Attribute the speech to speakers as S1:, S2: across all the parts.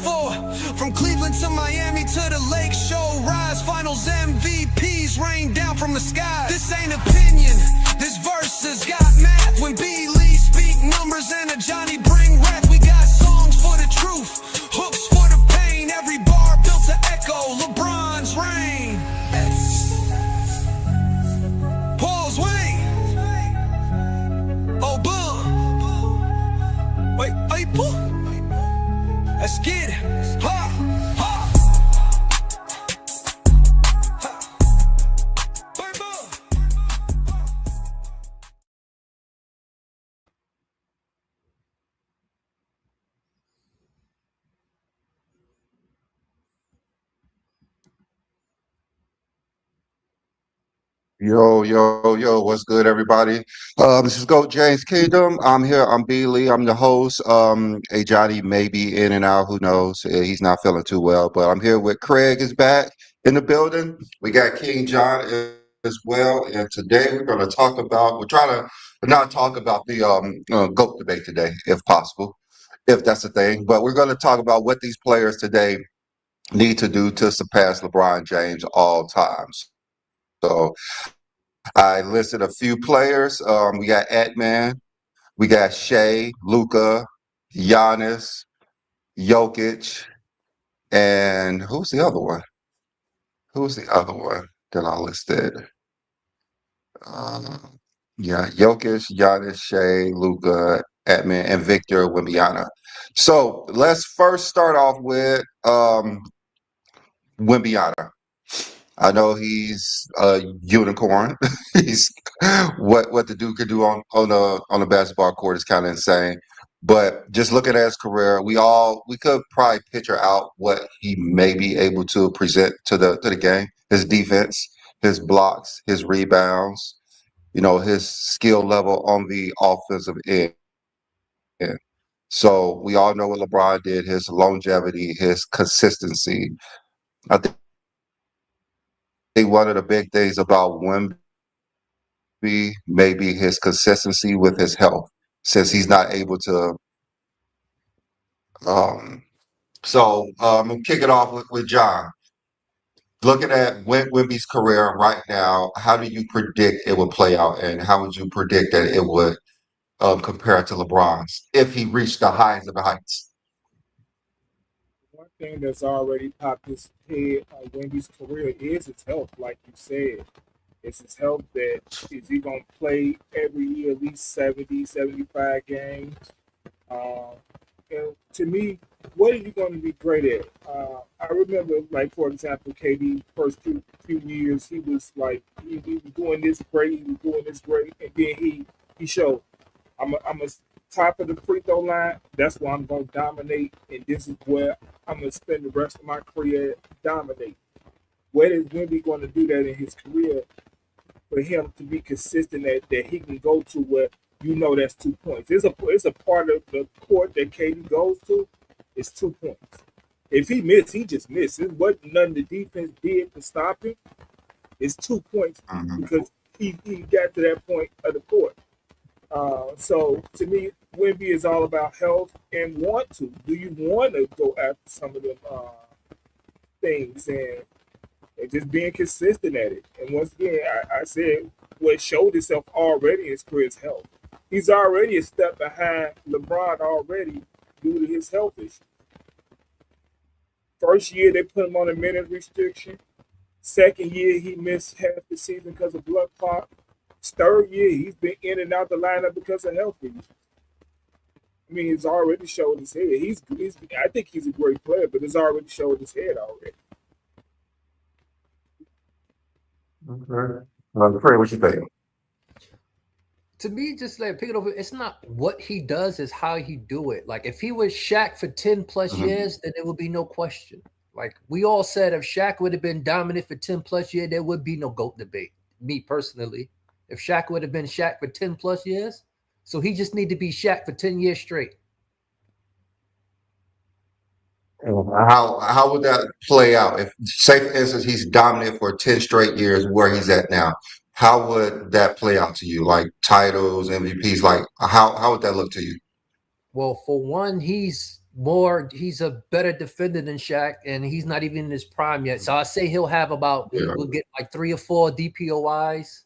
S1: for. From Cleveland to Miami to the Lake Show Rise, finals MVPs rain down from the sky. This ain't opinion, this verse has got math. When B. Lee speak numbers and a Johnny bring wrath, we got songs for the truth, hooks for the pain. Every bar built to echo LeBron's reign. Paul's way. Oh, boom. Wait, pull. Let's get it. Ha, ha.
S2: Yo, what's good, everybody? This is Goat James Kingdom. I'm here. I'm B. Lee. I'm the host. A Johnny may be in and out. Who knows? He's not feeling too well, but I'm here with Craig is back in the building. We got King John as well. And today we're going to talk about, we're trying to not talk about the GOAT debate today, if possible, if that's the thing. But we're going to talk about what these players today need to do to surpass LeBron James all times. So I listed a few players. We got Atman, we got Shea, Luka, Giannis, Jokic, and who's the other one? Who's the other one that I listed? Yeah, Jokic, Giannis, Shea, Luka, Atman, and Victor Wembanyama. So let's first start off with Wembanyama. I know he's a unicorn. He's what the dude could do on the basketball court is kind of insane. But just looking at his career, we could probably picture out what he may be able to present to the game. His defense, his blocks, his rebounds, his skill level on the offensive end. So we all know what LeBron did, his longevity, his consistency. I think one of the big things about Wemby maybe his consistency with his health, since he's not able to. Um, I'm gonna kick it off with John. Looking at Wemby's career right now, how do you predict it would play out, and how would you predict that it would compare to LeBron's if he reached the highs of the heights?
S3: One thing that's already popped his head on Wendy's career is his health, like you said. It's his health that is he going to play every year at least 70, 75 games. Um, and to me, what are you going to be great at? I remember, like, for example, KD, first few years, he was like, he was doing this great, he was doing this great, and then he showed, I'm a top of the free throw line. That's where I'm going to dominate, and this is where I'm going to spend the rest of my career dominating. Where is Wemby going to do that in his career for him to be consistent that he can go to where that's 2 points? It's a part of the court that KD goes to. It's 2 points. If he missed, he just missed. It wasn't nothing the defense did to stop him. It's 2 points because he got to that point of the court. So to me, Wemby is all about health and want to. Do you want to go after some of them things and just being consistent at it? And once again, I said what showed itself already in his career is health. He's already a step behind LeBron already due to his health issues. First year, they put him on a minute restriction. Second year, he missed half the season because of blood clot. Third year, he's been in and out the lineup because of health issues. I mean, he's already showed his head. I think he's a great player, but he's already showed his head already.
S2: Okay. Craig, what you think?
S4: To me, just like pick it over, it's not what he does, it's how he do it. Like if he was Shaq for 10 plus years, then there would be no question. Like we all said, if Shaq would have been dominant for 10 plus years, there would be no GOAT debate. Me personally, if Shaq would have been Shaq for 10 plus years, so he just need to be Shaq for 10 years straight.
S2: How would that play out? If, say, for instance, he's dominant for 10 straight years where he's at now, how would that play out to you? Like titles, MVPs, like how would that look to you?
S4: Well, for one, he's he's a better defender than Shaq, and he's not even in his prime yet. So I say he'll have he will get like 3 or 4 DPOIs,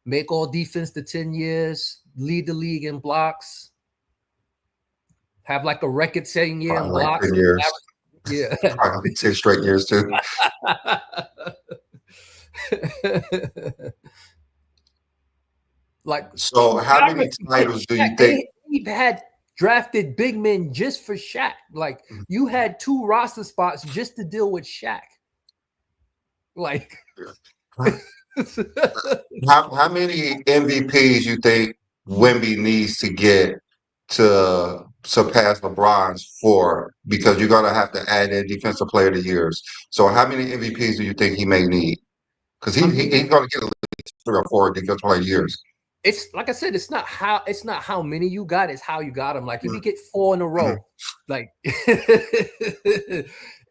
S4: make all defense to 10 years, lead the league in blocks, have like a record-setting year in
S2: Like
S4: blocks.
S2: 10 years.
S4: Yeah.
S2: Probably 10 straight years too.
S4: Like,
S2: so how many titles do you think
S4: they've had drafted big men just for Shaq? Like, you had 2 roster spots just to deal with Shaq. Like,
S2: how many MVPs you think Wemby needs to get to surpass LeBron's for? Because you're gonna have to add in defensive player of the years. So how many MVPs do you think he may need? Because he's gonna get at least 3 or 4 defensive player of the years.
S4: It's like I said, it's not how many you got, it's how you got them. Like, if you get 4 in a row, like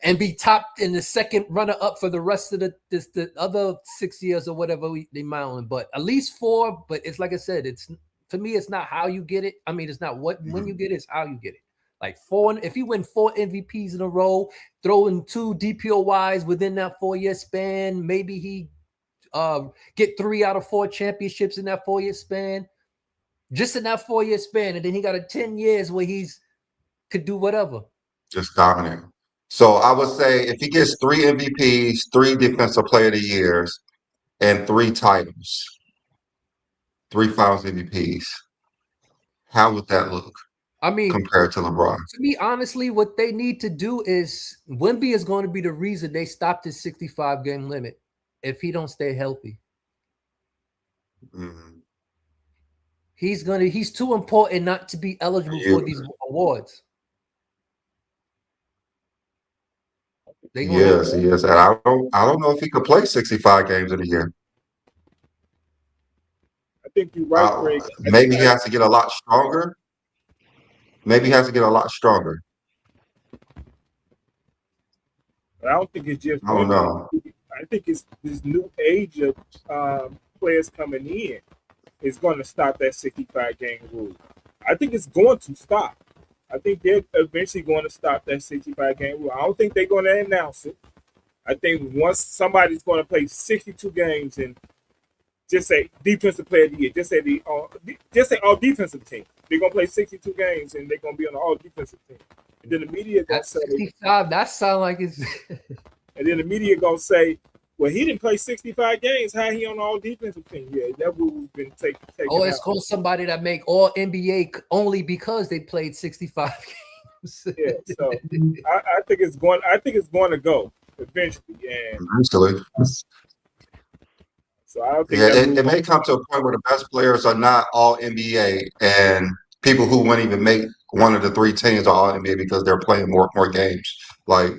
S4: and be topped in the second runner up for the rest of the other 6 years or whatever they mountain, but at least 4. But it's like I said, it's, to me, it's not how you get it. I mean, it's not when you get it, it's how you get it. Like, 4, if you win 4 MVPs in a row, throw in 2 DPOYs within that 4-year span, maybe he get 3 out of 4 championships in that 4-year span, just in that 4-year span, and then he got a 10 years where he's could do whatever.
S2: Just dominant. So I would say if he gets 3 MVPs, 3 defensive player of the years, and 3 titles, 3 finals MVPs, how would that look?
S4: I mean,
S2: compared to LeBron?
S4: To me, honestly, what they need to do is Wemby is going to be the reason they stopped his 65-game limit if he don't stay healthy. He's too important not to be eligible for these awards.
S2: Yes, he is. And I don't know if he could play 65 games in a year.
S3: I think you're right, Greg.
S2: Maybe he has to get a lot stronger. Maybe he has to get a lot stronger.
S3: But I don't think it's just.
S2: I don't know.
S3: I think it's this new age of players coming in is going to stop that 65-game rule. I think it's going to stop. I think they're eventually going to stop that 65-game rule. I don't think they're going to announce it. I think once somebody's going to play 62 games and just say defensive player of the year, just say all defensive team. They're going to play 62 games and they're going to be on the all defensive team. And then the media going to say
S4: 65. That sounds like it's.
S3: And then the media going to say, well, he didn't play 65 games. How he on the all defensive team? Yeah, that rule's been taken
S4: it's
S3: out.
S4: called somebody that make all NBA only because they played 65 games.
S3: Yeah, so I think it's going. I think it's going to go eventually. And
S2: absolutely.
S3: So I don't think.
S2: It may come to a point where the best players are not all NBA, and people who wouldn't even make one of the 3 teams are all NBA because they're playing more games. Like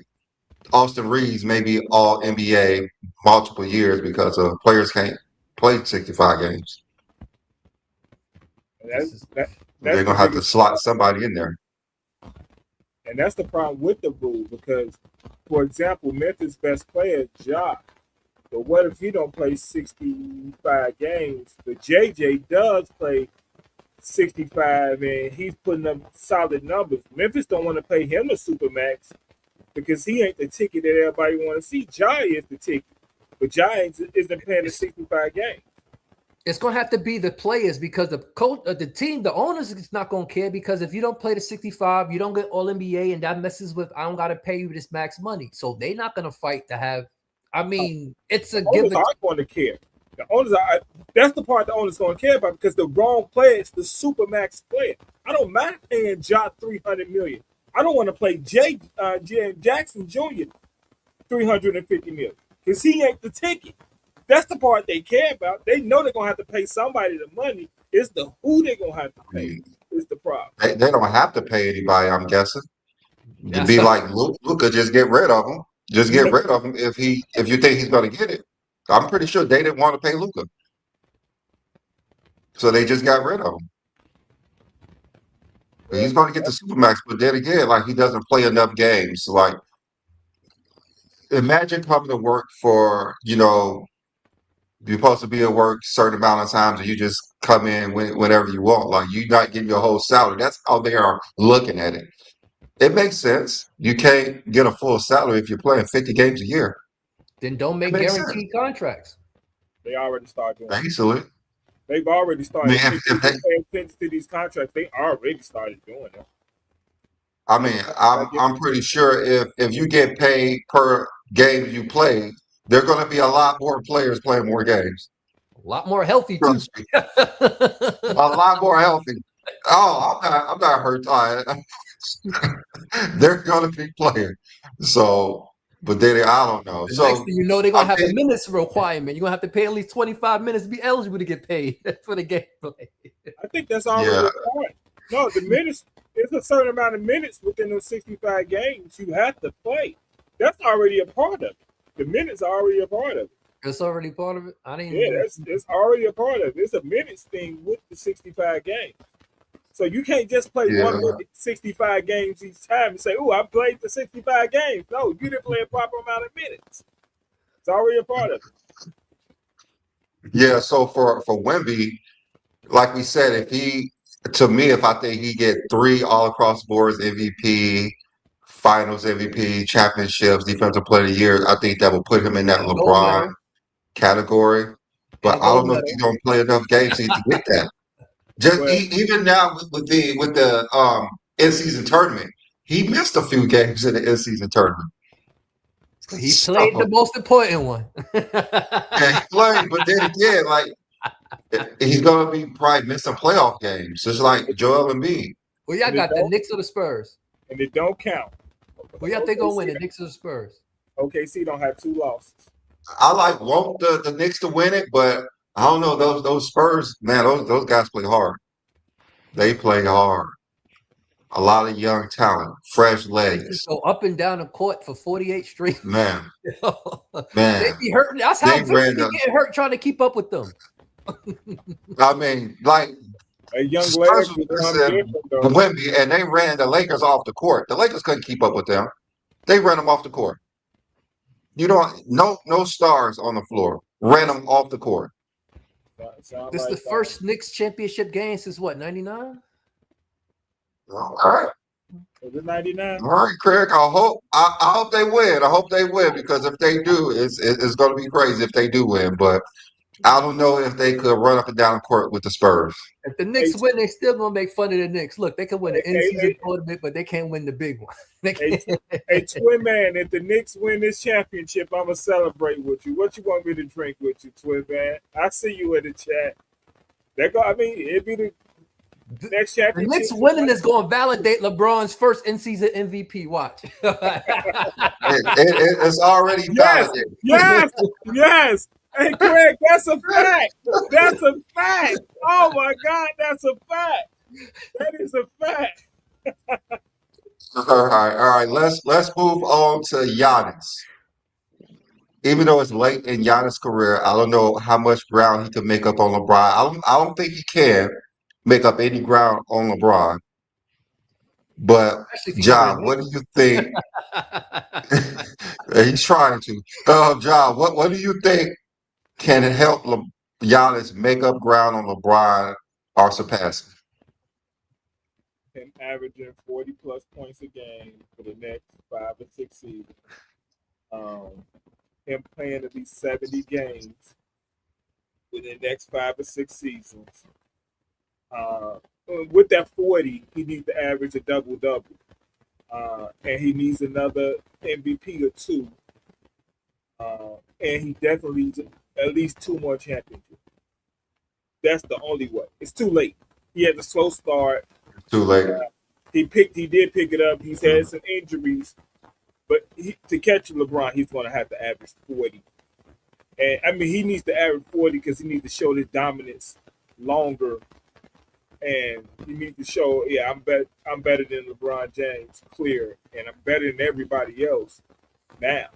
S2: Austin Reeves may be all NBA multiple years because players can't play 65 games. They're gonna have to slot somebody in there.
S3: And that's the problem with the rule because, for example, Memphis' best player is Ja. But what if he don't play 65 games? But JJ does play 65 and he's putting up solid numbers. Memphis don't want to pay him a supermax because he ain't the ticket that everybody want to see. Ja is the ticket, but Ja isn't playing the 65 games.
S4: It's going to have to be the players because the coach, the team, the owners is not going to care because if you don't play the 65, you don't get all NBA, and that messes with I don't got to pay you this max money. So they're not going to fight to have. I mean, it's a given.
S3: The owners are going to care. The owners are. That's the part the owners going to care about because the wrong player is the super max player. I don't mind paying Ja $300 million. I don't want to play Jay Jackson Jr. $350 million because he ain't the ticket. That's the part they care about. They know they're gonna have to pay somebody the money. It's the who they're gonna have to pay. Is the problem.
S2: They don't have to pay anybody. I'm guessing. To be like Luka, just get rid of him. Just get rid of him if you think he's gonna get it. I'm pretty sure they didn't want to pay Luka, so they just got rid of him. He's going to get the supermax, but then again, like he doesn't play enough games. Like, imagine coming to work for you're supposed to be at work a certain amount of times, and you just come in whenever you want. Like you're not getting your whole salary. That's how they are looking at it. It makes sense. You can't get a full salary if you're playing 50 games a year.
S4: Then don't
S2: It
S4: make
S2: makes sense.
S4: guaranteed contracts.
S3: They already started doing it.
S2: Basically.
S3: They've already
S2: I mean,
S3: started. If you
S2: if they,
S3: pay attention to these contracts, they already started doing it.
S2: I mean, I'm pretty sure if you get paid per game you play, there are going to be a lot more players playing more games.
S4: A lot more healthy too.
S2: Trust me, a lot more healthy. Oh, I'm not hurt. They're going to be playing. So, but then I don't know.
S4: The next
S2: So
S4: thing you know, they're
S2: I
S4: gonna have a
S2: think,
S4: minutes requirement. You're gonna have to pay at least 25 minutes to be eligible to get paid for the gameplay.
S3: I think that's already
S2: yeah,
S3: a part. No, the minutes. There's a certain amount of minutes within those 65 games you have to play. That's already a part of it. The minutes are already a part of it.
S4: It's already part of it. I didn't.
S3: Yeah, that's already a part of it. It's a minutes thing with the 65 games. So you can't just play
S2: yeah,
S3: 1 minute 65 games each time and say, "Oh, I played the 65 games." No, you didn't play a proper amount of minutes. It's already a part of it.
S2: yeah. So for Wemby, like we said, if I think he get 3 all across the boards MVP, Finals MVP, championships, Defensive Player of the Year, I think that will put him in that
S4: And a gold
S2: LeBron
S4: medal.
S2: category.
S4: And
S2: But
S4: a
S2: I
S4: gold
S2: don't know if
S4: medal.
S2: he's gonna play enough games to get that. Just
S3: Well,
S2: even now with the in season tournament, he missed a few games in the in season tournament.
S4: But he played the
S2: So
S4: most important one.
S2: yeah, he played, but then again, like he's gonna be probably missing playoff games, just like Joel Embiid.
S4: Well, y'all
S3: and it
S4: got the
S3: don't
S4: Knicks or the Spurs.
S3: and it don't count.
S4: Well, y'all think gonna win
S3: OKC,
S4: the Knicks or the Spurs?
S3: OKC don't have 2 losses.
S2: I want the Knicks to win it, but I don't know those Spurs, man. Those guys play hard. They play hard. A lot of young talent, fresh
S4: They just
S2: legs,
S4: go up and down the court for 48 straight.
S2: man.
S4: They
S2: Man,
S4: be hurting. That's how
S2: they
S4: Victor
S2: ran
S4: be
S2: the.
S4: getting hurt trying to keep up with them.
S2: I mean, like
S3: A young
S2: Spurs
S3: leg
S2: was
S3: is
S2: missing
S3: different though.
S2: Wemby, and they ran the Lakers off the court. The Lakers couldn't keep up with them. They ran them off the court. You don't no stars on the floor. Ran them off the court.
S3: Sound
S4: This is
S3: like
S4: the first Knicks championship game since what, 99?
S2: All right.
S3: Was it 99?
S2: All right, Craig. I hope they win. I hope they win because if they do, it's going to be crazy if they do win. But I don't know if they could run up and down the court with the Spurs.
S4: If the Knicks
S3: Hey,
S4: win, they still gonna make fun of the Knicks. Look, they can win the
S3: Hey,
S4: in-season tournament, but they can't win the big one. They
S3: Hey,
S4: can't.
S3: hey, Twin Man, if the Knicks win this championship, I'm gonna celebrate with you. What you want me to drink with you, Twin Man? I see you in the chat. It'd be the next
S4: The
S3: championship.
S4: Knicks winning is going to validate LeBron's first in-season MVP. Watch.
S2: It's already
S3: Yes,
S2: validated.
S3: yes. Hey, Craig, that's a fact. That's a fact. Oh my God, that's a fact. That is a fact.
S2: All right. Let's move on to Giannis. Even though it's late in Giannis' career, I don't know how much ground he can make up on LeBron. I don't think he can make up any ground on LeBron. But
S4: Especially if he get
S2: John, what do you think? He's trying to. John, what do you think can help Giannis make up ground on LeBron or surpass him?
S3: Him averaging 40 plus points a game for the next 5 or 6 seasons. Him playing at least 70 games within the next 5 or 6 seasons. With that 40, he needs to average a double-double. And he needs another MVP or 2. And he definitely needs at least 2 more championships. That's the only way. It's too late. He had a slow start.
S2: Too late.
S3: He did pick it up. He's had some injuries. But to catch LeBron, he's going to have to average 40. And he needs to average 40 because he needs to show his dominance longer. And he needs to show, I'm better than LeBron James, clear, and I'm better than everybody else now.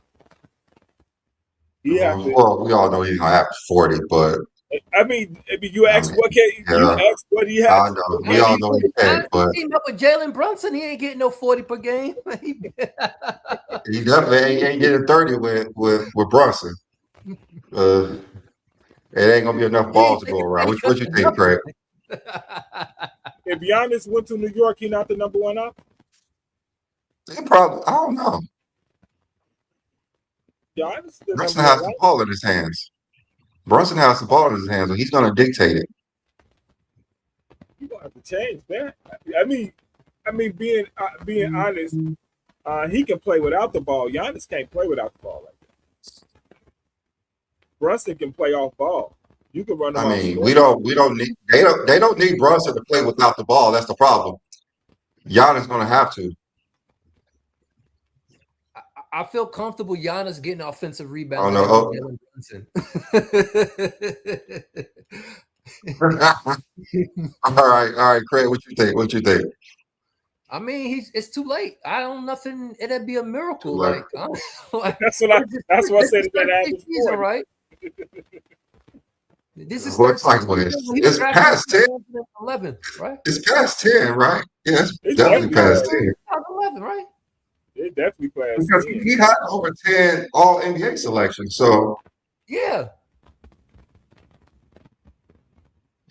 S2: Well, we all know he's gonna have 40, but
S3: you ask what he has.
S2: I know. We all know he can't, but
S4: Team up with Jalen Brunson, he ain't getting no 40 per game.
S2: he definitely ain't getting 30 with Brunson. It ain't gonna be enough balls to go around. What you think, Craig?
S3: If Giannis went to New York, he not the number 1 up.
S2: They probably, I don't know.
S3: Giannis is still gonna
S2: Brunson
S3: be all
S2: has the
S3: right.
S2: ball in his hands. Brunson has the ball in his hands, and he's going to dictate it.
S3: You gonna have to change that. Being honest, he can play without the ball. Giannis can't play without the ball like that. Brunson can play off ball. You can run them
S2: I
S3: off
S2: mean,
S3: screen.
S2: we don't need, they don't need Brunson to play without the ball. That's the problem. Giannis going to have to.
S4: I feel comfortable Giannis getting offensive
S2: I
S4: rebounds
S2: don't
S4: ahead of
S2: know.
S4: Jalen Brunson.
S2: All right, Craig. What you think? What you think?
S4: I mean, it's too late. I don't nothing. It'd be a
S2: Too
S4: miracle.
S2: late.
S4: Like
S3: That's what I said
S4: this
S3: at that
S4: is
S3: average
S4: season,
S3: 40.
S4: right? This is
S2: Well, it's
S4: 13
S2: like
S4: season
S2: what?
S4: when he was
S2: It's
S4: drafted in
S2: past 10.
S4: 2011, right?
S2: It's past 10, right? Yeah, it's
S3: It's
S2: definitely
S3: definitely
S2: past
S3: past.
S2: 10.
S4: 2011, right?
S3: It definitely past
S2: Because
S3: 10.
S2: he had over 10 all NBA selections. So
S4: Yeah.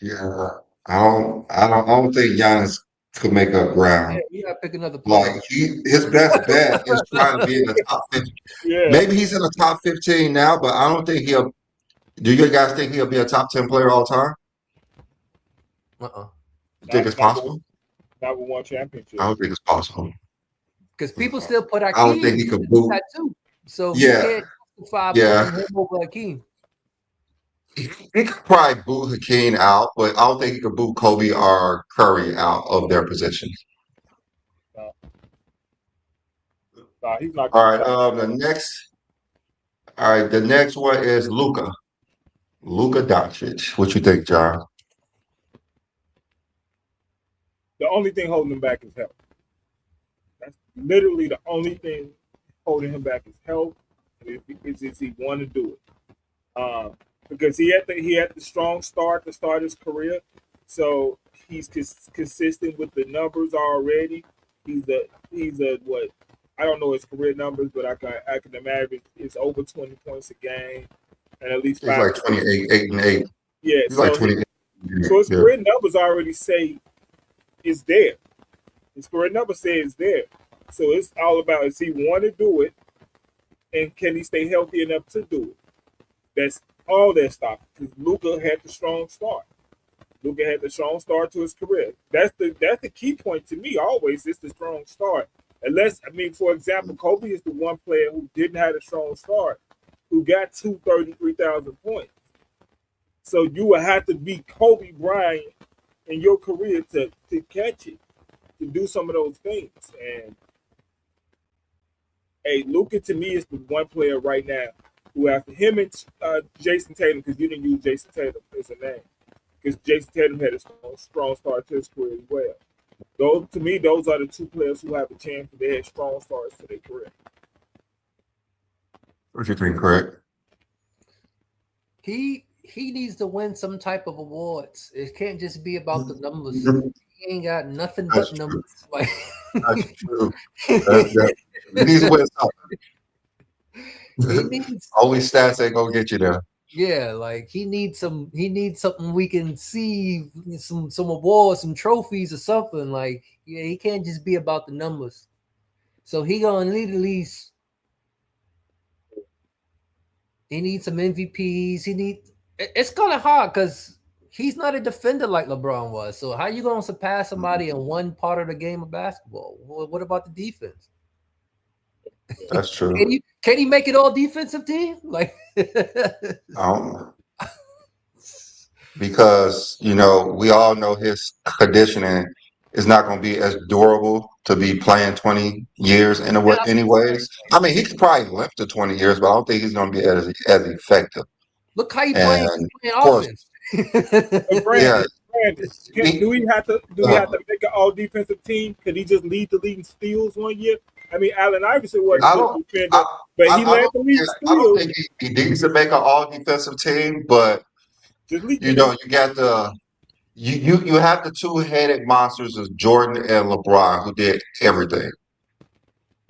S2: yeah, I don't think Giannis could make up
S4: Yeah,
S2: ground.
S4: we gotta pick another
S2: Like
S4: player.
S2: his best bet is trying to be in the top 50.
S3: Yeah.
S2: Maybe he's in the top 15 now, but I don't think he'll. Do you guys think he'll be a top 10 player all time?
S4: Uh-uh.
S2: You think it's possible?
S3: Not with one
S2: I
S3: championship.
S2: don't think it's possible.
S4: Because people still put
S2: I don't think
S4: Hakeem
S2: he could boot.
S4: that too. So you
S2: Yeah,
S4: can't justify
S2: yeah.
S4: putting him over Hakeem.
S2: He could probably boot Hakeem out, but I don't think he could boot Kobe or Curry out of their position.
S3: No, no, he's not
S2: All
S3: gonna
S2: right.
S3: top.
S2: The next one is Luka. Luka Doncic. What you think, John?
S3: The only thing holding him back is health. That's literally the only thing holding him back is health. Is he want to do it? Because he had the strong start to start his career, so he's consistent with the numbers already. He's a what, I don't know his career numbers, but I can imagine it's over 20 points a game and at least
S2: He's
S3: five.
S2: like 28, 8 and 8.
S3: Yeah,
S2: He's like
S3: so
S2: 28.
S3: so his
S2: Yeah.
S3: career numbers already say it's there. His career number says it's there. So it's all about, is he want to do it, and can he stay healthy enough to do it? That's all that stuff. Because Luka had the strong start. Luka had the strong start to his career. That's the key point to me always, is the strong start. Unless, I mean, for example, Kobe is the one player who didn't have a strong start, who got 233,000 points. So you would have to be Kobe Bryant in your career to catch it, to do some of those things. And hey, Luka to me is the one player right now who, after him and Jason Tatum, because you didn't use Jason Tatum as a name, because Jason Tatum had a strong start to his career as well. Those, to me, those are the two players who have a chance to they had strong starts to their career.
S2: What you think, Craig?
S4: He needs to win some type of awards. It can't just be about the numbers.
S2: Mhm.
S4: He ain't got nothing
S2: That's
S4: but
S2: true.
S4: numbers. Like
S2: That's true. He needs to win something.
S4: he needs,
S2: Only stats ain't gonna get you there.
S4: yeah, like he needs something we can see, some awards, some trophies or something. Like, yeah, he can't just be about the numbers. So he gonna need at least, he needs some MVPs. It's kind of hard because he's not a defender like LeBron was. So how you gonna surpass somebody in one part of the game of basketball? What about the defense?
S2: That's true.
S4: Can he make it all defensive team? Like,
S2: Because we all know his conditioning is not going to be as durable to be playing 20 years in anyways. I mean, he could probably live to 20 years, but I don't think he's going to be as effective.
S4: look how he
S2: And
S4: playing
S2: of course,
S4: offense.
S3: But
S2: yeah,
S3: Brandon,
S2: he-
S3: do we have to make an all defensive team? Could he just lead the league in steals one year? I mean, Allen Iverson wasn't
S2: I
S3: a
S2: don't,
S3: good defender,
S2: I,
S3: but
S2: I,
S3: he
S2: I
S3: led
S2: don't,
S3: the league in
S2: I don't
S3: steals.
S2: think he needs to make an all defensive team, but
S3: Just lead the
S2: you
S3: league.
S2: got you have the two-headed monsters of Jordan and LeBron who did everything,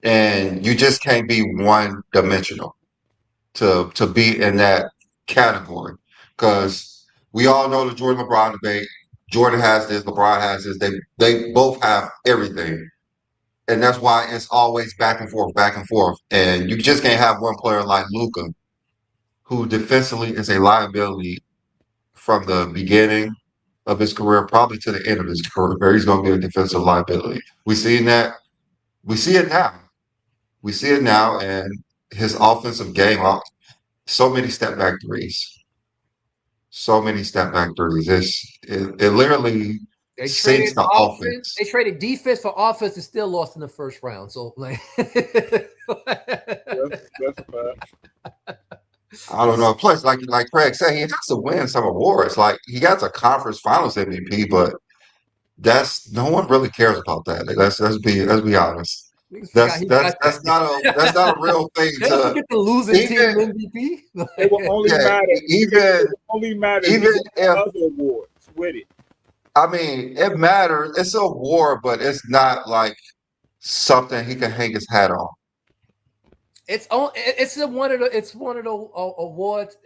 S2: and you just can't be one-dimensional to be in that category because we all know the Jordan LeBron debate. Jordan has this, LeBron has this. They both have everything, and that's why it's always back and forth. And you just can't have one player like Luca, who defensively is a liability from the beginning of his career, probably to the end of his career. He's going to be a defensive liability. We see that. We see it now. We see it now, and his offensive game. So many step back threes. So many step back threes. It literally
S4: They
S2: sinks
S4: traded
S2: the
S4: offense.
S2: offense.
S4: They traded defense for offense and still lost in the first round. So like,
S3: That's a fact.
S2: I don't know. Plus, like Craig said, he has to win some awards. Like he got a conference finals MVP, but that's no one really cares about that. Let's be honest.
S4: niggas forgot he got that.
S2: That's not a real thing
S4: They don't
S2: to
S4: forget the losing team
S2: even
S4: MVP.
S3: It will only
S2: yeah,
S3: matter.
S2: even
S3: It will only matter if
S2: even
S3: he
S2: if
S3: won other awards with it.
S2: I mean it matters. It's a award, but it's not like something he can hang his hat on.
S4: It's one of the awards.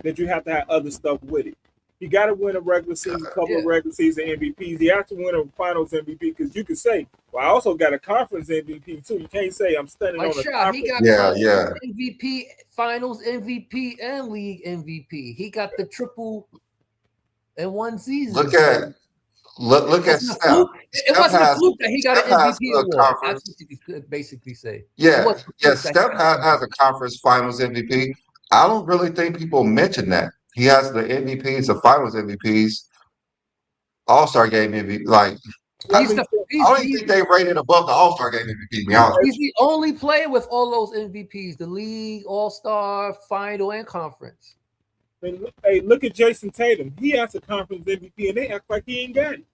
S3: That you have to have other stuff with it. You got to win a regular season, couple of regular season MVPs. You have to win a finals MVP because you can say, "Well, I also got a conference MVP too." You can't say I'm standing
S4: Like
S3: on a
S4: Shaq,
S3: conference.
S4: he got
S2: Yeah.
S4: MVP, finals MVP, and league MVP. He got the triple in one season.
S2: Look at Steph.
S4: It wasn't a fluke that he got an
S2: Steph has
S4: MVP
S2: a
S4: award.
S2: conference.
S4: That's what you could basically say. It
S2: Yeah,
S4: wasn't a
S2: yeah.
S4: fluke that he
S2: Steph
S4: got
S2: has a conference finals MVP. I don't really think people mention that. He has the MVPs, the finals MVPs, All-Star game MVP. Like, I
S4: He's
S2: don't
S4: the
S2: even think they rated above the All-Star game MVP, to be honest.
S4: he's the only player with all those MVPs: the league, All-Star, final, and conference.
S3: Hey, look at Jason Tatum. He has a conference MVP, and they act like he ain't got it.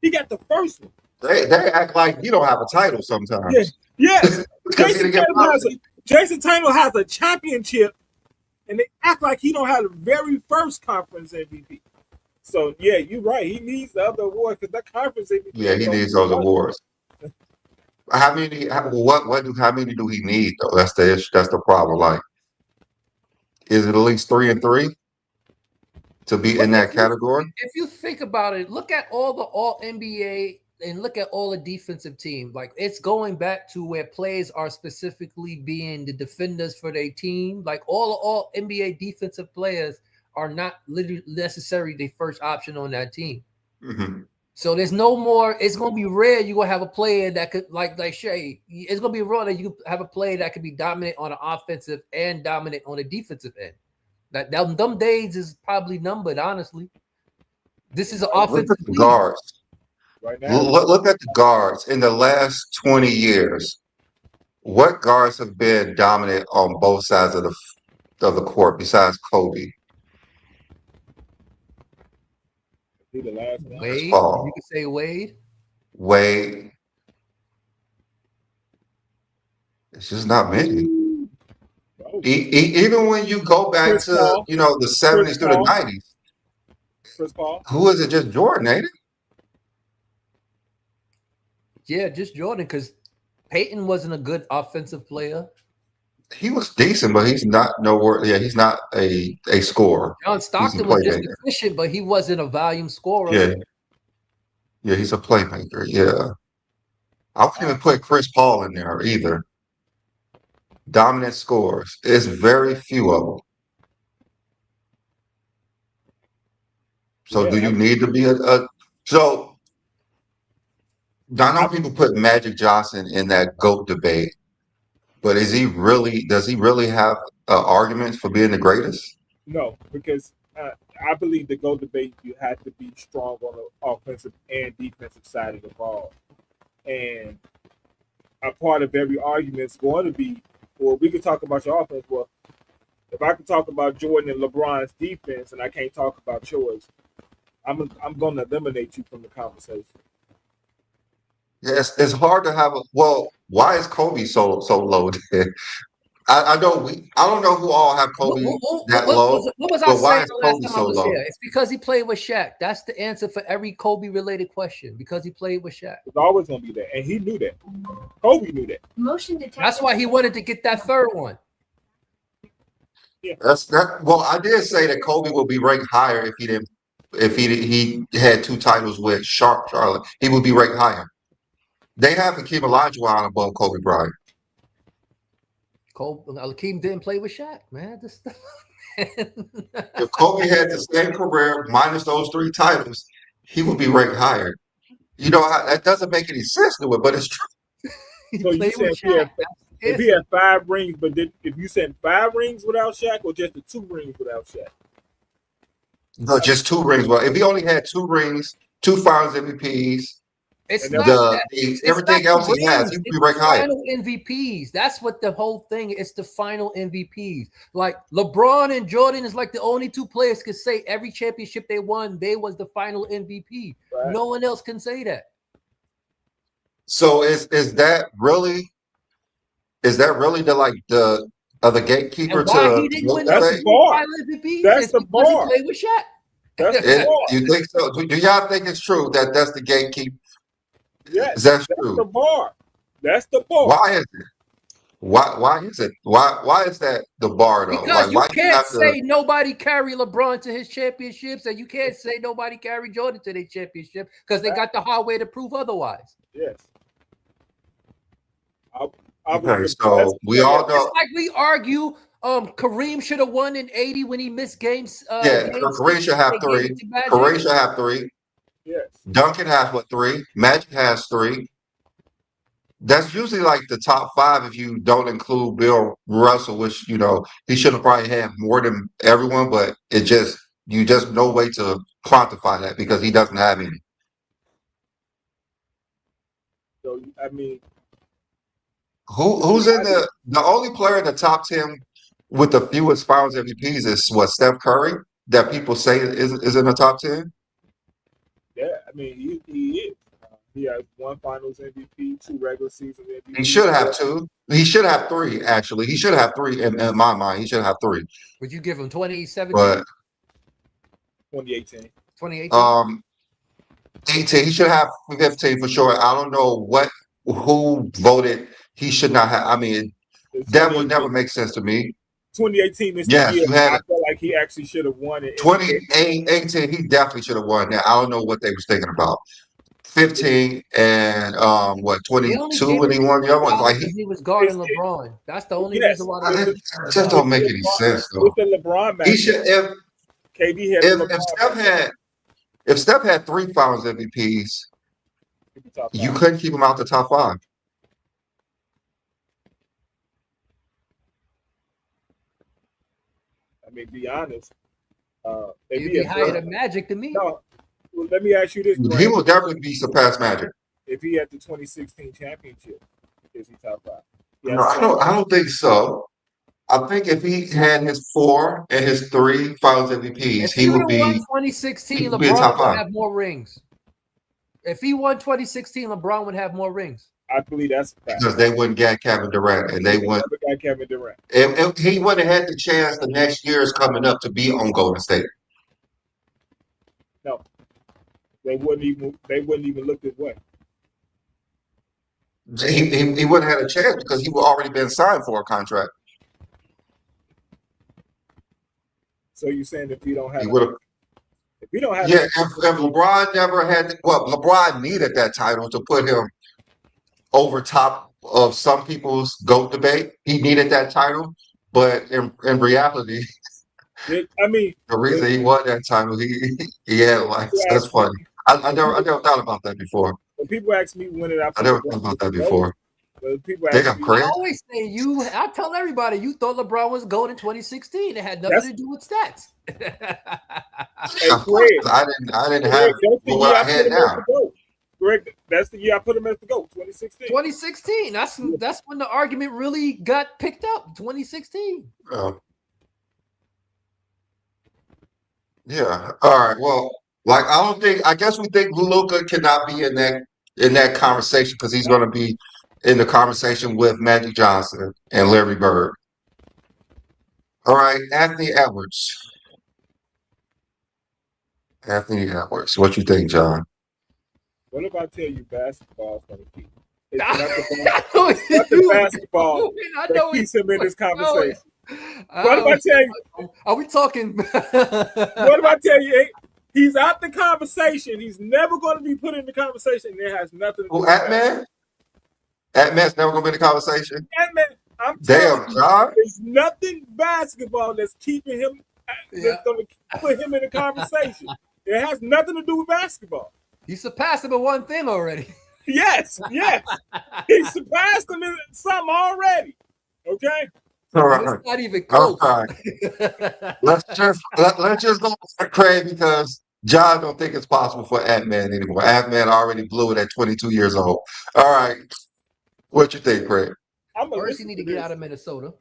S3: He got the first one.
S2: They act like he don't have a title sometimes.
S3: Yeah. Yes.
S2: Because he didn't get
S3: Jason Tatum has a championship, and they act like he don't have the very first conference MVP. So yeah, you're right. He needs the other awards because that conference MVP.
S2: Yeah, he needs those awards. How many do he need though? That's the issue. That's the problem. Like, is it at least 3 and 3 to be in that category?
S4: If you think about it, look at all NBA and look at all the defensive team. Like it's going back to where players are specifically being the defenders for their team. Like all NBA defensive players are not literally necessarily the first option on that team.
S2: Mm-hmm.
S4: So there's no more. It's gonna be rare you're gonna have a player that could like Shay. It's gonna be rare that you have a player that could be dominant on the offensive and dominant on the defensive end. That them days is probably numbered, honestly. This is an offensive
S2: Look at the guards.
S3: Right now,
S2: look at the guards in the last 20 years. What guards have been dominant on both sides of the court besides Kobe?
S3: he the last one.
S4: Wade.
S2: Paul.
S4: You could say Wade.
S2: Wade. It's just not many.
S3: No.
S2: Even when you go back
S3: Chris
S2: to
S3: Paul.
S2: the 70s through the
S3: Paul.
S2: 90s,
S3: Chris Paul.
S2: who is it? Just Jordan, ain't it?
S4: Yeah, just Jordan, because Peyton wasn't a good offensive player.
S2: He was decent, but he's not nowhere. Yeah, he's not a scorer.
S4: John Stockton was just efficient, but he wasn't a volume scorer.
S2: Yeah, he's a playmaker. Yeah, I wouldn't even put Chris Paul in there either. Dominant scores. It's very few of them. So do you need to be so? I know people put Magic Johnson in that GOAT debate, but does he really have arguments for being the greatest?
S3: No, because I believe the GOAT debate you have to be strong on the offensive and defensive side of the ball, and a part of every argument is going to be, well, we can talk about your offense. Well, if I can talk about Jordan and LeBron's defense, and I can't talk about yours, I'm going to eliminate you from the conversation.
S2: Yes, it's hard to have why is Kobe so low? I don't know who all have Kobe that low.
S4: What was I saying the last time I was here? It's because he played with Shaq. That's the answer for every Kobe related question. Because he played with Shaq.
S3: It's always going to be that, and he knew that. Kobe knew that.
S5: Motion detected.
S4: That's why he wanted to get that third one.
S3: Yeah.
S2: Well, I did say that Kobe would be ranked higher if he had 2 titles with Charlotte. He would be ranked higher. They have Hakeem Olajuwon above Kobe Bryant.
S4: Akeem didn't play with Shaq, man. This stuff.
S2: If Kobe had the same career minus those 3 titles, he would be ranked higher. You know, that doesn't make any sense to it, but it's true.
S3: So you said if he had 5 rings, but if you said 5 rings without Shaq, or just the 2 rings without Shaq?
S2: No, just 2 rings. Well, if he only had 2 rings, 2 Finals MVPs,
S4: it's not that.
S2: Everything
S4: not
S2: else he has, he would be ranked higher.
S4: Final MVPs. That's what the whole thing is. The final MVPs. Like LeBron and Jordan is like the only 2 players could say every championship they won, they was the final MVP. Right. No one else can say that.
S2: So is that really the gatekeeper to
S4: he didn't win that's the bar. MVP?
S3: That's the bar.
S4: He played with Shaq.
S3: That's the bar.
S2: You think so? Do y'all think it's true that that's the gatekeeper?
S3: Yes,
S2: that's true.
S3: The bar. That's the bar.
S2: Why is it? Why is it? Why is that the bar though?
S4: Because you can't say nobody carry LeBron to his championships, and you can't say nobody carry Jordan to their championship because they got the hard way to prove otherwise.
S3: Yes.
S2: Okay, so we all know.
S4: It's like we argue Kareem should have won in 80 when he missed games.
S2: Kareem should have 3. Kareem should have 3.
S3: Yes.
S2: Duncan has 3. Magic has 3. That's usually like the top 5 if you don't include Bill Russell, which he should have probably had more than everyone, but you just no way to quantify that because he doesn't have any.
S3: So I mean,
S2: who's in the only player in the top 10 with the fewest Finals MVPs is Steph Curry that people say is in the top 10?
S3: Yeah, I mean he is. He has 1 Finals MVP, 2 regular season MVP.
S2: He should have 2. He should have 3. Actually, he should have 3 in my mind. He should have 3.
S4: Would you give him 2017?
S2: But
S3: 2018.
S4: 2018.
S2: 18. He should have 15 for sure. I don't know who voted he should not have. I mean, that would never make sense to me.
S3: 2018 is the year I feel like he actually should have won it.
S2: 2018, he definitely should have won that. I don't know what they was thinking about. 15 and 22 when he won the other one. Like
S4: he was guarding LeBron. That's the only reason why.
S2: It just don't make any sense though.
S3: With the LeBron match,
S2: he should
S3: KD had
S2: if Steph had 3 Finals MVPs, you couldn't keep him out the top 5.
S3: I mean, be honest.
S4: He'd be higher than Magic to me.
S3: No, well, let me ask you this:
S2: He will definitely be surpassed Magic.
S3: If he had the 2016 championship, is he top 5?
S2: No, I don't think so. I think if he had his 4 and his 3 Finals MVPs, he would be.
S4: 2016, LeBron would have more rings. If he won 2016, LeBron would have more rings.
S3: I believe that's a fact.
S2: Because they wouldn't get Kevin Durant, and they wouldn't.
S3: Got Kevin Durant.
S2: If he wouldn't have had the chance the next years coming up to be on Golden State.
S3: No, they wouldn't even look his way.
S2: He wouldn't have had a chance because he would already been signed for a contract.
S3: So you're saying if you don't have,
S2: if LeBron never had, LeBron needed that title to put him over top of some people's GOAT debate. He needed that title, but in reality,
S3: the
S2: reason he won that title, he had like that's funny. I never thought about that before.
S3: When people ask me when did I
S2: never thought about that before.
S3: People
S2: they got crazy.
S4: I always say I tell everybody you thought LeBron was GOAT in 2016. It had nothing to do with stats.
S2: I didn't have what I had now.
S3: Greg, that's the year I put him as the GOAT, 2016.
S4: 2016. That's when the argument really got picked up. 2016.
S2: Yeah. All right. Well, I guess we think Luka cannot be in that conversation because he's going to be in the conversation with Magic Johnson and Larry Bird. All right, Anthony Edwards. What you think, John?
S3: What if I tell you basketball is going to keep? It's not the basketball that keeps him in this conversation. What if I tell you?
S4: Are we talking?
S3: What if I tell you? He's out the conversation. He's never going to be put in the conversation. It has nothing to do with
S2: Ant-Man? Ant-Man's never gonna be in the conversation.
S3: Ant-Man, I'm telling
S2: Damn,
S3: you,
S2: John.
S3: there's nothing basketball that's keeping him,
S4: Yeah.
S3: that's going to put him in the conversation. It has nothing to do with basketball.
S4: He surpassed him in one thing already.
S3: Yes, he surpassed him in something already. Okay,
S2: All
S4: And
S2: right.
S4: it's not even
S2: All
S4: close.
S2: right. Let's just go for Craig because John don't think it's possible for Ant-Man anymore. Ant-Man already blew it at 22 years old. All right. What you think, Craig?
S3: I'm gonna
S4: First, he
S3: listen
S4: need
S3: to
S4: to get
S3: this.
S4: out of Minnesota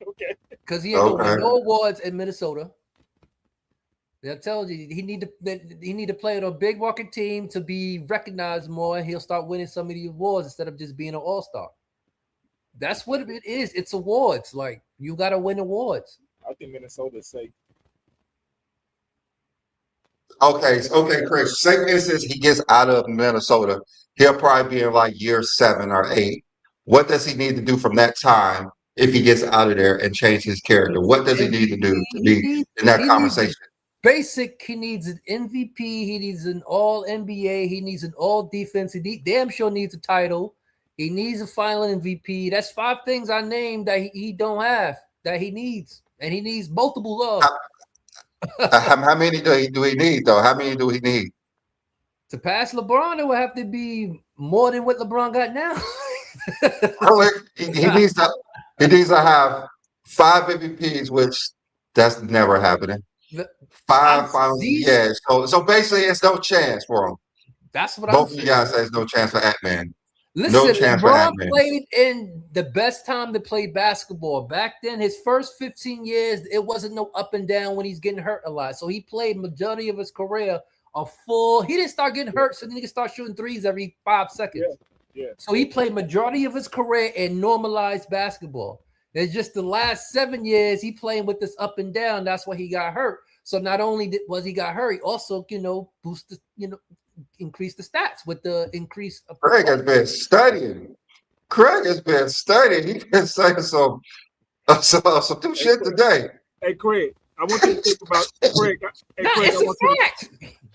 S3: Okay,
S4: because he ain't gonna win
S2: Okay.
S4: no awards in Minnesota. I tell you, he need to play on a big market team to be recognized more, and he'll start winning some of the awards instead of just being an all-star. That's what it is. It's awards. Like, you got to win awards.
S3: I think Minnesota's safe.
S2: Okay, Craig. Say for instance he gets out of Minnesota, he'll probably be in like year 7 or 8. What does he need to do from that time if he gets out of there and change his character? What does he need to do to be in that
S4: He needs
S2: conversation?
S4: basic. He needs an MVP. He needs an All NBA. He needs an All Defense. Damn sure needs a title. He needs a Final MVP. That's 5 things I named that he don't have that he needs, and he needs multiple love.
S2: How many do he need though? How many do he need?
S4: To pass LeBron, it would have to be more than what LeBron got now.
S2: He needs to have 5 MVPs, which that's never happening. 5 finals, yeah. So basically, it's no chance for him.
S4: That's what
S2: Both
S4: I'm
S2: of you
S4: saying.
S2: guys say there's no chance for Ant-Man.
S4: Listen,
S2: No chance for
S4: LeBron
S2: Ant-Man.
S4: played in the best time to play basketball. Back then, his first 15 years, it wasn't no up and down when he's getting hurt a lot. So he played majority of his career a full. He didn't start getting hurt, so then he could start shooting threes every 5 seconds.
S3: Yeah.
S4: So he played majority of his career in normalized basketball. It's just the last 7 years he playing with this up and down. That's why he got hurt. So not only was he got hurt, he also boosted increase the stats with the increase of
S2: Craig has been studying. He's been saying some new shit today.
S3: Hey, Craig, I want you to think about Craig.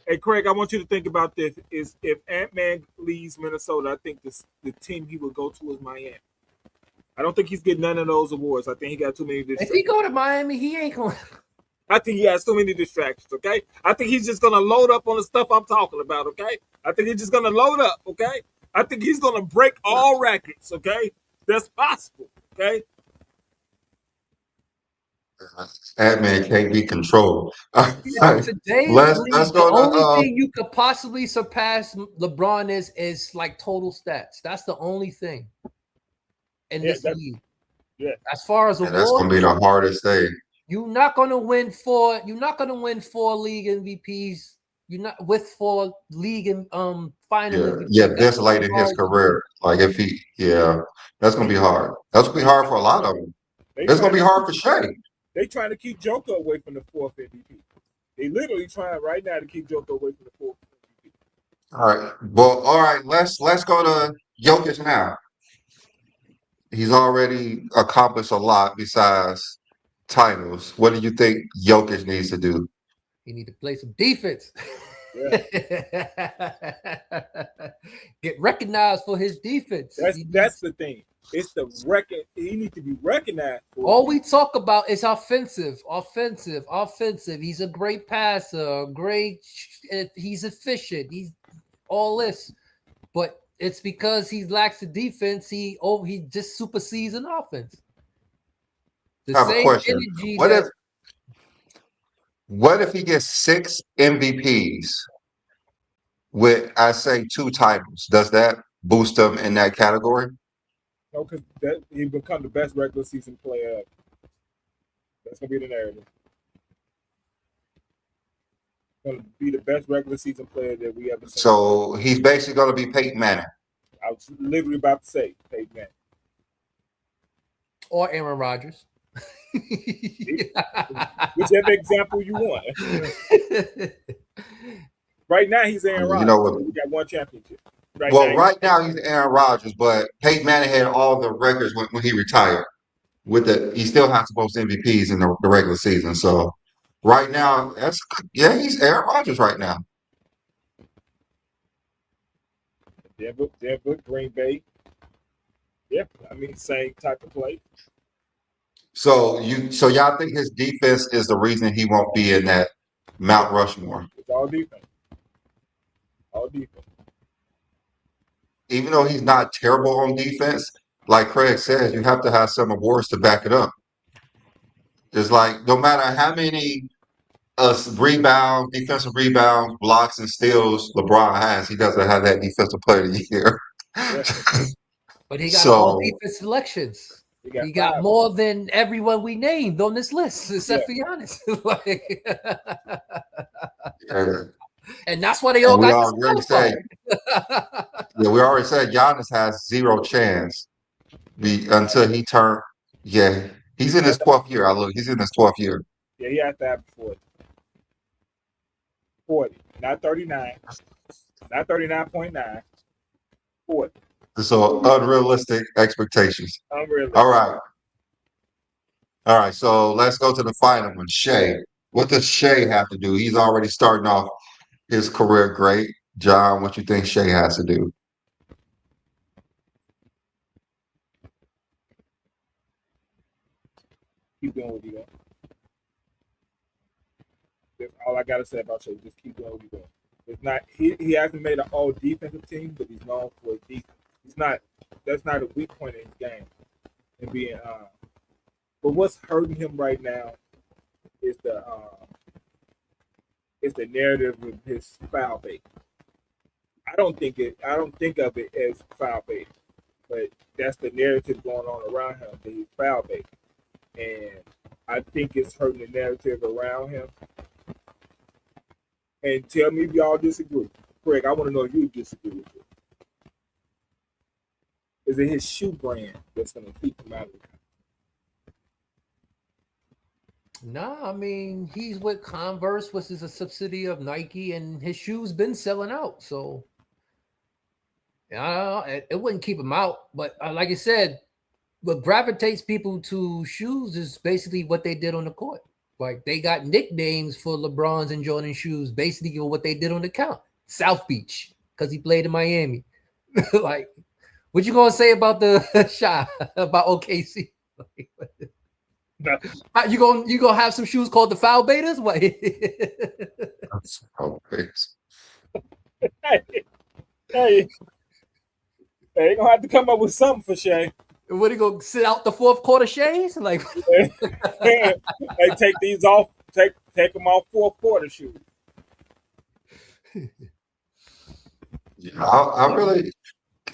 S3: Hey, Craig, I want you to think about this: is if Ant-Man leaves Minnesota, I think the team he would go to is Miami. I don't think he's getting none of those awards. I think he got too many distractions.
S4: If he go to Miami, he ain't going.
S3: I think he has too many distractions. Okay, I think he's just gonna load up on the stuff I'm talking about. Okay, I think he's just gonna load up. Okay, I think he's gonna break all records. Okay, that's possible. Okay.
S2: Ant-Man can't be controlled.
S4: Today's
S2: Let's
S4: league,
S2: go
S4: the only
S2: to
S4: thing you could possibly surpass LeBron is like total stats. That's the only thing in this league.
S3: Yeah.
S4: As far as
S2: that's gonna be the hardest thing.
S4: You're not gonna win 4. You're not gonna win 4 league MVPs. You're not with 4 league and final MVPs.
S2: Yeah, this late in his career. Like if that's gonna be hard. That's gonna be hard for a lot of them. It's gonna be hard for Shea.
S3: They trying to keep Joker away from the 4th MVP. They literally trying right now to keep Joker away from the 4th MVP.
S2: All right. Well, all right. Let's go to Jokic now. He's already accomplished a lot besides titles. What do you think Jokic needs to do?
S4: He need to play some defense.
S3: Yeah.
S4: Get recognized for his defense.
S3: That's the thing. It's the record. He needs to be recognized for.
S4: All we talk about is offensive. He's a great passer, he's efficient. He's all this, but it's because he lacks the defense. He just supersedes an offense.
S2: I have a question. What if he gets 6 MVPs with, I say, 2 titles? Does that boost him in that category?
S3: No, because he become the best regular season player ever. That's gonna be the narrative. Gonna be the best regular season player that we ever seen.
S2: So he's basically gonna be Peyton Manning.
S3: I was literally about to say Peyton Manning.
S4: Or Aaron Rodgers.
S3: Whichever example you want. Right now he's Aaron Rodgers. He got 1 championship.
S2: Right now he's Aaron Rodgers, but Peyton Manning had all the records when he retired. He still has most MVPs in the regular season. So right now, he's Aaron Rodgers right now.
S3: Denver, Green Bay. Yeah, I mean, same type of play.
S2: So y'all think his defense is the reason he won't be in that
S3: Yeah,
S2: Mount Rushmore,
S3: it's all defense. All defense.
S2: even though he's not terrible on defense. Like Craig says, you have to have some awards to back it up. It's like no matter how many rebounds, defensive rebounds, blocks, and steals LeBron has, he doesn't have that defensive player of the year.
S3: Yeah,
S4: But he got all
S2: So
S4: defense selections.
S3: he got
S4: He got
S3: 5.
S4: more than everyone we named on this list,
S3: Yeah,
S4: except for Giannis. Like,
S2: yeah.
S4: and that's why they all
S2: And we
S4: got
S2: already said,
S4: disqualified.
S2: yeah, we already said Giannis has zero chance until he turned. Yeah, he's in
S3: he
S2: his
S3: has to,
S2: 12th year. I look, he's in his 12th year.
S3: yeah, he has to have 40. 40, not 39, not 39.9. 40.
S2: So unrealistic expectations. All
S3: Unrealistic.
S2: right, all right. So let's go to the final one. Shea. What does Shea have to do? He's already starting off his career great. John, what you think Shea has to do?
S3: Keep doing what you're doing. That's all I gotta say about Shea. Just keep doing what you're doing. It's not he hasn't made an all defensive team, but he's known for his defense. He's not that's not a weak point in his game. And being but what's hurting him right now is the narrative of his foul bait. I don't think of it as foul bait, but that's the narrative going on around him that he's foul bait. And I think it's hurting the narrative around him. And tell me if y'all disagree. Craig, I want to know if you disagree with it. Is it his shoe brand that's going to keep him out of it?
S4: No, I mean he's with Converse, which is a subsidiary of Nike, and his shoes been selling out. So yeah, it wouldn't keep him out. But like I said, what gravitates people to shoes is basically what they did on the court. Like they got nicknames for LeBron's and Jordan shoes, basically what they did on the count. South Beach, because he played in Miami. Like, what you gonna say about the shot about OKC?
S3: No.
S4: You gonna have some shoes called the foul betas? What?
S2: Okay.
S3: Hey, they're going to have to come up with something for Shea.
S4: What, he gonna sit out the fourth quarter shades? Like,
S3: They take these off, take them off fourth quarter shoes.
S2: Yeah, I really.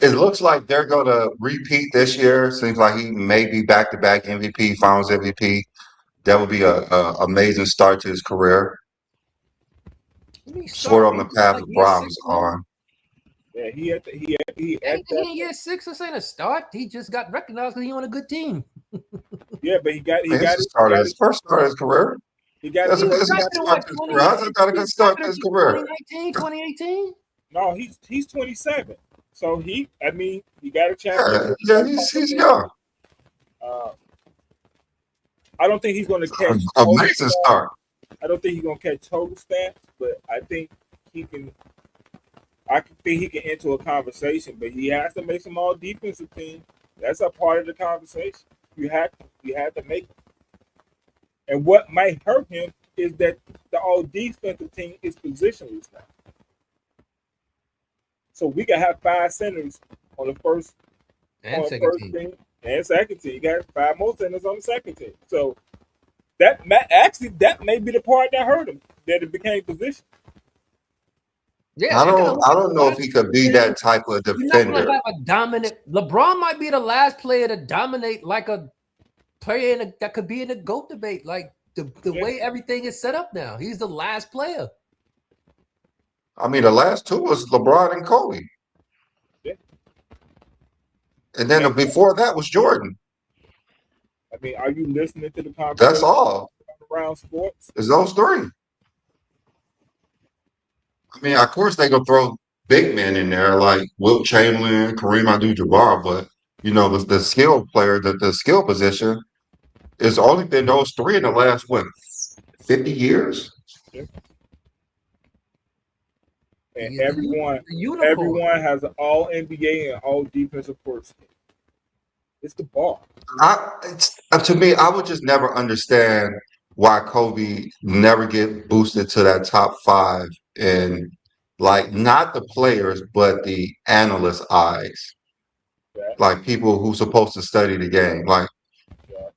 S2: It looks like they're gonna repeat this year. Seems like he may be back-to-back MVP, Finals MVP. That would be a amazing start to his career. Sort of on the path
S4: like year
S2: LeBron
S4: 6
S2: was
S4: now?
S2: on.
S3: Yeah, he at
S4: Anything
S3: that.
S4: in year 6, this ain't a start. He just got recognized because he on a good team.
S3: Yeah, but he got
S2: His first start of his career.
S3: he got
S2: That's
S3: his
S2: a good
S3: first.
S2: start to his career. How's that not a good start to his career?
S4: 2019, 2018?
S3: No, he's 27. So he got a
S2: Yeah,
S3: championship.
S2: yeah, he's young.
S3: I don't think he's going to catch.
S2: Amazing start.
S3: I don't think he's going to catch total stats, but I think he can. I think he can enter a conversation, but he has to make some all defensive team. That's a part of the conversation. You have to make it. And what might hurt him is that the all defensive team is positionless now. So we can have 5 centers on the first
S4: And second team.
S3: team and second team. You got 5 more centers on the second team. So that may be the part that hurt him, that it became position.
S4: Yeah,
S2: I don't know if he could be that type of
S4: You're not gonna
S2: defender.
S4: have a dominant. LeBron might be the last player to dominate like a player that could be in a GOAT debate. Like the way everything is set up now, he's the last player.
S2: I mean, the last two was LeBron and Kobe.
S3: Yeah.
S2: And then before that was Jordan.
S3: I mean, are you listening to the conversation?
S2: That's all.
S3: Around sports?
S2: It's those three. I mean, of course they gonna throw big men in there like Wilt Chamberlain, Kareem Abdul-Jabbar, but you know the skill player, the skill position, it's only been those three in the last 50 years.
S3: Yeah. And everyone has an all NBA and all defensive first team. It's the bar.
S2: To me, I would just never understand why Kobe never get boosted to that top five in like not the players, but the analyst eyes,
S3: Yeah,
S2: like people who supposed to study the game. Like
S3: yeah.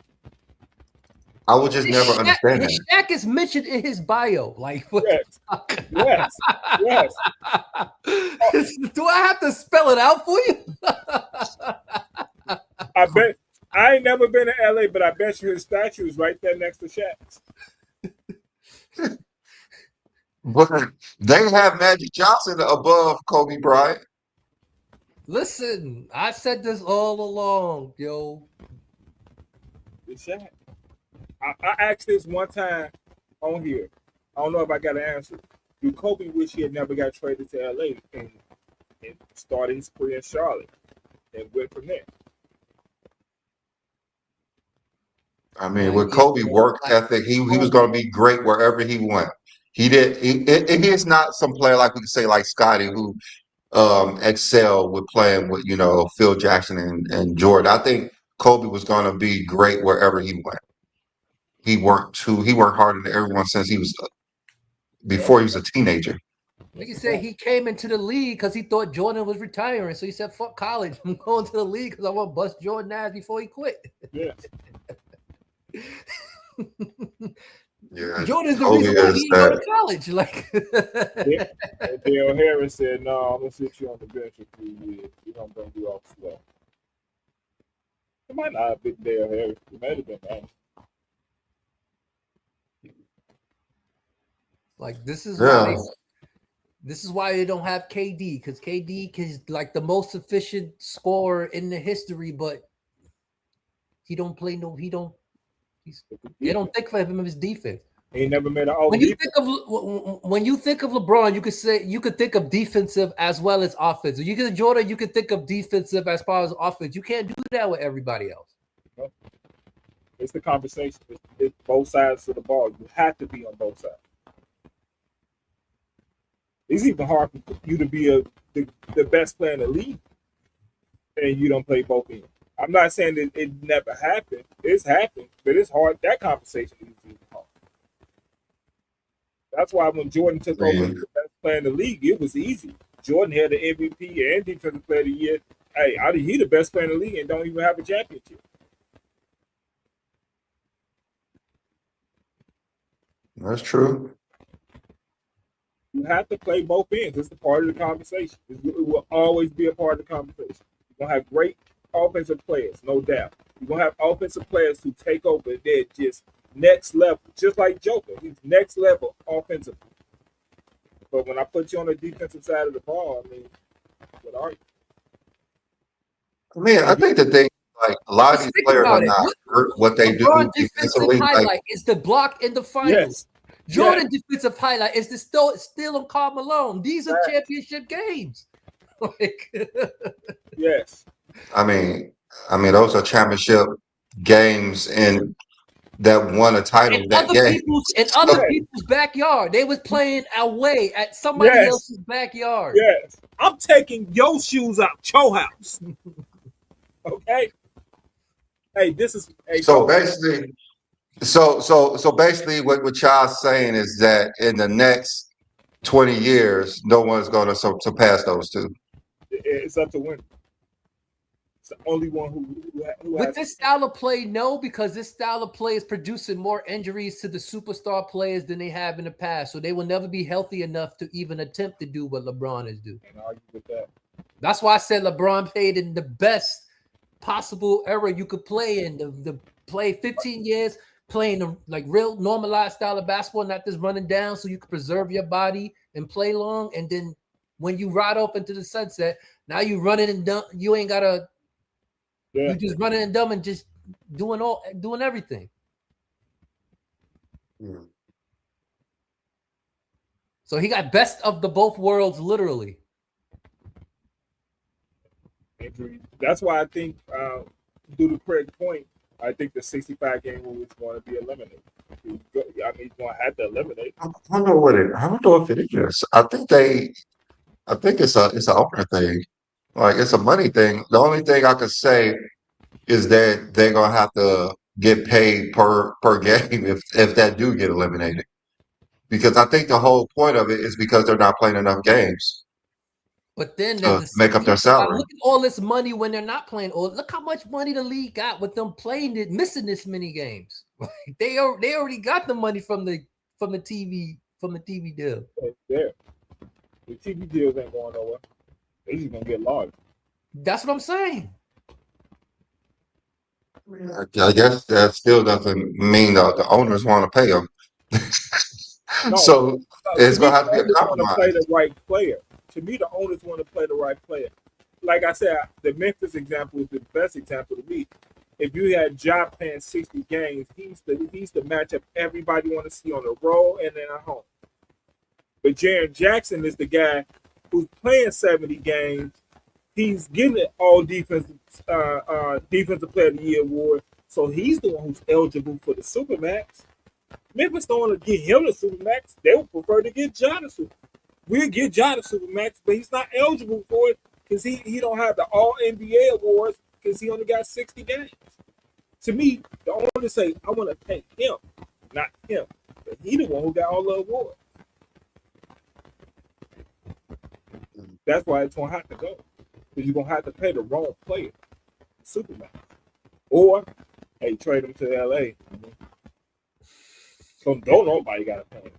S2: I would just never understand
S4: His
S2: that.
S4: Shaq is mentioned in his bio. Like, what the
S3: Yes,
S4: fuck?
S3: yes, yes.
S4: Do I have to spell it out for you?
S3: I bet I ain't never been to LA, but I bet you his statue is right there next to Shaq's.
S2: But they have Magic Johnson above Kobe Bryant.
S4: Listen, I said this all along, yo.
S3: It's Shaq. I asked this one time on here. I don't know if I got an answer. Do Kobe wish he had never got traded to LA and started his career in Charlotte and went from there?
S2: I mean, with Kobe work ethic, he was going to be great wherever he went. He did. He is not some player like we could say like Scotty who excel with playing with Phil Jackson and Jordan. I think Kobe was going to be great wherever he went. He worked harder than everyone since he was before he was a teenager.
S4: Like you said, he came into the league because he thought Jordan was retiring. So he said, fuck college. I'm going to the league because I want to bust Jordan ass before he quit.
S3: Yes.
S2: Yeah,
S4: Jordan's the
S2: Kobe
S4: reason why
S2: is
S4: he didn't go
S2: that.
S4: to college. Like,
S3: Yeah. And Dale Harris said, "No, I'm gonna sit you on the bench for 3 years. We're gonna bring you off slow." It might not have been Dale Harris. It might have been man.
S4: like this is
S2: Yeah.
S4: why they don't have KD, because KD is like the most efficient scorer in the history, but he don't play no. He don't. They don't think for him of his defense.
S3: He never made an all
S4: When you think of LeBron, you could think of defensive as well as offensive. You get Jordan, you could think of defensive as far as offense. You can't do that with everybody else.
S3: It's the conversation. It's both sides of the ball. You have to be on both sides. It's even hard for you to be the best player in the league, and you don't play both ends. I'm not saying that it never happened. It's happened, but it's hard. That conversation is even hard. That's why when Jordan took over as the best player in the league, it was easy. Jordan had the MVP and Defensive Player of the Year. Hey, he the best player in the league and don't even have a championship.
S2: That's true.
S3: You have to play both ends. It's the part of the conversation. It will always be a part of the conversation. You're going to have great offensive players, no doubt. You're going to have offensive players who take over. They're just next level, just like Joker. He's next level offensively. But when I put you on the defensive side of the ball, I mean, what are you?
S2: I mean, I think the thing, like a lot of these players are not hurt what they do
S4: LeBron
S2: defensively.
S4: defensive highlight is the block in the finals.
S3: Yes.
S4: Jordan defensive highlight is the still on Karl Malone. These are championship games. Like,
S3: yes.
S2: I mean, those are championship games and that won a title
S4: in
S2: that
S4: other
S2: game.
S4: people's backyard. They was playing away at somebody else's backyard.
S3: Yes. I'm taking your shoes out your house. Okay. Hey, this is
S2: so basically. So basically, what y'all's saying is that in the next 20 years, no one's going to surpass those two.
S3: It's up to win. It's the only one who
S4: With this style of play, no, because this style of play is producing more injuries to the superstar players than they have in the past. So they will never be healthy enough to even attempt to do what LeBron is doing.
S3: Can't argue with that.
S4: That's why I said LeBron played in the best possible era you could play in. The play 15 years. Playing a like real normalized style of basketball, not just running down, so you can preserve your body and play long. And then when you ride off into the sunset, now you running and dumb. You ain't gotta. Yeah. You just running and dumb and just doing everything.
S2: Yeah.
S4: So he got best of the both worlds, literally.
S3: That's why I think, due to Craig's point, I think the 65 game rule is going to be eliminated. I mean, he's going to have to eliminate.
S2: I don't know if it is. I think it's a owner thing. Like it's a money thing. The only thing I could say is that they're gonna have to get paid per game if that do get eliminated. Because I think the whole point of it is because they're not playing enough games
S4: But then
S2: to
S4: the
S2: make
S4: same
S2: up their
S4: people got
S2: salary.
S4: look at all this money when they're not playing. Or look how much money the league got with them playing it, missing this many games. They already got the money from the TV deal.
S3: It's there. The TV deals ain't going nowhere. They just gonna get larger.
S4: That's what I'm saying.
S2: I guess that still doesn't mean the owners want to pay them.
S3: No,
S2: So
S3: to
S2: it's
S3: me,
S2: gonna have
S3: the
S2: to be a
S3: owners want to play
S2: compromise.
S3: the right player. To me, the owners want to play the right player. Like I said, the Memphis example is the best example to me. If you had Ja playing 60 games, he's the matchup everybody want to see on the road and then at home. But Jaren Jackson is the guy who's playing 70 games. He's getting an all defensive player of the year award. So he's the one who's eligible for the Supermax. Memphis don't want to get him the Supermax. They would prefer to get Ja the Supermax. We'll get Ja the Supermax, but he's not eligible for it because he don't have the All NBA awards because he only got 60 games. To me, the owner say, I want to pay him, not him. But he the one who got all the awards. That's why it's gonna have to go. Because you're gonna have to pay the wrong player, Supermax. Or hey, trade him to LA. So don't nobody gotta pay him.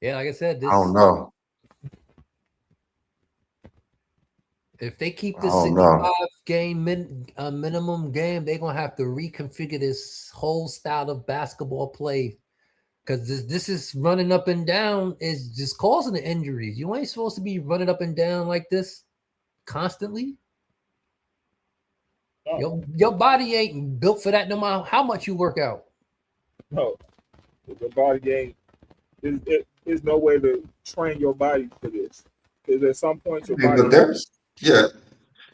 S4: Yeah, like I said,
S2: I don't know.
S4: if they keep
S2: I
S4: this
S2: don't
S4: 65
S2: know.
S4: game minimum game, they're gonna have to reconfigure this whole style of basketball play. Because this is running up and down is just causing the injuries. You ain't supposed to be running up and down like this constantly.
S3: No,
S4: Your body ain't built for that no matter how much you work out.
S3: no. The body game is no way to train your body for this. Because at some point your body
S2: But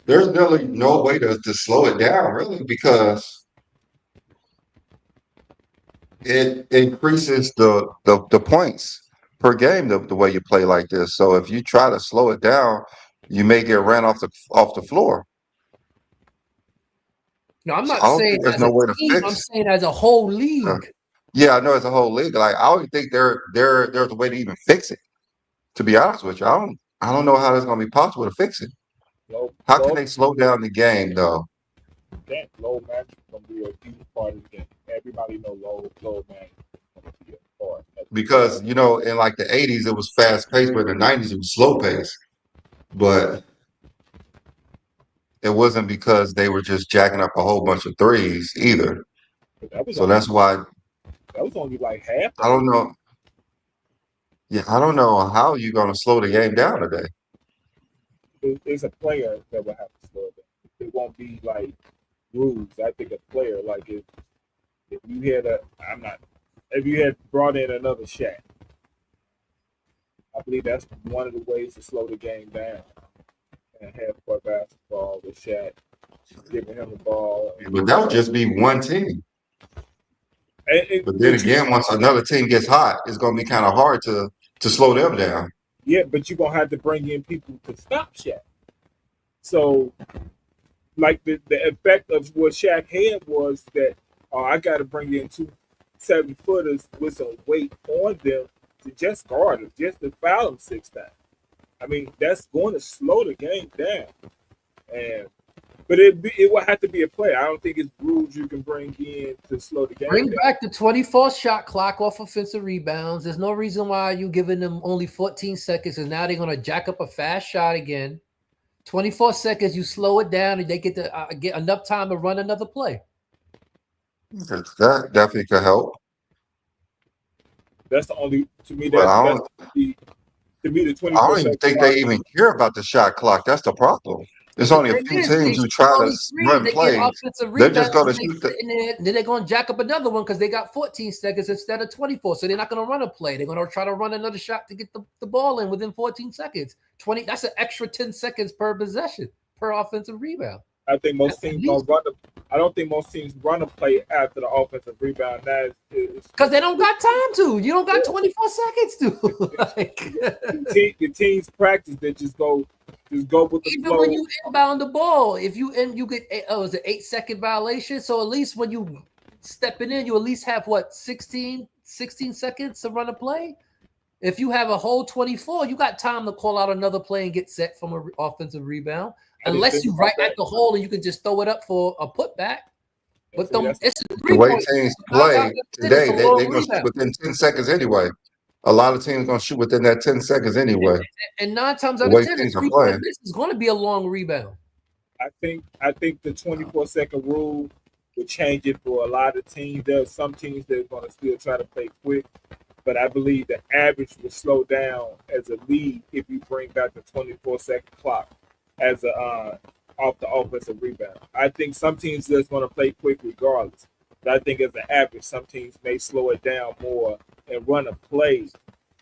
S2: there's really no way to slow it down, really, because it increases the points per game the way you play like this. So if you try to slow it down, you may get ran off the floor.
S4: No, I'm
S2: So
S4: not
S2: I don't
S4: saying
S2: think there's
S4: as a
S2: no way to
S4: team. I'm
S2: fix.
S4: saying as a whole
S2: Uh,
S4: league.
S2: yeah, I know it's a whole league. Like I don't think there's a way to even fix it. To be honest with you, I don't know how it's gonna be possible to fix it.
S3: low
S2: How can
S3: low
S2: they slow down the game though?
S3: low match is gonna be a huge part of the game. Everybody know low match is gonna be a part.
S2: Because in like the '80s it was fast paced, but in the '90s it was slow paced. But it wasn't because they were just jacking up a whole bunch of threes either.
S3: But that was
S2: So
S3: only
S2: that's why
S3: like half
S2: I
S3: of it.
S2: don't know. Yeah, I don't know how you're gonna slow the game down today.
S3: It's a player that will have to slow it down. It won't be like rules. I think a player like if you had if you had brought in another Shaq, I believe that's one of the ways to slow the game down and have court basketball with Shaq, giving him the ball.
S2: But that would just be one team. But then
S3: But you,
S2: again, once another team gets hot, it's gonna be kind of hard to slow them down.
S3: yeah, but you're gonna have to bring in people to stop Shaq. So, like the effect of what Shaq had was that I got to bring in 2 7-footers with some weight on them to just guard him, just to foul him 6 times. I mean, that's going to slow the game down. But it will have to be a play. I don't think it's rules you can bring in to slow the game
S4: Bring
S3: down.
S4: back the 24 shot clock off offensive rebounds. There's no reason why you're giving them only 14 seconds, and now they're going to jack up a fast shot again. 24 seconds, you slow it down, and they get to get enough time to run another play.
S2: That definitely could help.
S3: That's the only to me.
S2: But
S3: To me the
S2: I
S3: 24
S2: don't even
S3: second
S2: think
S3: mark.
S2: they even care about the shot clock. That's the problem. There's
S4: But the
S2: only a
S4: thing
S2: few
S4: is, they
S2: teams who
S4: shoot
S2: try to
S4: only three.
S2: run
S4: They get
S2: plays.
S4: offensive
S2: They're
S4: rebounds,
S2: just going
S4: and
S2: to
S4: they
S2: shoot the.
S4: sitting there. Then they're going to jack up another one because they got 14 seconds instead of 24. So they're not going to run a play. They're going to try to run another shot to get the ball in within 14 seconds. 20. That's an extra 10 seconds per possession per offensive rebound.
S3: I think most teams don't run the. I don't think most teams run a play after the offensive rebound. That is
S4: Because they don't got time to. You don't got 24 seconds to.
S3: the teams practice. They just go Just go with the
S4: Even
S3: flow.
S4: when you inbound the ball, if you get was it 8-second violation? So at least when you stepping in, you at least have what 16 seconds to run a play. If you have a whole 24, you got time to call out another play and get set from an offensive rebound. Unless you right at the hole and you can just throw it up for a putback. But it's a
S2: The way
S4: 3-point.
S2: teams play today, they're going to shoot
S4: rebound.
S2: within 10 seconds anyway. A lot of teams going to shoot within that 10 seconds anyway.
S4: And 9 times
S2: The
S4: out
S2: way
S4: of 10,
S2: teams
S4: a
S2: are
S4: 3-point
S2: playing.
S4: miss is going to be a long rebound.
S3: I think the 24-second rule would change it for a lot of teams. There are some teams that are going to still try to play quick, but I believe the average will slow down as a league if you bring back the 24-second clock as a off the offensive rebound. I think some teams just going to play quick regardless, but I think as an average, some teams may slow it down more and run a play.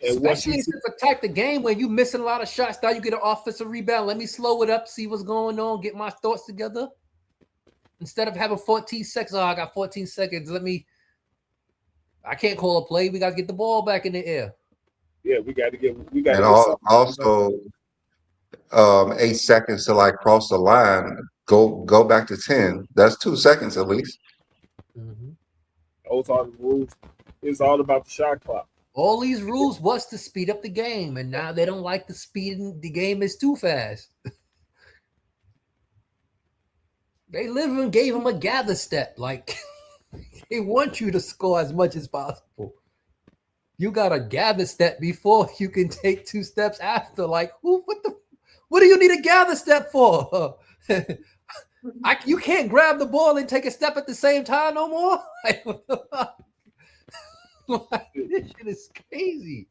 S3: And
S4: especially if you attack the game when you missing a lot of shots, now you get an offensive rebound. Let me slow it up, see what's going on, get my thoughts together. Instead of having 14 seconds, I got 14 seconds. I can't call a play. We got to get the ball back in the air.
S3: Yeah, we got to get.
S2: And also 8 seconds to like cross the line. Go back to 10. That's 2 seconds at least.
S4: Mm-hmm.
S3: Those are the rules. It's all about the shot clock.
S4: All these rules was to speed up the game, and now they don't like the speed. The game is too fast. They literally gave him a gather step. Like they want you to score as much as possible. You got to gather step before you can take 2 steps after. Like, what do you need a gather step for? You can't grab the ball and take a step at the same time no more. This shit is crazy.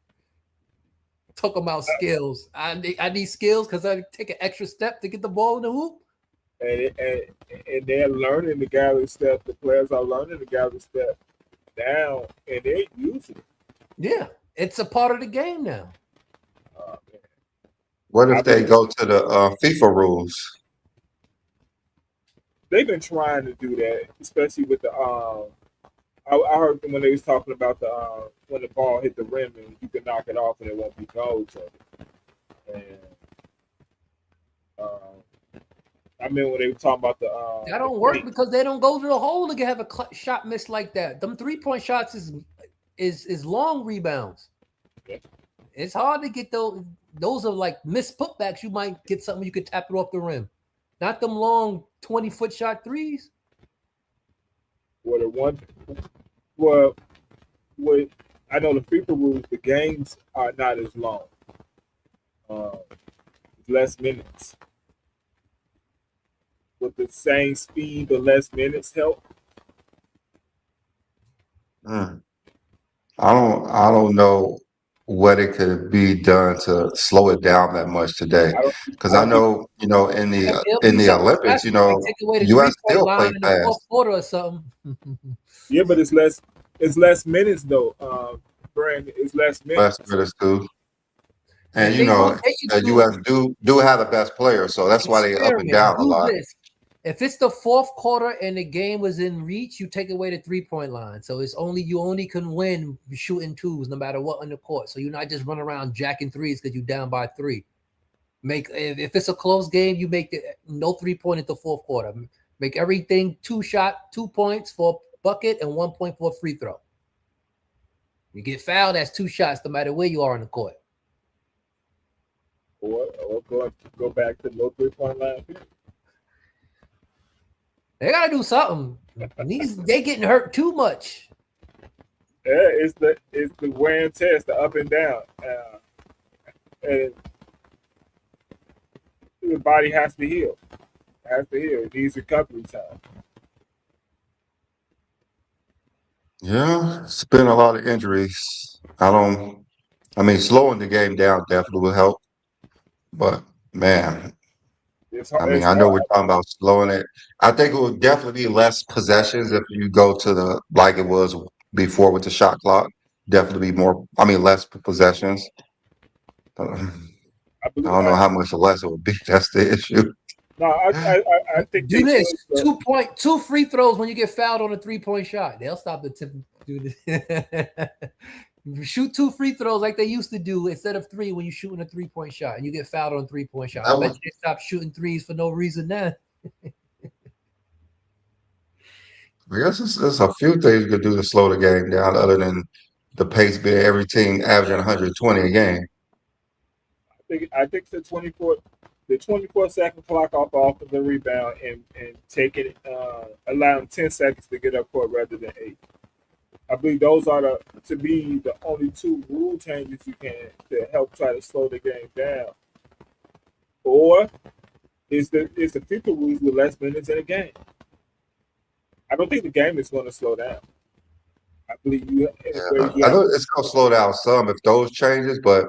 S4: Talk about skills. I need skills because I take an extra step to get the ball in the hoop.
S3: And they're learning the gather step. The players are learning the gather step now, and they're using it.
S4: Yeah, it's a part of the game now.
S2: What if they go to the FIFA rules?
S3: They've been trying to do that, especially with the. I heard them when they was talking about the when the ball hit the rim and you can knock it off and it won't be goal to it. And I mean when they were talking about the
S4: that don't work because they don't go to the hole to have a shot miss like that. Them 3-point shots is long rebounds.
S3: Yeah.
S4: It's hard to get those. Those are like missed putbacks. You might get something you could tap it off the rim. Not them long 20-foot shot threes.
S3: What I know the FIFA rules, the games are not as long. Less minutes. With the same speed, but less minutes help.
S2: I don't know what it could be done to slow it down that much today. Because I know, in the Olympics, US still play fast.
S4: Quarter or something.
S3: Yeah, but it's less minutes though. Brandon, it's less minutes.
S2: Less minutes too. And the US do have the best players, so that's why they're up and down a lot.
S4: If it's the 4th quarter and the game was in reach, you take away the 3-point line. So you only can win shooting 2s no matter what on the court. So you're not just running around jacking 3s because you're down by 3. If it's a close game, you make no 3-point at the 4th quarter. Make everything 2 points for bucket and 1 point for a free throw. You get fouled, that's 2 shots no matter where you are on the court.
S3: Or go back to no 3-point line.
S4: They gotta do something. They getting hurt too much.
S3: Yeah, it's the wear and tear, the up and down, and the body has to heal. It needs recovery time.
S2: Yeah, it's been a lot of injuries. Slowing the game down definitely will help. But man, I know we're talking about slowing it. I think it will definitely be less possessions if you go to like it was before with the shot clock. Definitely be less possessions. I don't know how much less it would be. That's the issue.
S3: No, I think
S4: do this 2 free throws when you get fouled on a 3-point shot. They'll stop the tip. Do this. You shoot 2 free throws like they used to do instead of 3 when you're shooting a 3-point shot and you get fouled on a 3-point shot. I
S2: That
S4: bet
S2: was,
S4: you they stopped shooting threes for no reason now.
S2: I guess there's a few things you could do to slow the game down other than the pace being every team averaging 120 a game.
S3: I think the 24-second clock off of the rebound and taking allowing 10 seconds to get up court rather than 8. I believe those are to be the only 2 rule changes you can to help try to slow the game down. Or is the FIFA rules with less minutes in a game? I don't think the game is going to slow down. I believe you.
S2: Yeah, I know it's gonna slow down some if those changes, but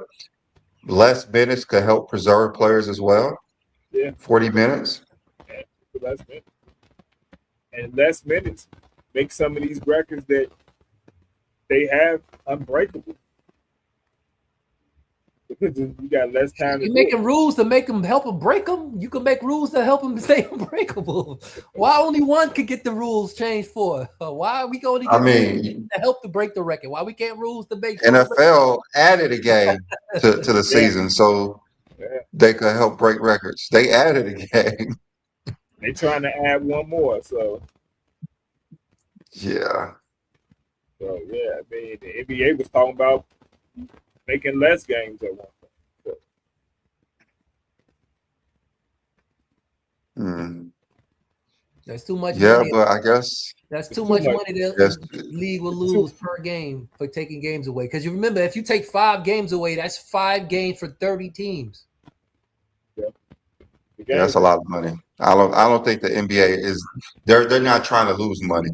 S2: less minutes could help preserve players as well.
S3: Yeah,
S2: 40 minutes.
S3: and less minutes. And less minutes make some of these records that they have unbreakable because you got less time to
S4: You're
S3: do it.
S4: making rules to make them help them break them. You can make rules to help them stay unbreakable. Why only one could get the rules changed for? Why are we going to
S2: I
S4: get rules
S2: mean,
S4: to help to break the record? Why we can't rules to make sure
S2: NFL added a game to the
S3: Yeah,
S2: season so
S3: yeah.
S2: they could help break records. They added a game.
S3: They trying to add one more.
S2: Yeah.
S3: So yeah, I mean the NBA was talking about making less games at one point. So,
S2: Mm.
S4: There's too much
S2: Yeah,
S4: money.
S2: but I guess
S4: That's
S3: it's
S4: too
S3: too
S4: much
S3: much.
S4: money the
S2: yes,
S4: league will
S3: It's too,
S4: lose per game for taking games away. Because you remember, if you take 5 games away, that's 5 games for 30 teams.
S3: yeah, the
S2: yeah, that's
S3: games.
S2: a lot of money. I don't think the NBA is they're not trying to lose money.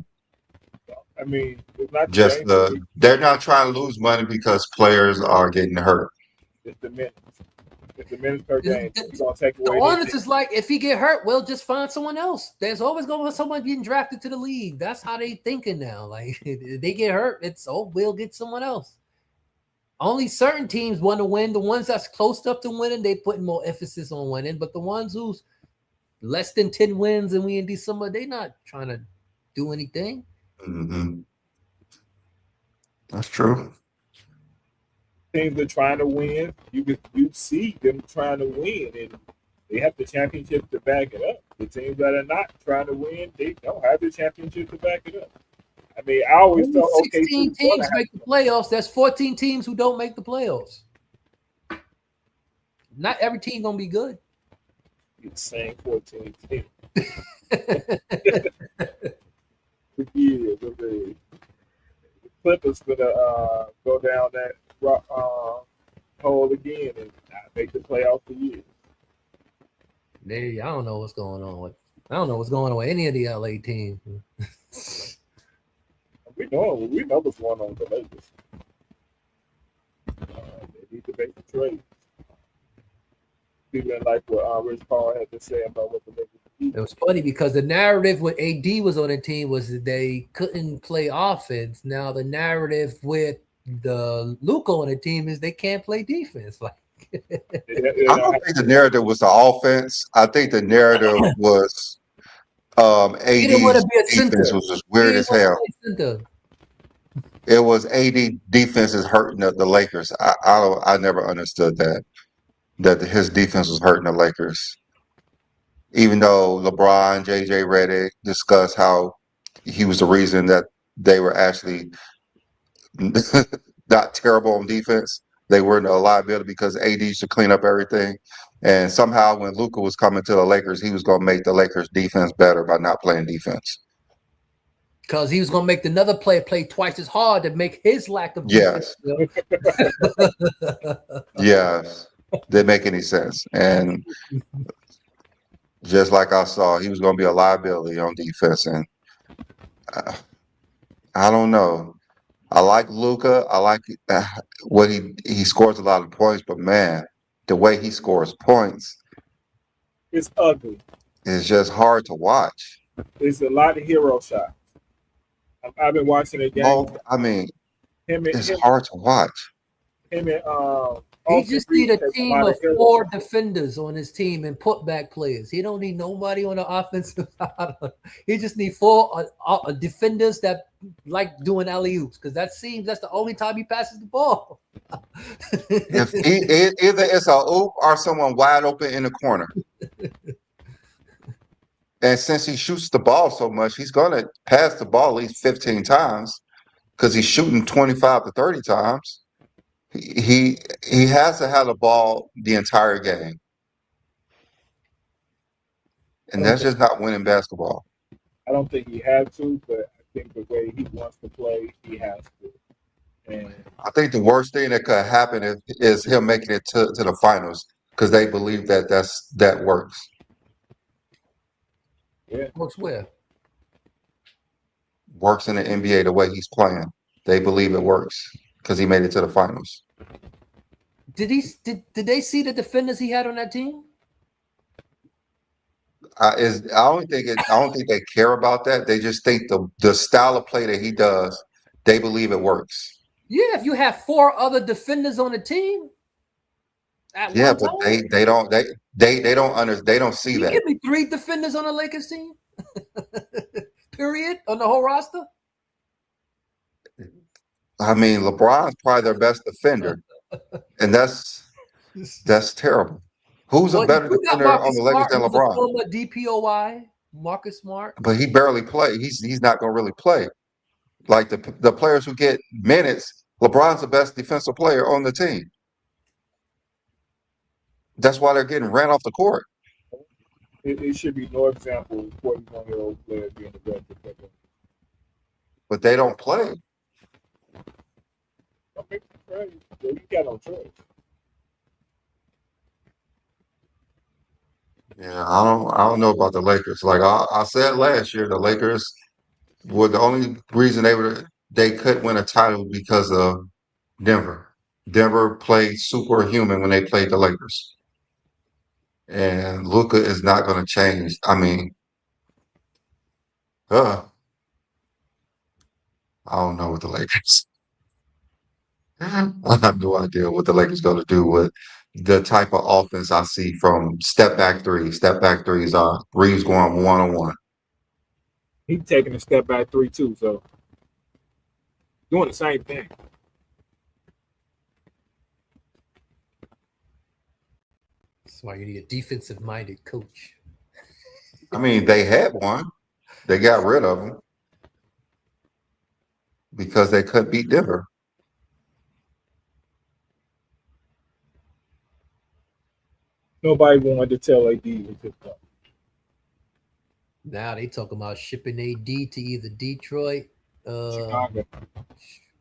S3: I mean, it's not the
S2: Just
S3: games that we.
S2: they're not trying to lose money because players are getting hurt.
S3: It's the minutes. It's the minutes per game.
S4: The,
S3: You're gonna take
S4: the
S3: away
S4: honest
S3: this.
S4: is like, if he get hurt, we'll just find someone else. There's always going to be someone getting drafted to the league. That's how they thinking now. Like, if they get hurt, we'll get someone else. Only certain teams want to win. The ones that's close up to winning, they put more emphasis on winning. But the ones who's less than 10 wins and we in December, they not trying to do anything.
S2: Hmm. That's true.
S3: Teams that are trying to win, you see them trying to win, and they have the championship to back it up. The teams that are not trying to win, they don't have the championship to back it up. I mean, I always
S4: Only
S3: thought, okay,
S4: 16 teams make the playoffs. That's 14 teams who don't make the playoffs. Not every team gonna be good.
S3: you're saying 14 teams. Yeah, the Clippers gonna go down that hole again and not make the playoffs for years.
S4: I don't know what's going on with. I don't know what's going on with any of the LA teams.
S3: We know what's going on with the Lakers. They need to make the trade. People didn't like what Rich Paul had to say about what the Lakers do.
S4: It was funny because the narrative when AD was on the team was that they couldn't play offense. Now the narrative with the Luka on the team is they can't play defense. Like,
S2: I don't think the narrative was the offense. I think the narrative was
S4: he didn't want
S2: AD's
S4: to be a
S2: defense
S4: center.
S2: was just
S4: He
S2: weird
S4: didn't
S2: as
S4: want to
S2: hell.
S4: play center.
S2: It was AD defense is hurting the Lakers. I never understood that his defense was hurting the Lakers. Even though LeBron, JJ Redick discussed how he was the reason that they were actually not terrible on defense. They weren't a liability because AD should clean up everything. And somehow when Luka was coming to the Lakers, he was going to make the Lakers defense better by not playing defense.
S4: Because he was going to make another player play twice as hard to make his lack of defense.
S2: Yes. Yes. Didn't make any sense. And just like I saw, he was going to be a liability on defense. And I don't know. I like Luka. I like what he scores a lot of points, but man, the way he scores points
S3: It's ugly.
S2: is just hard to watch.
S3: It's a lot of hero shots. I've been watching the game.
S2: I mean,
S3: Him
S2: it's hard to watch.
S3: and
S4: He just need a
S3: Take a
S4: team
S3: lot
S4: of
S3: errors.
S4: 4 defenders on his team and putback players. He don't need nobody on the offensive side. He just need 4 defenders that like doing alley-oops because that's the only time he passes the ball.
S2: If either it's a oop or someone wide open in the corner. And since he shoots the ball so much, he's gonna pass the ball at least 15 times because he's shooting 25 to 30 times. He has to have the ball the entire game. And that's just not winning basketball.
S3: I don't think he had to, but I think the way he wants to play, he has to. And
S2: I think the worst thing that could happen is him making it to the finals because they believe that works.
S3: yeah,
S4: Works where?
S2: Works in the NBA the way he's playing. They believe it works because he made it to the finals.
S4: Did they see the defenders he had on that team?
S2: I don't think they care about that. They just think the style of play that he does, they believe it works.
S4: Yeah, if you have 4 other defenders on the team at
S2: Yeah,
S4: one
S2: but
S4: time,
S2: they don't see
S4: you
S2: that.
S4: give me 3 defenders on the Lakers team. Period on the whole roster.
S2: I mean, LeBron's probably their best defender, and that's terrible. Who's a
S4: Well,
S2: better
S4: you got
S2: defender on
S4: Marcus
S2: the Lakers
S4: Smart,
S2: than
S4: who's a
S2: LeBron?
S4: former DPOY. Marcus Smart.
S2: But he barely play. He's not going to really play. Like the players who get minutes, LeBron's the best defensive player on the team. That's why they're getting ran off the court.
S3: it should be no example of 41-year-old player being the best defender.
S2: But they don't play.
S3: Don't make me crazy. Well, you got no choice.
S2: Yeah, I don't know about the Lakers. Like I said last year, the Lakers were the only reason they could win a title because of Denver. Denver played superhuman when they played the Lakers. And Luka is not going to change. I mean, I don't know what the Lakers. I have no idea what the Lakers going to do with the type of offense I see from step back threes. Step back threes are Reeves going 1-on-1.
S3: He's taking a step back 3 too, so doing the same thing.
S4: That's why you need a defensive-minded coach.
S2: I mean, they had one. They got rid of him because they couldn't beat Denver.
S3: Nobody wanted to tell AD was his fault.
S4: Now they talking about shipping AD to either Detroit,
S3: Chicago.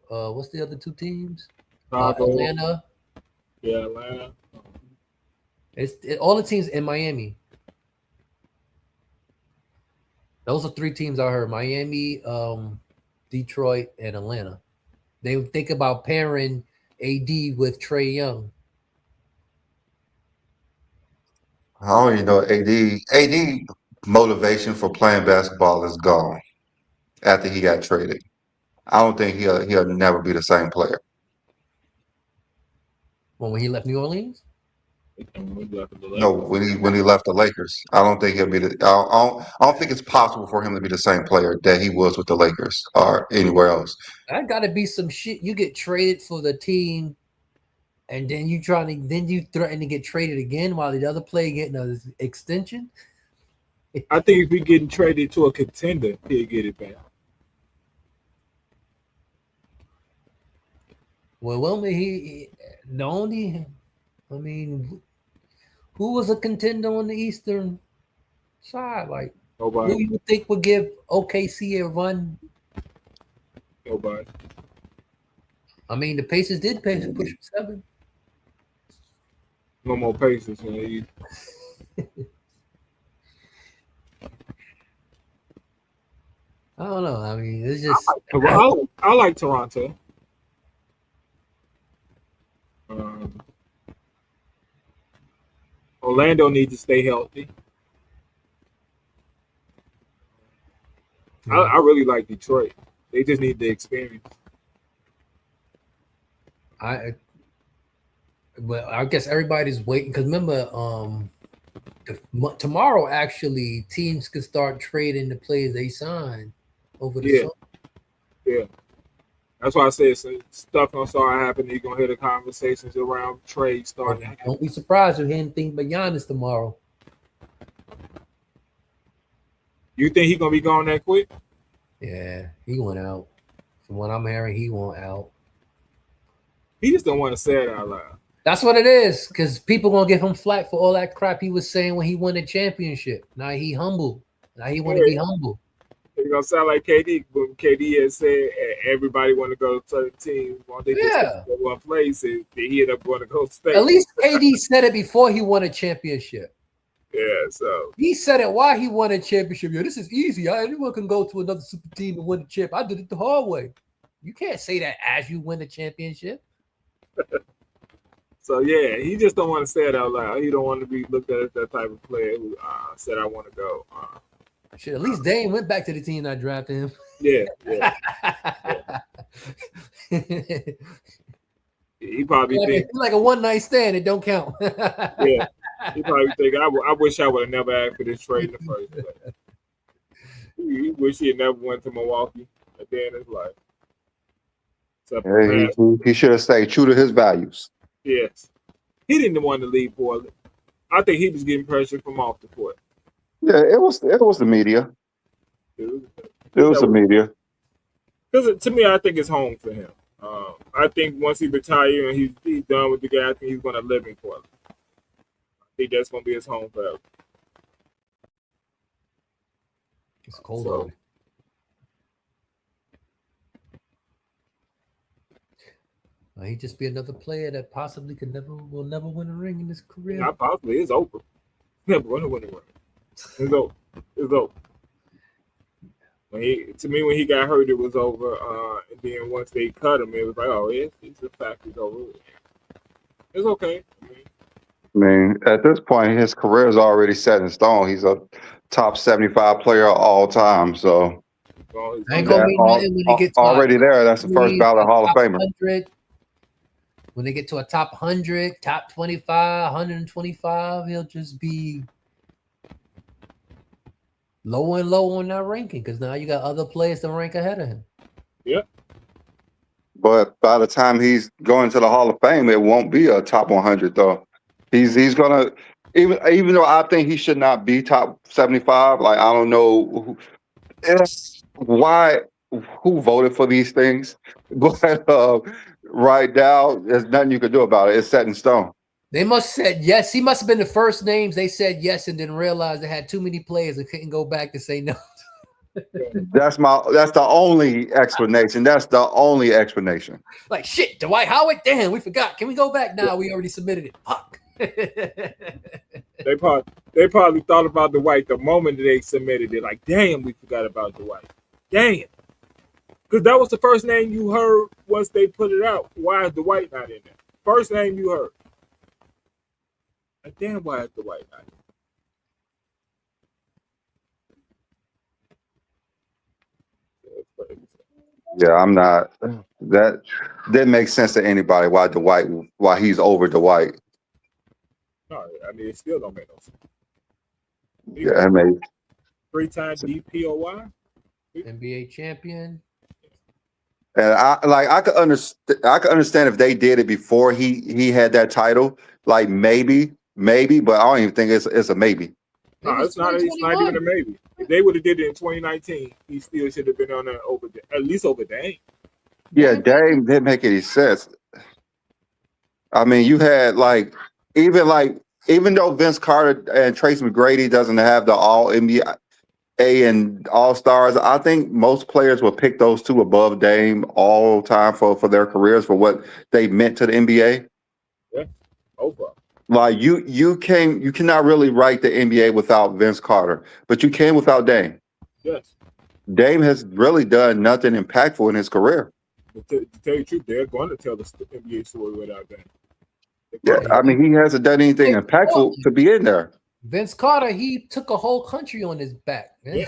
S4: what's the other 2 teams?
S3: Chicago.
S4: Atlanta.
S3: Yeah, Atlanta.
S4: All the teams in Miami. Those are 3 teams I heard: Miami, Detroit, and Atlanta. They think about pairing AD with Trae Young.
S2: I don't even know AD motivation for playing basketball is gone after he got traded. I don't think he'll never be the same player.
S4: When he left New Orleans?
S2: No, when he left the Lakers, I don't think he'll be the. I don't think it's possible for him to be the same player that he was with the Lakers or anywhere else.
S4: That got to be some shit. You get traded for the team, and then you threaten to get traded again while the other player getting an extension.
S3: I think if we getting traded to a contender, he'll get it back.
S4: Well, he the only. I mean, who was a contender on the Eastern side? Like,
S3: Nobody.
S4: who you think would give OKC a run?
S3: Nobody.
S4: I mean, the Pacers did push 7.
S3: No more Pacers. Man.
S4: I don't know. I mean, it's just.
S3: I like Toronto. Orlando needs to stay healthy.
S4: Yeah.
S3: I really like Detroit. They just need the experience.
S4: I Well, I guess everybody's waiting because remember, tomorrow actually teams can start trading the players they signed over the
S3: Yeah,
S4: summer.
S3: yeah. That's why I said some stuff gonna start happening. You're gonna hear the conversations around trade starting to happen.
S4: Don't be surprised if you hear anything but Giannis tomorrow.
S3: You think he's gonna be gone that quick?
S4: Yeah, he went out. From what I'm hearing, he went out.
S3: He just don't want to say it out loud.
S4: That's what it is, because people gonna give him flack for all that crap he was saying when he won the championship. Now he humble. Now he want to be humble.
S3: It's gonna sound like KD, but KD has said everybody want to go to the team. Why they just go one place and he ended up going to go stay.
S4: At least KD said it before he won a championship.
S3: Yeah, so
S4: he said it while he won a championship. Yo, this is easy. Anyone can go to another super team and win the chip. I did it the hard way. You can't say that as you win the championship.
S3: So yeah, he just don't want to say it out loud. He don't want to be looked at as that type of player who said I want to go.
S4: Shit, at least Dame went back to the team that drafted him.
S3: Yeah. He probably think
S4: like a one night stand. It don't count.
S3: Yeah, he probably think I wish I would have never asked for this trade in the first place. He wish he had never went to Milwaukee a day in his life.
S2: Hey, he should have stayed true to his values.
S3: Yes, he didn't want to leave Portland. I think he was getting pressure from off the court.
S2: Yeah, it was the media. It was the media.
S3: Because to me, I think it's home for him. I think once he retires and he's done with the game, I think he's going to live in Portland. I think that's going to be his home forever.
S4: It's cold out. He'd just be another player that possibly will never win a ring in his career.
S3: Not possibly. It's over. Never going to win a ring. It's over. It's over. When he got hurt, it was over. And then once they cut him, it was like, oh, it's a fact. It's over. It's okay.
S2: I mean, at this point, his career is already set in stone. He's a top 75 player of all time. So
S4: ain't gonna mean nothing when he gets
S2: already there. That's the first ballot Hall of Famer.
S4: When they get to a top 100, top 25, 125, he'll just be lower and lower on that ranking because now you got other players to rank ahead of him.
S3: Yeah.
S2: But by the time he's going to the Hall of Fame, it won't be a top 100 though. He's gonna even though I think he should not be top 75. Like I don't know who voted for these things, but right now there's nothing you can do about it. It's set in stone.
S4: They must have said yes. He must have been the first names. They said yes and didn't realize they had too many players and couldn't go back to say no.
S2: That's the only explanation. That's the only explanation.
S4: Like shit, Dwight Howard. Damn, we forgot. Can we go back now? We already submitted it. Fuck.
S3: They probably thought about Dwight the moment that they submitted it. Like, damn, we forgot about Dwight. Damn, because that was the first name you heard once they put it out. Why is Dwight not in there? First name you heard. Like, damn, why is Dwight not in there?
S2: Yeah, I'm not. That didn't make sense to anybody. Why he's over Dwight?
S3: No, I mean it still don't make no sense.
S2: Yeah, I mean
S3: 3-time DPOY,
S4: NBA champion.
S2: And I could understand if they did it before he had that title. Like maybe, but I don't even think it's a maybe.
S3: No, it's not even a maybe. If they would have did it in 2019, he still should have been on there at least over Dame.
S2: Yeah, Dame didn't make any sense. I mean, you had even though Vince Carter and Tracy McGrady doesn't have the All NBA and All Stars, I think most players will pick those two above Dame all time for their careers for what they meant to the NBA.
S3: Yeah, over.
S2: Like you cannot really write the NBA without Vince Carter, but you can without Dame.
S3: Yes.
S2: Dame has really done nothing impactful in his career.
S3: To tell you the truth, they're going to tell the NBA story without Dame.
S2: Yeah, I mean, he hasn't done anything impactful to be in there.
S4: Vince Carter, he took a whole country on his back. Man.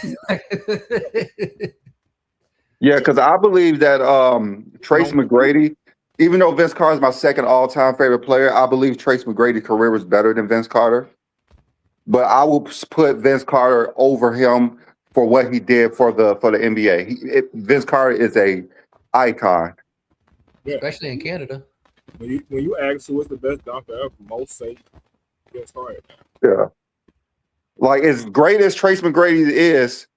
S2: Yeah, because I believe that Tracy McGrady Even though Vince Carter is my second all-time favorite player, I believe Trace McGrady's career was better than Vince Carter. But I will put Vince Carter over him for what he did for the NBA. Vince Carter is a icon.
S3: Yeah.
S4: Especially in Canada.
S3: When you ask who is the best dunker ever, most say Vince Carter.
S2: Yeah. Like, as great as Trace McGrady is,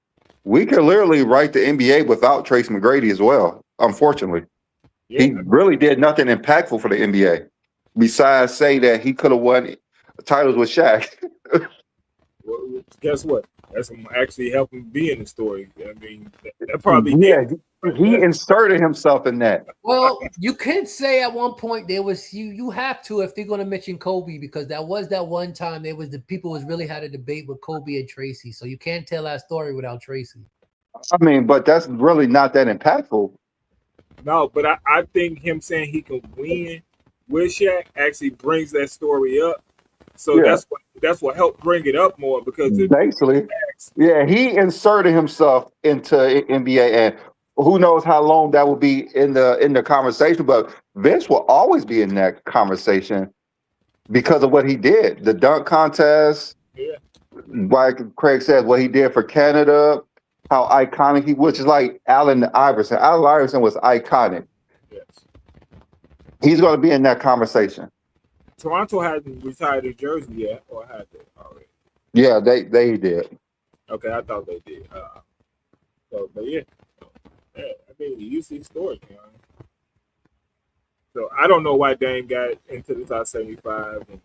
S2: we could literally write the NBA without Trace McGrady as well, unfortunately.
S3: Yeah.
S2: He really did nothing impactful for the NBA besides say that he could have won titles with Shaq.
S3: Well, guess what? That's actually helping be in the story. I mean, that probably did.
S2: He inserted himself in that.
S4: Well, you could say at one point there was you have to if they're going to mention Kobe, because that one time there was the people was really had a debate with Kobe and Tracy, so you can't tell that story without Tracy.
S2: I mean, but that's really not that impactful.
S3: No, but I think him saying he can win with Shaq actually brings that story up. So
S2: Yeah.
S3: that's what helped bring it up more, because
S2: Basically, yeah, he inserted himself into NBA, and who knows how long that will be in the conversation. But Vince will always be in that conversation because of what he did, the dunk contest.
S3: Yeah.
S2: Like Craig said, what he did for Canada, how iconic he was, just like Allen Iverson. Allen Iverson was iconic.
S3: Yes.
S2: He's going to be in that conversation.
S3: Toronto hasn't retired his jersey yet, or had they already?
S2: Yeah, they did.
S3: Okay, I thought they did. But yeah, I mean, you see stories, you know. So I don't know why Dame got into the top 75. And,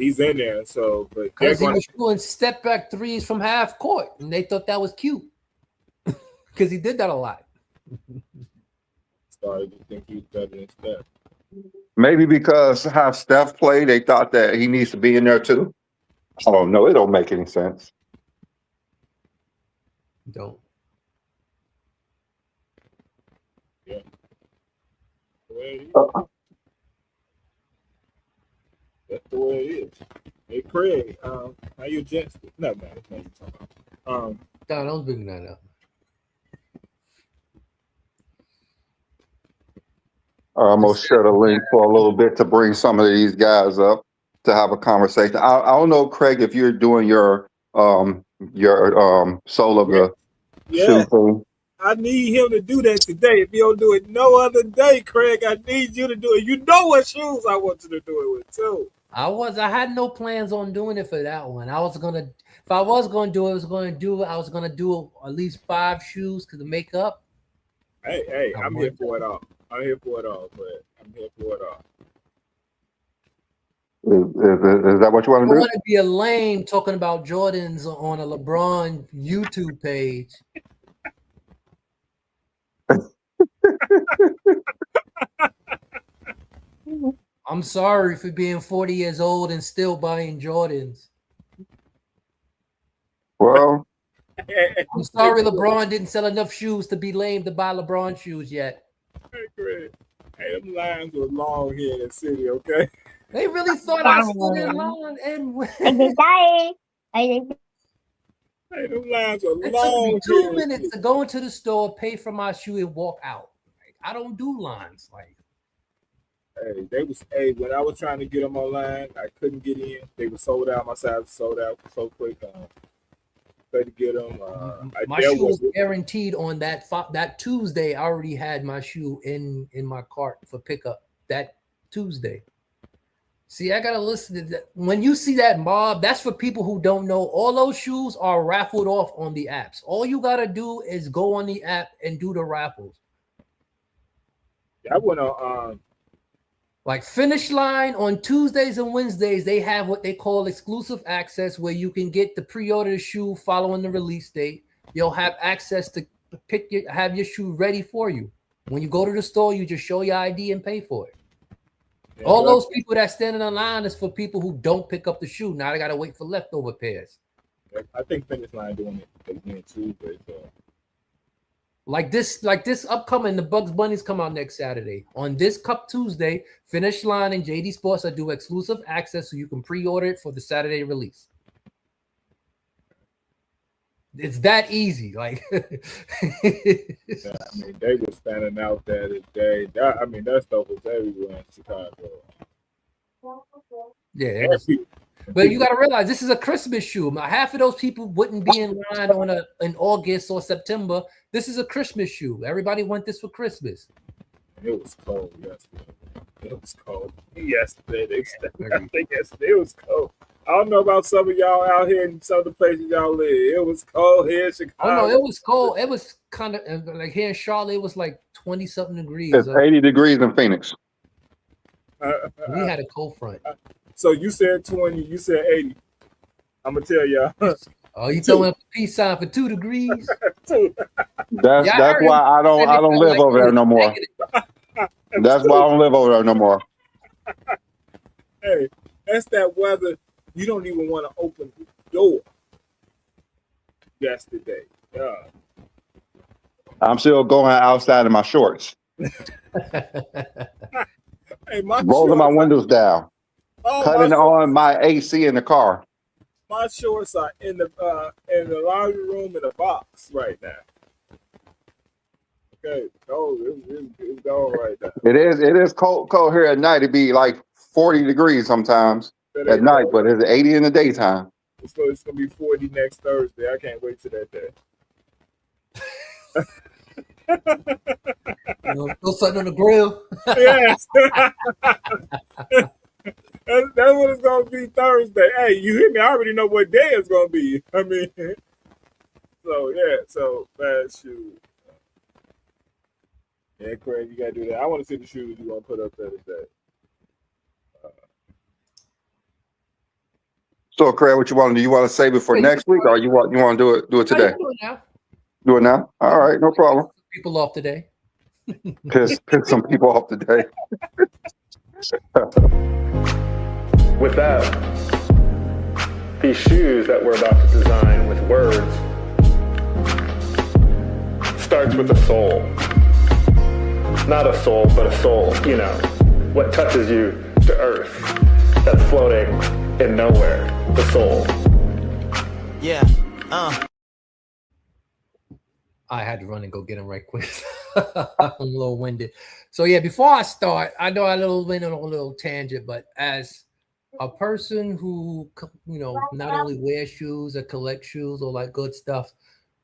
S3: he's in there, so but
S4: because he was doing step back threes from half court, and they thought that was cute because he did that a lot.
S3: Started to think he's better than Steph.
S2: Maybe because how Steph played, they thought that he needs to be in there too. I don't know. It don't make any sense.
S4: Don't.
S3: Yeah. That's the way it is. Hey Craig, how you Jets? No, man, it's not what you're talking about.
S4: No, don't bring that up.
S2: I'm gonna share the link for a little bit to bring some of these guys up to have a conversation. I don't know, Craig, if you're doing your soul of the shoe thing.
S3: I need him to do that today. If you don't do it no other day, Craig, I need you to do it. You know what shoes I want you to do it with too.
S4: I had no plans on doing it for that one. If I was gonna do it, I was gonna do at least 5 shoes because the makeup.
S3: Hey, I'm here for it all. I'm here for it all, but I'm here for it all.
S2: Is that what you want to do?
S4: I want to be a lame talking about Jordans on a LeBron YouTube page. I'm sorry for being 40 years old and still buying Jordans.
S2: Well,
S4: I'm sorry LeBron didn't sell enough shoes to be lame to buy LeBron shoes yet.
S3: Hey, Craig. Hey, them lines were long here in the city, okay?
S4: They really thought I stood in line and
S3: Hey, them lines were
S4: it
S3: long.
S4: took me 2 minutes to go into the store, pay for my shoe, and walk out. Like, I don't do lines. Like,
S3: when I was trying to get them online, I couldn't get in. They were sold out. My size was sold out so quick. To get them.
S4: My shoe was guaranteed on that Tuesday. I already had my shoe in my cart for pickup that Tuesday. See, I gotta listen to that. When you see that mob, that's for people who don't know. All those shoes are raffled off on the apps. All you gotta do is go on the app and do the raffles.
S3: I went on
S4: like Finish Line on Tuesdays and Wednesdays. They have what they call exclusive access, where you can get the pre-order shoe following the release date. You'll have access to have your shoe ready for you. When you go to the store, you just show your ID and pay for it. Yeah, all those people that standing in line is for people who don't pick up the shoe. Now they gotta wait for leftover pairs.
S3: I think Finish Line doing it again Tuesday. So.
S4: Like this upcoming, the Bugs Bunnies come out next Saturday. On this Cup Tuesday, Finish Line and JD Sports are do exclusive access so you can pre-order it for the Saturday release. It's that easy. Like,
S3: Yeah, I mean, they were standing out there today. That stuff was everywhere in Chicago.
S4: yeah, it
S3: And
S4: was.
S3: people,
S4: But you got to realize this is a Christmas shoe. Half of those people wouldn't be in line in August or September. This is a Christmas shoe. Everybody want this for Christmas.
S3: it was cold yesterday. It was cold yesterday. I
S4: Very.
S3: think yesterday it was cold. I don't know about some of y'all out here in some of the places y'all live. It was cold here in
S4: Oh
S3: Chicago.
S4: no, it was cold. It was kind of like here in Charlotte. It was like 20 something degrees.
S2: It's 80 degrees in Phoenix.
S4: We had a cold front.
S3: So you said 20, you said 80. I'm gonna tell y'all.
S4: Oh, you throwing up a peace sign for 2 degrees?
S3: Two.
S2: That's
S4: Yeah, I
S2: that's
S4: heard
S2: why
S4: him
S2: I
S4: say
S2: don't
S4: they
S2: live
S4: felt
S2: over
S4: like
S2: there no more.
S4: negative.
S2: That's why I don't live over there no more.
S3: Hey, that's that weather. You don't even want to open the door. Yesterday. Yeah.
S2: I'm still going outside in my shorts,
S3: Hey, my
S2: rolling my
S3: shorts.
S2: windows down, cutting on my AC in the car.
S3: My shorts are in the laundry room in a box right now. Okay, it's gone right now.
S2: It is cold here at night. It'd be like 40 degrees sometimes
S3: That
S2: at
S3: ain't
S2: night,
S3: cold.
S2: but it's 80 in the daytime.
S3: It's gonna be 40 next Thursday. I can't wait till that day.
S4: Throw something on the grill.
S3: Yes. That's what it's gonna be Thursday. Hey, you hear me? I already know what day it's gonna be. I mean, so bad shoes. Yeah, Craig, you gotta do that. I want to see the shoes you want to put up there today.
S2: So, Craig, what you want to do? You want to save it for next week, or you want to do it
S4: Oh, you
S2: today?
S4: can do it now.
S2: Do it now. All right, no problem.
S4: People off today.
S2: Piss some people off today.
S5: With that, these shoes that we're about to design with words starts with a soul. Not a soul, but a soul, you know, what touches you to earth, that's floating in nowhere, the soul.
S1: Yeah,
S4: I had to run and go get him right quick. I'm a little winded. So yeah, before I start, I know I went on a little tangent, but as a person who, not only wears shoes or collect shoes or like good stuff,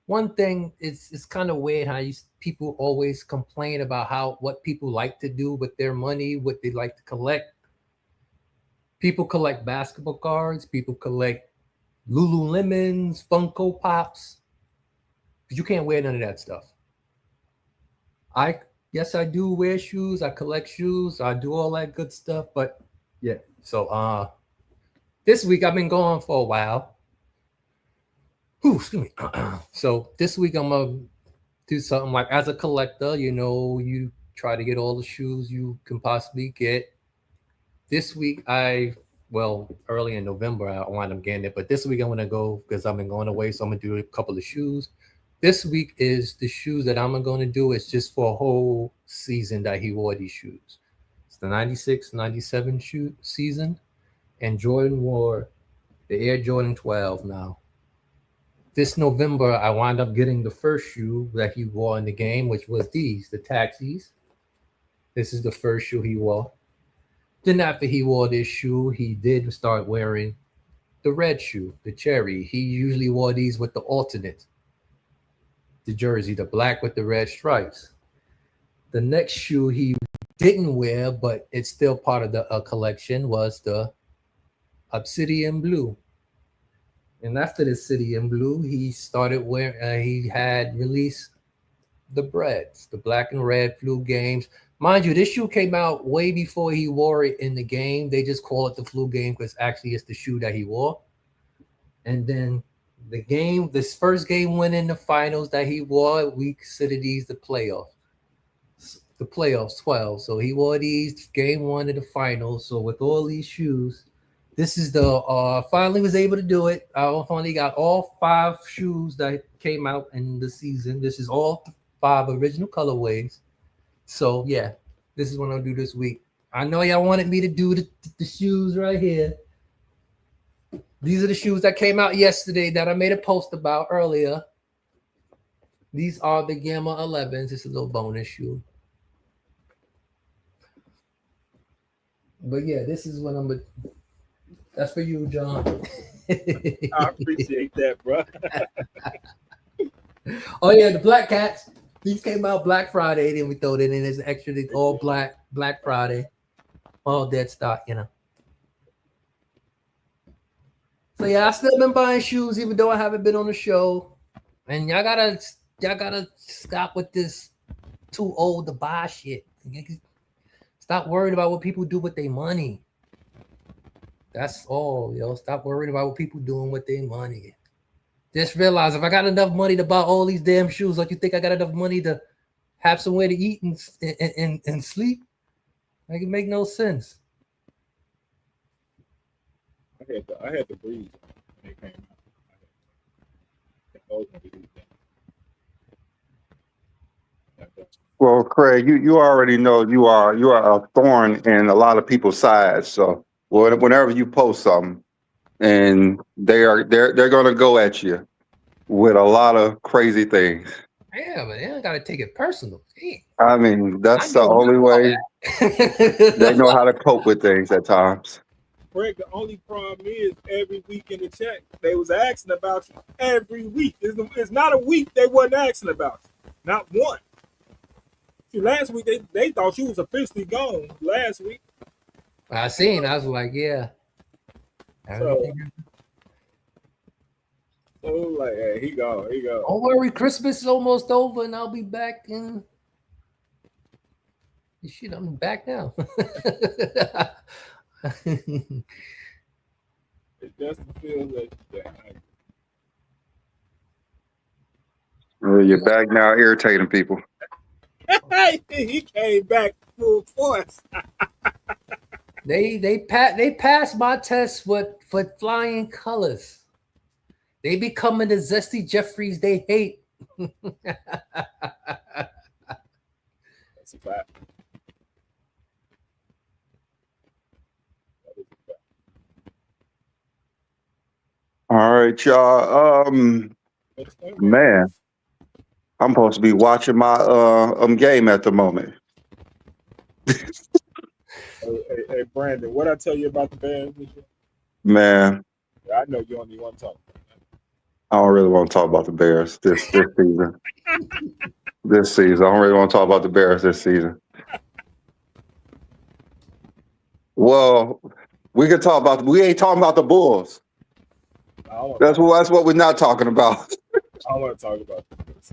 S4: one thing it's kind of weird how people always complain about what people like to do with their money, what they like to collect. People collect basketball cards. People collect Lululemons, Funko Pops. But you can't wear none of that stuff. Yes, I do wear shoes. I collect shoes. I do all that good stuff. But yeah, so this week I've been gone for a while. Excuse me. So this week I'm gonna do something like, as a collector, you try to get all the shoes you can possibly get. This week early in November I wound up getting it, but this week I'm gonna go because I've been going away, so I'm gonna do a couple of shoes. This week is the shoes that I'm going to do. It's just for a whole season that he wore these shoes. It's the 96, 97 season. And Jordan wore the Air Jordan 12 now. This November, I wound up getting the first shoe that he wore in the game, which was the Taxis. This is the first shoe he wore. Then after he wore this shoe, he did start wearing the red shoe, the Cherry. He usually wore these with the alternate. The jersey, the black with the red stripes. The next shoe he didn't wear, but it's still part of the collection, was the Obsidian Blue. And after the Obsidian Blue, he started wearing, he had released the Breads, the black and red flu games. Mind you, this shoe came out way before he wore it in the game. They just call it the flu game because actually it's the shoe that he wore. And then this first game went in the finals that he wore. We consider these the playoffs 12. So he wore these game 1 of the finals. So with all these shoes, this is the finally was able to do it. I finally got all 5 shoes that came out in the season. This is all 5 original colorways. So yeah, this is what I'll do this week. I know y'all wanted me to do the shoes right here. These are the shoes that came out yesterday that I made a post about earlier. These are the Gamma 11s. This is a little bonus shoe. But yeah, this is what I'm. That's for you, John.
S3: I appreciate that, bro.
S4: Oh yeah, the Black Cats. These came out Black Friday. Then we throw it in as extra. All Black Friday. All dead stock, you know. So yeah, I still been buying shoes even though I haven't been on the show. And y'all gotta stop with this too old to buy shit. Stop worrying about what people do with their money. That's all, yo. Stop worrying about what people doing with their money. Just realize if I got enough money to buy all these damn shoes, like you think I got enough money to have somewhere to eat and sleep? Like it make no sense.
S3: I had to breathe when it came out.
S2: Well, Craig, you already know you are a thorn in a lot of people's sides. So whenever you post something, and they're going to go at you with a lot of crazy things.
S4: Yeah, but they don't gotta take it personal. Damn.
S2: I mean, that's the only way they know how to cope with things at times.
S3: Craig, the only problem is every week in the chat they was asking about you every week. It's not a week they wasn't asking about you. Not one. See, last week they thought you was officially gone. Last week.
S4: I was like, yeah.
S3: So like, hey, he gone.
S4: Don't worry, Christmas is almost over and I'll be back in. Shit, I'm back now.
S3: It just feels like
S2: You're back now, irritating people.
S3: he came back full force.
S4: They passed my test for flying colors. They becoming the zesty Jeffries they hate.
S3: That's a fact.
S2: All right, y'all. Man, I'm supposed to be watching my game at the moment.
S3: Hey, Brandon, what I tell you about the Bears this year?
S2: Man,
S3: I know you only want to talk about that.
S2: I don't really want to talk about the Bears this season. This season, I don't really want to talk about the Bears this season. Well, we ain't talking about the Bulls. That's what we're not talking about.
S3: I don't want to talk about this.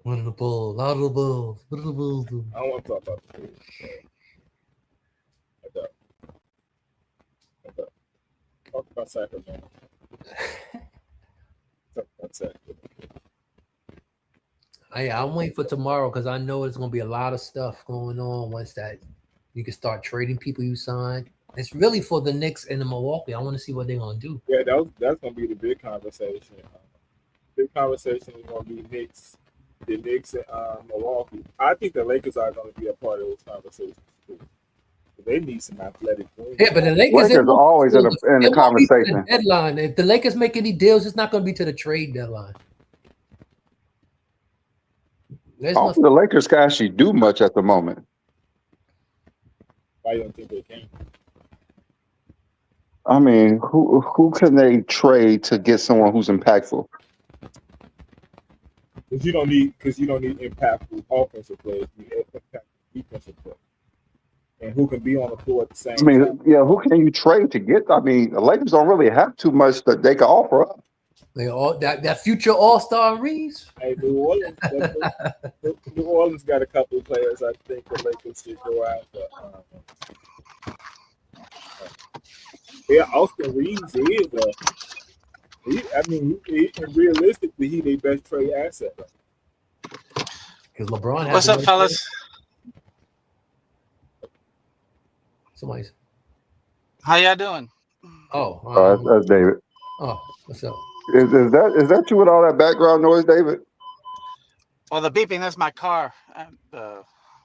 S4: What are the Bulls? How do the Bulls? What do the Bulls do?
S3: I don't want to talk about this. Talk about Sacramento. Talk about Sacramento.
S4: I'm waiting for tomorrow because I know there's gonna be a lot of stuff going on once that you can start trading people you signed. It's really for the Knicks and the Milwaukee. I want to see what they're gonna do.
S3: Yeah, that's gonna be the big conversation. Big conversation is gonna be the Knicks and Milwaukee. I think the Lakers are gonna be a part of those conversations too. They need some athletic wings.
S4: Yeah, but the Lakers
S2: are always in the conversation.
S4: Deadline. If the Lakers make any deals, it's not going to be to the trade deadline.
S2: The Lakers can actually do much at the moment.
S3: Why don't you think they can?
S2: I mean, who can they trade to get someone who's impactful?
S3: Because you don't need impactful offensive players. You need impactful defensive players. And who can be on the floor at the same time.
S2: Yeah, who can you trade to get? I mean, the Lakers don't really have too much that they can offer up.
S4: They all that future All-Star Reeves.
S3: Hey, New Orleans got a couple of players I think the Lakers should go after. Yeah, Austin Reeves is realistically, he's their best trade asset.
S4: Because LeBron.
S6: What's up, fellas?
S4: Somebody's.
S6: How y'all doing?
S2: That's David.
S4: Oh, what's up?
S2: Is that you with all that background noise, David?
S6: Well, the beeping, that's my car. The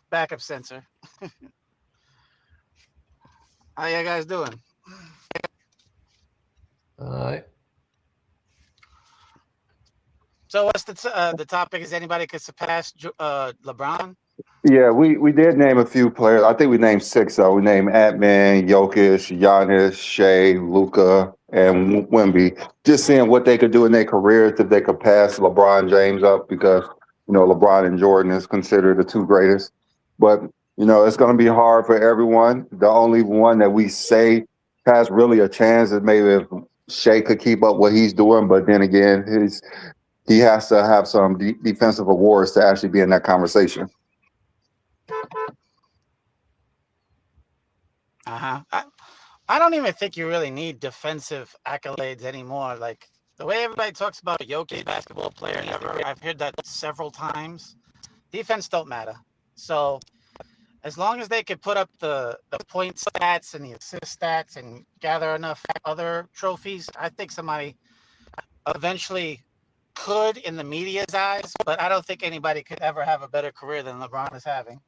S6: backup sensor. How you guys doing?
S4: All right.
S6: So what's the topic? Is anybody could surpass LeBron?
S2: Yeah, we did name a few players. I think we named six. So we named Ant-Man, Jokic, Giannis, Shea, Luca, and Wemby. Just seeing what they could do in their careers if they could pass LeBron James up, because LeBron and Jordan is considered the two greatest. But it's going to be hard for everyone. The only one that we say has really a chance is maybe if Shea could keep up what he's doing. But then again, he has to have some defensive awards to actually be in that conversation.
S6: I don't even think you really need defensive accolades anymore. Like the way everybody talks about Jokic, basketball player, I've heard that several times. Defense don't matter. So as long as they could put up the point stats and the assist stats and gather enough other trophies, I think somebody eventually could in the media's eyes, but I don't think anybody could ever have a better career than LeBron is having.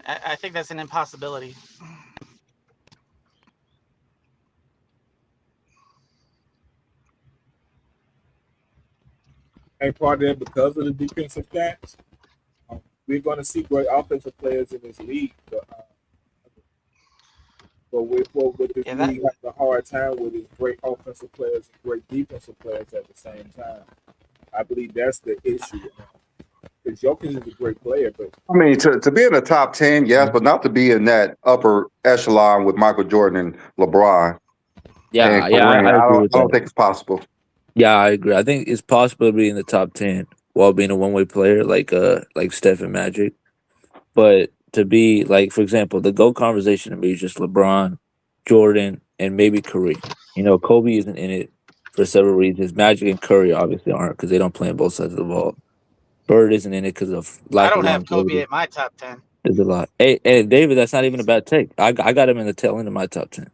S6: I think that's an impossibility.
S3: And part of that because of the defensive stats. We're going to see great offensive players in this league, but with this league having a hard time with its great offensive players and great defensive players at the same time. I believe that's the issue. Because Jokic is a great player, but
S2: I mean, to be in the top 10, yes, but not to be in that upper echelon with Michael Jordan and LeBron.
S7: Yeah,
S2: and
S7: I
S2: Kareem.
S7: agree with
S2: I don't
S7: that.
S2: think it's possible.
S7: Yeah, I agree. I think it's possible to be in the top 10 while being a one-way player like Steph and Magic. But to be like, for example, the GOAT conversation to me is just LeBron, Jordan, and maybe Kareem. Kobe isn't in it for several reasons. Magic and Curry obviously aren't because they don't play on both sides of the ball. Bird isn't in it because of
S6: I
S7: lack
S6: don't
S7: of
S6: have Kobe
S7: longevity.
S6: at my top 10.
S7: There's a lot. Hey, David, that's not even a bad take. I got him in the tail end of my top 10.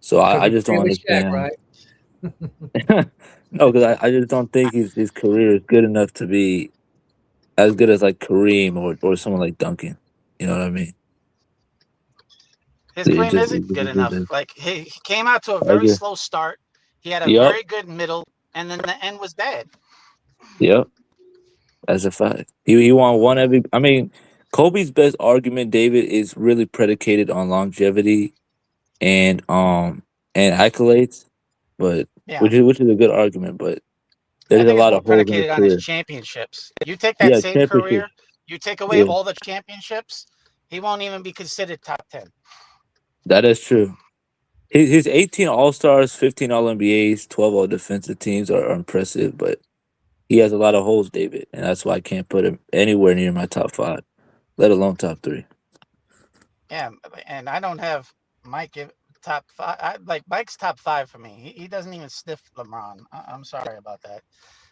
S7: So I just don't understand.
S4: Shaq, right?
S7: No, because I just don't think his career is good enough to be as good as like Kareem or someone like Duncan. You know what I mean?
S6: His Kareem isn't good enough. Like he came out to a very slow start. He had a very good middle, and then the end was bad.
S7: Yep, that's a fact. He won one every. I mean, Kobe's best argument, David, is really predicated on longevity and accolades, but which is a good argument, but there's a lot of holes in his
S6: predicated on
S7: career.
S6: his championships. You take that same career, you take away all the championships, he won't even be considered top 10.
S7: That is true. His 18 All-Stars, 15 All-NBAs, 12 All-Defensive teams are impressive, but he has a lot of holes, David, and that's why I can't put him anywhere near my top 5, let alone top 3.
S6: Yeah, and I don't have Mike top 5. Like Mike's top 5 for me. He doesn't even sniff LeBron. I'm sorry about that.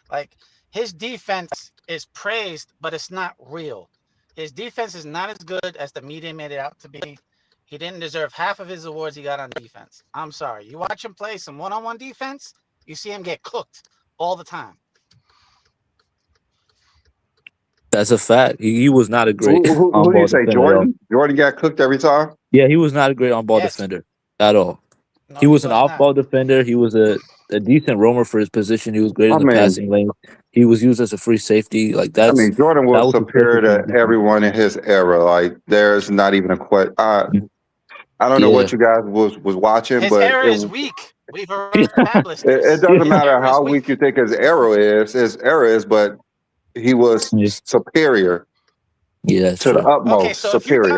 S6: Like his defense is praised, but it's not real. His defense is not as good as the media made it out to be. He didn't deserve half of his awards he got on defense. I'm sorry. You watch him play some one-on-one defense, you see him get cooked all the time.
S7: That's a fact. He was not a great
S2: Who do you say, Jordan? Jordan got cooked every time?
S7: Yeah, he was not a great on-ball defender at all. No, he was an off-ball defender. He was a decent roamer for his position. He was great in the passing lane. He was used as a free safety. Like that's.
S2: I mean, Jordan was superior to everyone in his era. Like there's not even a question. I don't know what you guys was watching,
S6: his
S2: but
S6: era is weak. We've already established this.
S2: It doesn't matter how weak you think his era is, but he was superior.
S7: Yeah,
S2: to the utmost.
S6: Okay, so
S2: superior.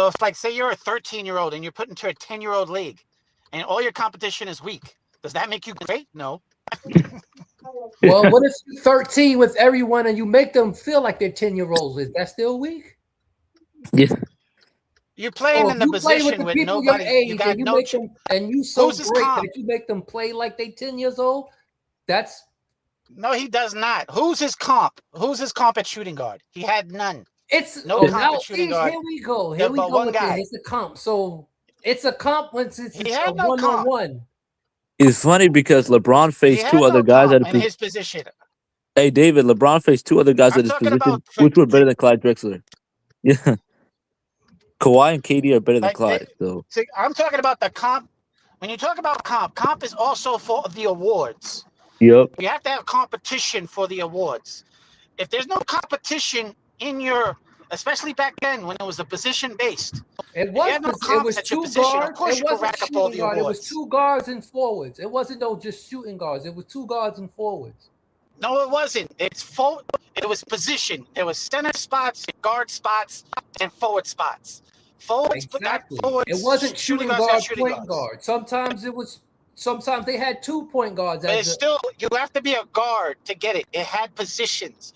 S6: if like say you're a 13-year-old and you're put into a 10-year-old league, and all your competition is weak, does that make you great? No.
S4: Well, what if you're 13 with everyone and you make them feel like they're 10-year-olds? Is that still weak?
S7: Yeah.
S6: You're playing in the position with nobody. You got no.
S4: And you so great that you make them play like they 10 years old. That's
S6: no, he does not. Who's his comp? Who's his comp at shooting guard? He had none.
S4: It's
S6: no comp at shooting guard.
S4: Here we go. Here we go. One guy. It's a comp. So it's a comp when it's a one-on-one.
S7: It's funny because LeBron faced two other guys
S6: in his position.
S7: Hey, David, LeBron faced two other guys at his position, which were better than Clyde Drexler. Yeah. Kawhi and KD are better than
S6: Like,
S7: Clyde. So
S6: see, I'm talking about the comp. When you talk about comp is also for the awards.
S7: yep,
S6: You have to have competition for the awards. If there's no competition in your, especially back then when it was a position based,
S4: It
S6: if you
S4: was
S6: have no
S4: it
S6: comps
S4: was
S6: at your
S4: two
S6: position, of
S4: guards.
S6: course
S4: It
S6: you can
S4: wasn't
S6: rack up all
S4: shooting
S6: the
S4: guard. It was
S6: awards.
S4: two guards and forwards. It wasn't no just shooting guards. It was two guards and forwards.
S6: No, it wasn't. It was position. There was center spots, guard spots, and forward spots. Forwards got
S4: Exactly.
S6: forwards.
S4: It wasn't
S6: Shooting
S4: shooting
S6: guards got
S4: guard,
S6: shooting
S4: point
S6: guards.
S4: guard. Sometimes they had 2 point guards
S6: But
S4: as
S6: it's
S4: the
S6: still, you have to be a guard to get it. It had positions.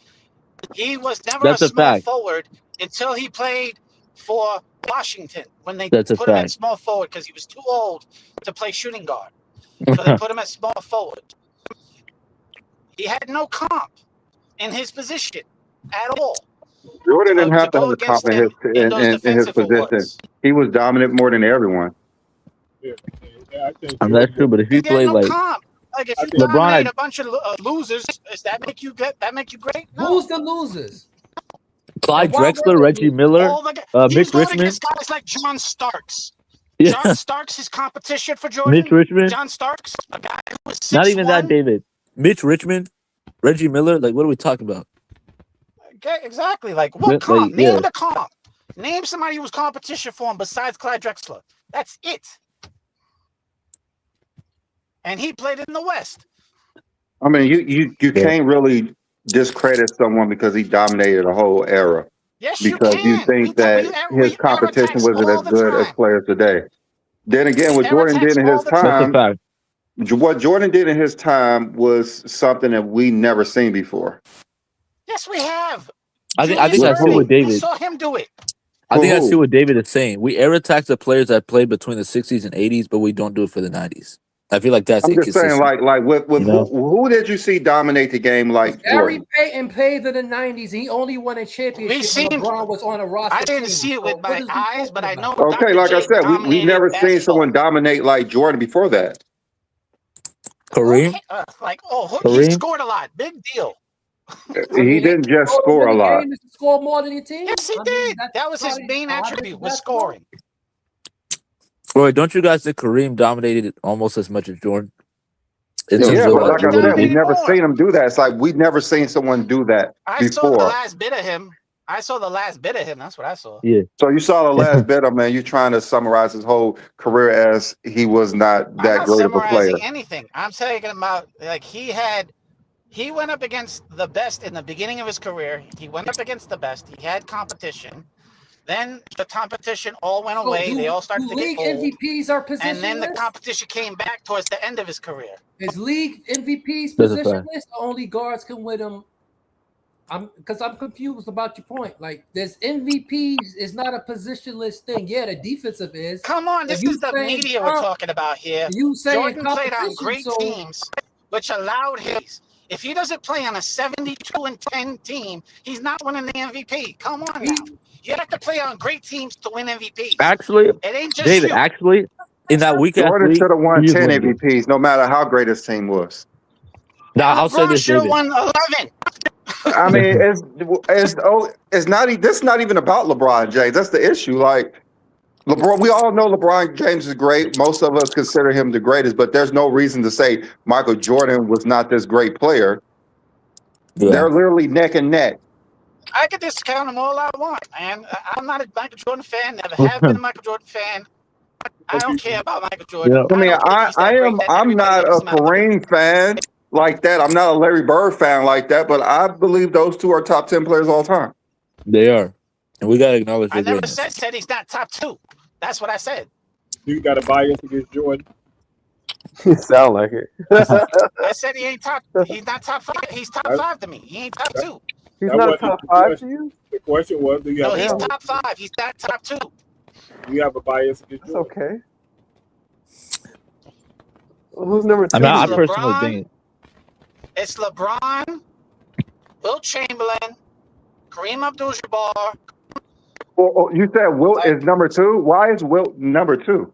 S6: He was never a
S7: that's a
S6: small
S7: fact.
S6: forward until he played for Washington when they
S7: That's a
S6: put him at
S7: fact.
S6: small forward because he was too old to play shooting guard. So they put him at small forward. He had no comp in his position at all
S2: Jordan didn't
S6: to
S2: have to have
S6: go
S2: a comp
S6: against him in those
S2: in his
S6: defensive
S2: position.
S6: awards.
S2: He was dominant more than everyone.
S3: Yeah, I think
S7: And that's
S3: Jordan
S7: true.
S3: was.
S7: But if you
S6: Because he had
S7: play
S6: no
S7: like
S6: comp. Like if
S3: I
S6: you
S3: think
S7: LeBron,
S6: dominate
S7: had
S6: a bunch of losers, does that make you good? That make you great? No.
S4: who's the losers?
S7: Clyde
S4: And why were
S7: Drexler,
S4: they
S7: Reggie
S4: losers?
S7: Miller,
S6: All the he was
S7: Mitch
S6: going
S7: Richmond,
S6: against guys like John Starks.
S7: yeah,
S6: John Starks, his competition for
S7: Mitch
S6: Jordan.
S7: Richmond.
S6: John Starks, a guy who was 6'1".
S7: Not even that, David. Mitch Richmond, Reggie Miller. Like, what are we talking about?
S6: Okay, exactly. Like what comp?
S7: Like,
S6: Name
S7: yeah,
S6: the comp. Name somebody who was competition for him besides Clyde Drexler. That's it. And he played in the West.
S2: I mean, you
S7: yeah.
S2: can't really discredit someone because he dominated a whole era
S6: Yes, you
S2: because you
S6: can.
S2: think that his
S6: We air
S2: competition
S6: attacks
S2: wasn't as
S6: all the
S2: good as
S6: time.
S2: players today. Then again,
S6: We
S2: what
S6: air
S2: Jordan
S6: attacks
S2: did in
S6: all
S2: his
S6: the
S7: That's a
S6: time.
S2: time,
S7: fact.
S2: what Jordan did in his time was something that we never seen before.
S6: Yes, we have.
S7: I think I
S6: Julius
S7: see what
S6: Erving. We
S7: David.
S6: saw him do it.
S7: I think I see
S2: Who?
S7: what David is saying. We air attack the players that played between the 60s and 80s, but we don't do it for the 90s. I feel like that's
S2: I'm just saying,
S7: inconsistent.
S2: like with
S7: You know?
S2: who did you see dominate the game like
S4: Gary
S2: Jordan?
S4: Payton played in the 90s. He only won a championship when
S6: seen.
S4: LeBron was on a roster.
S6: I didn't
S4: team.
S6: see it
S4: So
S6: with
S4: what
S6: my
S4: is he
S6: eyes, but I
S4: talking
S6: know
S4: about?
S2: Okay,
S6: Dr.
S2: like I
S6: J
S2: said, we've
S6: dominated
S2: never seen
S6: basketball.
S2: someone dominate like Jordan before that.
S7: Kareem,
S6: He
S7: Kareem.
S6: scored a lot. Big deal.
S4: I
S2: He
S4: mean,
S2: didn't just score a lot.
S4: game is to score more than your team.
S6: Yes, he
S4: I mean,
S6: did.
S4: that's
S6: That was his
S4: probably
S6: main
S4: how it is
S6: attribute, was
S4: basketball.
S6: scoring.
S7: Wait, don't you guys think Kareem dominated almost as much as Jordan? In terms
S2: Yeah,
S7: of
S2: but
S7: like
S2: like I
S7: what he
S2: said, we've
S7: did?
S2: never
S6: more.
S2: seen him do that. It's like we've never seen someone do that
S6: I saw the
S2: before.
S6: last bit of him. That's what I saw.
S7: Yeah.
S2: So you saw the last bit of man. You trying to summarize his whole career as he was not
S6: I'm
S2: that
S6: not
S2: great of a
S6: summarizing
S2: player.
S6: anything. I'm talking about like he went up against the best in the beginning of his career. He went up against the best. He had competition. Then the competition all went
S4: So
S6: away. They all started to get
S4: league
S6: old.
S4: MVPs are positionless?
S6: And then the competition came back towards the end of his career.
S4: Is league MVPs
S7: That's a fact.
S4: positionless? Only guards can win them. I'm confused about your point. Like, there's MVPs is not a positionless thing. Yeah, the defensive is.
S6: Come on, this
S4: you
S6: is the
S4: saying
S6: media we're talking about here.
S4: You saying
S6: Jordan played on great
S4: so
S6: teams, which allowed him. If he doesn't play on a 72-10 team, he's not winning the MVP. Come on now. You have to play on great teams to win MVPs.
S7: Actually,
S6: It ain't just
S7: David,
S6: you.
S7: actually, in that weak ass
S2: Jordan
S7: league,
S2: should have won
S7: he just
S2: 10
S7: won it.
S2: MVPs, no matter how great his team was.
S7: Now I'll say
S6: LeBron
S7: this,
S6: should have
S7: David.
S6: won 11.
S2: I mean, it's not. This is not even about LeBron James. That's the issue. Like LeBron, we all know LeBron James is great. Most of us consider him the greatest, but there's no reason to say Michael Jordan was not this great player.
S7: Yeah.
S2: They're literally neck and neck.
S6: I could discount them all I want, man. I'm not a Michael Jordan fan. Never have been a Michael Jordan fan. I don't care about Michael Jordan.
S7: Yeah.
S2: I mean,
S6: don't think he's that great that
S2: I'm
S6: everybody
S2: not a
S6: loves him out.
S2: Kareem fan like that. I'm not a Larry Bird fan like that, but I believe those two are top 10 players all time.
S7: They are. And we gotta acknowledge
S6: I
S7: their
S6: never
S7: greatness.
S6: said he's not top 2. That's what I said.
S3: You got a bias against Jordan.
S8: You sound like it.
S6: I said he's not top 5. He's top 5 to me. He ain't top 2.
S8: He's
S3: That
S8: not
S3: wasn't
S8: top
S3: the
S8: 5
S3: question.
S8: to you?
S3: The question was, do you
S6: No,
S3: have,
S6: he's
S3: a,
S6: top 5. He's not top 2.
S3: do you have a bias against
S8: That's
S3: Jordan?
S8: okay. Well, who's number 2?
S7: I mean, I
S6: It's
S7: personally
S6: LeBron.
S7: think
S6: It's LeBron, Will Chamberlain, Kareem Abdul-Jabbar.
S2: Well, you said Wilt is number 2. Why is Wilt number 2?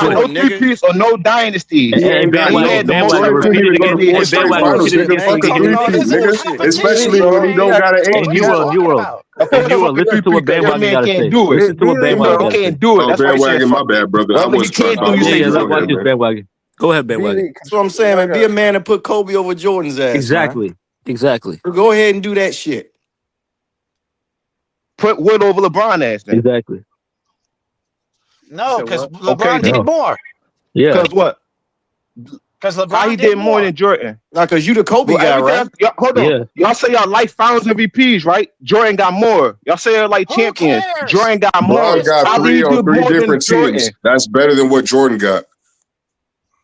S9: got no
S10: on, nigga.
S9: three-peats or no dynasties.
S7: Hey,
S11: Man, got
S9: And he
S11: no.
S7: bandwagon,
S9: had the most
S7: bandwagon,
S11: Jordan
S7: repeat
S11: couldn't
S7: it
S11: even go
S7: again.
S11: to
S7: Hey,
S11: four straight
S7: bandwagon,
S11: finals,
S7: repeat it
S11: nigga.
S7: again so
S11: Fuck
S7: we
S11: the
S7: can hear
S11: three
S7: it.
S6: No,
S11: peats,
S6: there's a
S11: nigga.
S6: competition
S11: Especially
S6: here.
S11: when you don't got an
S7: Hey,
S11: eight
S7: New
S11: peat.
S7: World, New
S6: Talking
S7: World.
S6: about.
S7: And you will listen to what
S9: that
S7: bandwagon
S9: man
S7: got to
S9: can't
S7: say.
S9: do it.
S7: Listen to what
S2: Billy,
S9: That man
S7: bandwagon
S2: bro.
S7: got to say.
S9: can't do it.
S11: Oh,
S9: That's why he said
S11: bandwagon, my
S9: fuck it.
S11: bad, brother. I
S9: Whatever he
S11: was trying
S9: can't
S11: to
S9: do, you
S11: hop
S7: Yeah,
S9: say
S11: on.
S7: yeah.
S11: Go
S7: Let's
S9: fuck
S7: watch
S9: it.
S11: ahead,
S7: this
S11: man.
S7: bandwagon. Go ahead, bandwagon.
S8: Billy,
S10: That's what I'm saying, man. Be a man and put Kobe over Jordan's ass, man.
S7: Exactly.
S10: Go ahead and do that shit.
S9: Put Wood over LeBron ass then.
S7: Exactly.
S3: You
S6: No,
S3: said
S6: because
S3: what?
S9: Okay
S6: LeBron
S9: then.
S6: did
S7: No.
S6: more.
S7: Yeah.
S9: Cause what?
S6: Because
S9: How
S6: LeBron
S9: he
S6: did
S9: did more
S6: more.
S9: than Jordan?
S10: Not because you the Kobe
S9: Well,
S10: guy,
S9: everything
S10: right?
S9: else, hold on.
S7: Yeah.
S9: Y'all say y'all like finals MVPs, right? Jordan got more. Y'all say y'all like
S6: Who
S9: champions.
S6: cares?
S9: Jordan got
S11: Bron
S9: more.
S6: It's
S11: got
S9: How did
S11: three
S9: he
S11: on
S9: do
S11: three
S9: more than
S11: different teams.
S9: Jordan?
S11: That's better than what Jordan got.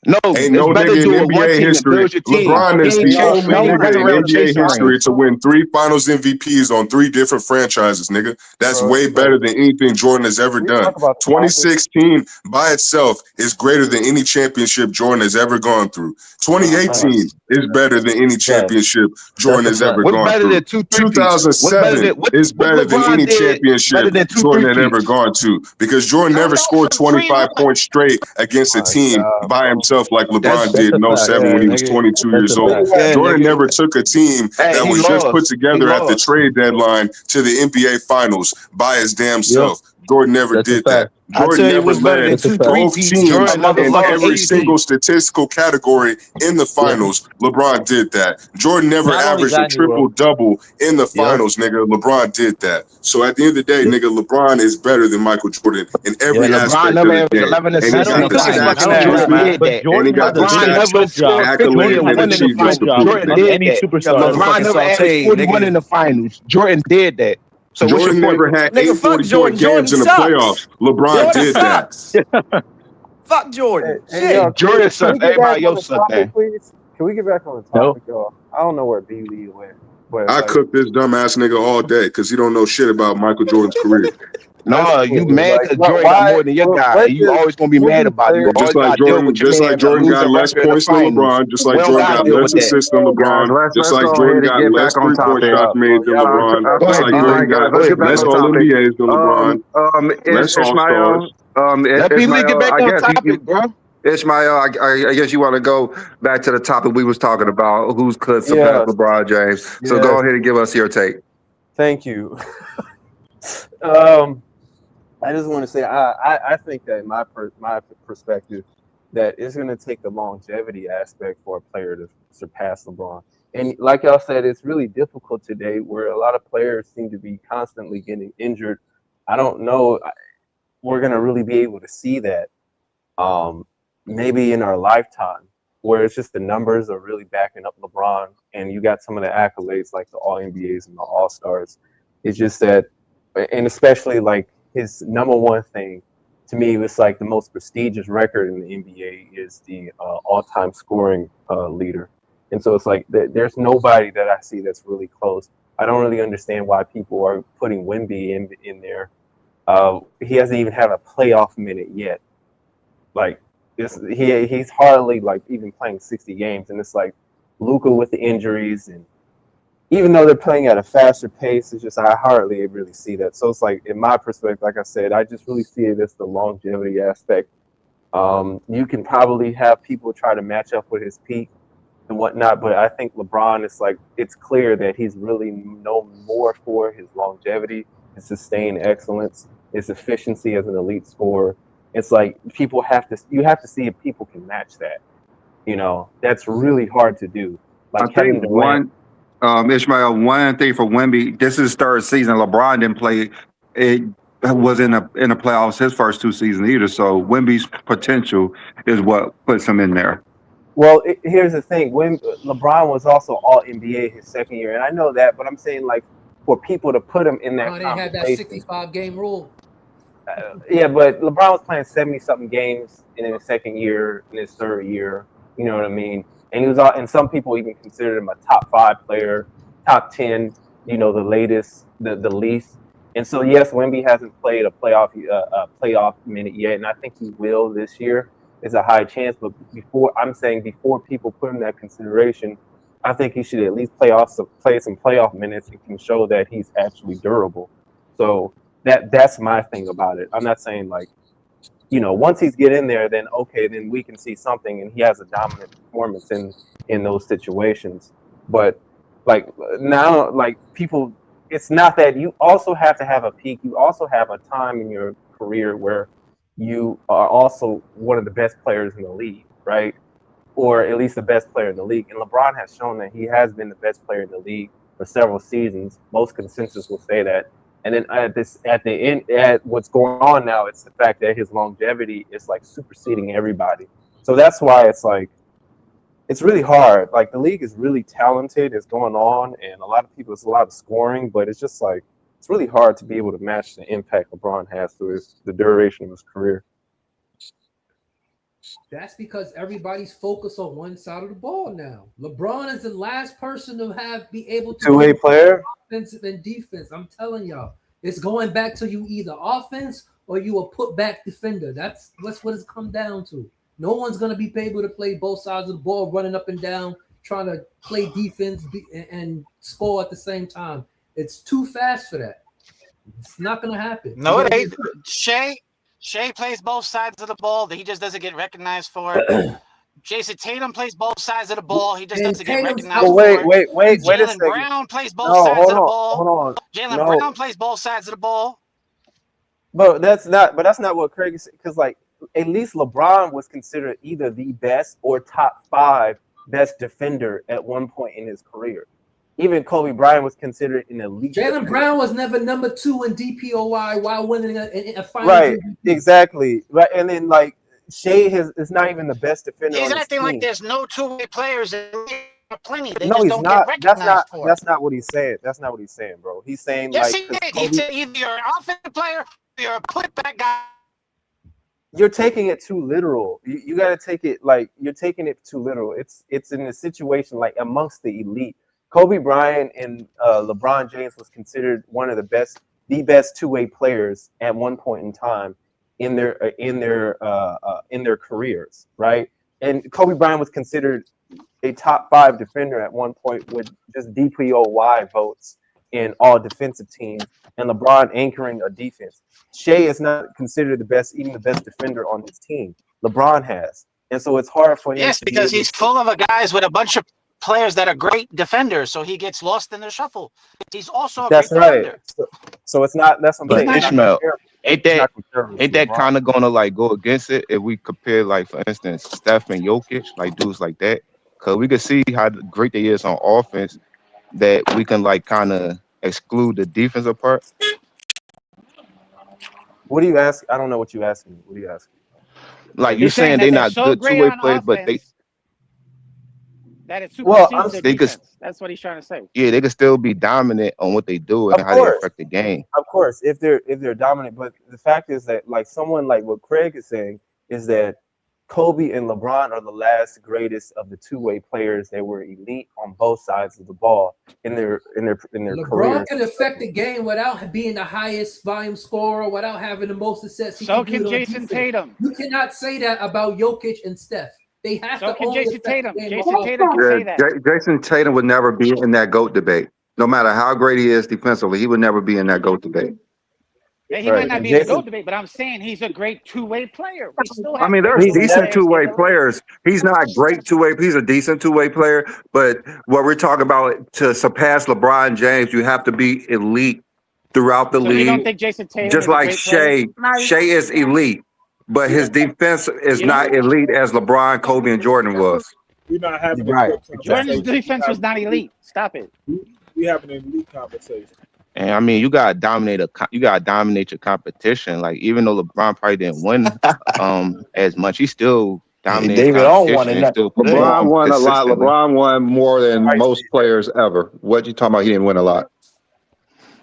S9: No,
S11: Ain't
S9: it's
S11: no
S9: better to
S11: nigga in
S9: do it one
S11: NBA
S9: team to
S11: history.
S9: build your team.
S11: LeBron
S9: He
S11: is
S9: ain't
S11: the
S9: chase.
S11: only
S9: He ain't
S11: nigga
S9: running
S11: in
S9: around
S11: NBA
S9: chasing
S11: history
S9: rings.
S11: to win 3 Finals MVPs on 3 different franchises, nigga. That's way better than anything Jordan has ever
S8: we
S11: done.
S8: talk about the topic.
S11: 2016 by itself is greater than any championship Jordan has ever gone through.
S8: Nah, nah.
S11: 2018 is better than any
S7: Facts.
S11: championship Jordan
S7: That's a
S11: has ever
S7: fact.
S9: What's
S11: gone
S9: better
S11: through.
S9: than 2 3-peats? What's better
S11: 2007
S9: than
S11: is
S9: what
S11: better than
S9: LeBron
S11: any
S9: did better
S11: championship
S9: than two
S11: Jordan had ever
S9: 3-peats?
S11: gone to because Jordan
S6: No,
S11: never
S6: no,
S11: scored
S6: from
S11: 25
S6: 3-1.
S11: points straight against a
S8: My
S11: team
S8: God,
S11: by
S8: bro.
S11: himself like LeBron
S10: that's
S7: That's
S11: did
S7: a
S11: in
S7: fact.
S11: '07
S10: yeah,
S11: when he was
S10: nigga.
S11: 22
S7: That's a
S11: years
S8: Billy
S11: old.
S7: fact.
S8: had
S10: Yeah,
S11: Jordan
S10: nigga.
S11: never took a team
S9: And
S11: that
S9: he
S11: was just put
S9: lost. He
S11: together at the
S9: lost.
S11: trade deadline to the NBA Finals by his damn
S7: Yep.
S11: self. Jordan never
S7: That's a
S11: did that.
S7: fact.
S10: I
S11: Jordan
S10: tell you
S11: never
S10: what's better than
S11: led
S7: That's a
S10: two
S7: fact.
S11: both
S10: three-peats, a
S11: teams
S9: Jordan never
S11: in
S10: motherfucking
S9: lost.
S11: every
S10: AP.
S11: single statistical category in the
S7: Yeah.
S11: finals. LeBron did that. Jordan never
S7: Not only
S11: averaged a
S7: that,
S11: triple
S7: Nero.
S11: double in the
S7: Yep.
S11: finals, nigga. LeBron did that. So at the end of the day,
S7: Yep.
S11: nigga, LeBron is better than Michael Jordan in
S9: Yeah,
S11: every
S9: LeBron
S11: aspect
S9: never
S11: of the
S9: averaged
S11: game.
S9: 11
S11: And he
S7: Not
S9: assists in
S7: only
S9: the
S11: got the
S10: Cook
S7: that,
S10: his
S7: man.
S9: finals.
S10: fucking
S7: Not only
S10: ass,
S7: that,
S9: Jordan
S7: man.
S10: man.
S9: did
S7: But
S9: that.
S11: and he
S7: Jordan
S11: got
S7: had
S11: the
S7: the
S9: LeBron
S7: biggest
S11: stats
S9: never
S7: choke job.
S9: scored
S11: accolade
S9: 50 and
S11: and
S7: Jordan
S9: won
S7: had
S9: in
S7: the
S9: the
S7: biggest
S11: achievements
S7: choke
S11: to
S9: finals.
S7: job
S11: prove it,
S9: Jordan
S7: of
S11: nigga.
S9: did
S7: any
S9: that.
S10: That
S7: superstar ever.
S9: LeBron
S10: motherfucking
S9: never averaged
S10: sauteed,
S9: 41
S10: nigga.
S9: in the finals. Jordan did that. So what's your
S11: Jordan
S9: point?
S11: never had
S10: Nigga,
S11: eight
S10: fuck
S11: 40-point
S10: Jordan. Jordan
S11: games in the playoffs.
S10: sucks.
S11: LeBron
S10: Jordan
S11: did that.
S10: sucks. Fuck
S8: Hey,
S10: Jordan.
S8: hey,
S9: Hey,
S10: Shit.
S8: y'all,
S9: Jordan
S8: can we
S9: sucks.
S8: get back
S9: Everybody
S8: on the
S9: else sucked
S8: topic,
S9: then.
S8: please? Can we get back on the
S7: No.
S8: topic, y'all? I don't know where B Lee went, but
S11: I
S8: like,
S11: cook this dumbass nigga all day because he don't know shit about Michael Jordan's career.
S8: that's
S9: No, you
S8: cool.
S9: mad
S8: Like,
S9: because
S8: what?
S9: Jordan got
S8: Why?
S9: more than your guy,
S8: What
S9: and you
S8: does
S9: always gonna be mad
S8: NBA
S9: about it. You
S8: players?
S9: always gotta deal with your
S11: Just
S9: man
S11: like
S9: having a
S11: Jordan
S9: losing
S11: got less
S9: record in the
S11: points than
S9: finals.
S11: LeBron, just
S9: We
S11: like
S9: don't
S11: Jordan
S9: gotta
S11: got
S9: deal
S11: less
S9: with that.
S11: assists than
S2: Guys,
S11: LeBron, just
S2: let's
S11: like
S2: go
S11: Jordan
S2: ahead and
S11: got
S2: get
S11: less
S2: back on
S11: 3-point
S2: topic.
S11: shots
S8: Bro,
S11: made than
S8: y'all are
S11: LeBron,
S9: Go
S11: just
S9: ahead,
S11: like
S9: B.
S2: All
S11: Jordan
S2: right,
S9: Lee.
S2: guys,
S11: got
S9: Go
S2: let's get
S9: ahead, B.
S2: back
S11: less
S2: on
S9: Lee.
S11: All
S2: topic.
S11: NBAs than LeBron, less All-Stars.
S9: Let B. Lee get
S2: Ishmael,
S9: back on topic, bro.
S2: Ishmael, I guess you want to go back to the topic we was talking about, who's could surpass
S8: yes,
S2: LeBron James. So go
S8: yes.
S2: ahead and give us your take.
S8: Thank you. um, I just want to say I think that in my perspective that it's going to take the longevity aspect for a player to surpass LeBron. And like y'all said, it's really difficult today where a lot of players seem to be constantly getting injured. I don't know. We're going to really be able to see that um, maybe in our lifetime, where it's just the numbers are really backing up LeBron, and you got some of the accolades like the All NBAs and the All Stars. It's just that, and especially like his number one thing to me was like the most prestigious record in the NBA is the all-time scoring leader, and so it's like there's nobody that I see that's really close. I don't really understand why people are putting Wemby in there. He hasn't even had a playoff minute yet. Like he's hardly like even playing 60 games, and it's like Luka with the injuries, and even though they're playing at a faster pace, it's just I hardly really see that. So it's like in my perspective, like I said, I just really see it as the longevity aspect. You can probably have people try to match up with his peak and whatnot, but I think LeBron is like it's clear that he's really known more for his longevity, his sustained excellence, his efficiency as an elite scorer. It's like you have to see if people can match that. That's really hard to do.
S2: I
S8: Like
S2: think
S8: Kevin Durant.
S2: Ishmael, one thing for Wemby, this is his third season. LeBron didn't play. It was in the playoffs his first 2 seasons either. So Wemby's potential is what puts him in there.
S8: Well, here's the thing: when LeBron was also All NBA his second year, and I know that, but I'm saying like for people to put him in that
S4: They had that
S8: conversation.
S4: 65-game rule.
S8: Yeah, but LeBron was playing 70-something games in his second year, in his third year. You know what I mean? And he was all, and some people even considered him a top 5 player, top 10. The latest, the least. And so yes, Wemby hasn't played a playoff minute yet, and I think he will this year. It's a high chance, but before people put him in that consideration, I think he should at least play some playoff minutes and can show that he's actually durable. So that's my thing about it. I'm not saying like, once he's get in there, then okay, then we can see something, and he has a dominant performance in those situations. But like now, like people, it's not that you also have to have a peak. You also have a time in your career where you are also one of the best players in the league, right? Or at least the best player in the league. And LeBron has shown that he has been the best player in the league for several seasons. Most consensus will say that. And then at the end, at what's going on now, it's the fact that his longevity is like superseding everybody. So that's why it's like, it's really hard. Like the league is really talented. It's going on, and a lot of people. It's a lot of scoring, but it's just like it's really hard to be able to match the impact LeBron has through the duration of his career.
S4: That's because everybody's focused on one side of the ball now. LeBron is the last person to be able to
S8: Two-way player,
S4: offensive and defense. I'm telling y'all, it's going back to you either offense or you a put back defender. That's what it's come down to. No one's going to be able to play both sides of the ball, running up and down, trying to play defense and score at the same time. It's too fast for that. It's not going to happen.
S6: No, it ain't. Shea plays both sides of the ball. He just doesn't get recognized for it. Jason Tatum plays both sides of the ball. He just doesn't get recognized for it.
S8: Wait a
S6: Jalen
S8: second.
S6: Brown plays both sides of the ball.
S8: Hold on.
S6: Jalen Brown plays both sides of the ball.
S8: But that's not what Craig is, because like at least LeBron was considered either the best or top 5 best defender at one point in his career. Even Kobe Bryant was considered an elite.
S4: Jalen Brown was never number 2 in DPOY while winning a final.
S8: Right, exactly. Right, and then like Shea is not even the best defender.
S6: He's
S8: on
S6: acting
S8: his
S6: like
S8: team.
S6: There's no two-way players. Plenty. They
S8: No,
S6: just
S8: he's
S6: don't
S8: not.
S6: get recognized for it.
S8: That's not what he's saying. That's not what he's saying, bro. He's saying
S6: Yes,
S8: like
S6: he did.
S8: Kobe,
S6: He said either you're an offensive player or you're a put-back guy.
S8: you're taking it too literal. You got to take it like you're taking it too literal. It's in a situation like amongst the elite. Kobe Bryant and LeBron James was considered one of the best two-way players at one point in time in their careers, right? And Kobe Bryant was considered a top 5 defender at one point with just DPOY votes in all defensive teams, and LeBron anchoring a defense. Shea is not considered even the best defender on his team. LeBron has, and so it's hard for him.
S6: Yes, because he's full of guys with a bunch of players that are great defenders, so he gets lost in the shuffle. He's also a great defender.
S8: So it's not. That's what I'm saying.
S9: But Ishmael, ain't that kind of gonna like go against it if we compare, like for instance, Steph and Jokic, like dudes like that, because we can see how great they is on offense, that we can like kind of exclude the defensive part.
S8: What do you ask? I don't know what you asked me. What do you ask?
S9: Like you're saying they're not good two-way players, but they.
S12: That it supersedes their
S9: they
S12: defense. That's what he's trying to say.
S9: Yeah, they can still be dominant on what they do and how they affect the game.
S8: Of course, if they're dominant, but the fact is that like someone like what Craig is saying is that Kobe and LeBron are the last greatest of the two-way players that were elite on both sides of the ball in their
S4: LeBron
S8: careers.
S4: can affect the game without being the highest volume scorer, without having the most success.
S12: So can Jason Tatum.
S4: You cannot say that about Jokic and Steph. They have
S12: So
S4: to
S12: can
S4: only
S12: Jason
S4: affect
S12: Tatum.
S4: the game.
S12: Jason Tatum can say that.
S2: Jason Tatum would never be in that GOAT debate. No matter how great he is defensively, he would never be in that GOAT debate.
S12: Yeah, he might not be in the GOAT debate, but I'm saying he's a great two-way player. We still have
S2: there's decent two-way players. He's not great two-way. He's a decent two-way player. But what we're talking about, to surpass LeBron James, you have to be elite throughout the league.
S12: You don't think Jason Tatum
S2: just
S12: is a
S2: like
S12: great
S2: Shea.
S12: player?
S2: Shea is elite, but his defense is not elite as LeBron, Kobe, and Jordan was.
S3: We're not having
S12: Jordan's defense was not elite. Stop it.
S3: We having an elite conversation.
S9: And I mean, you gotta dominate your competition. Like even though LeBron probably didn't win as much, he still dominated.
S10: David all won in that.
S2: LeBron won a lot. LeBron won more than most players ever. What you talking about? He didn't win a lot.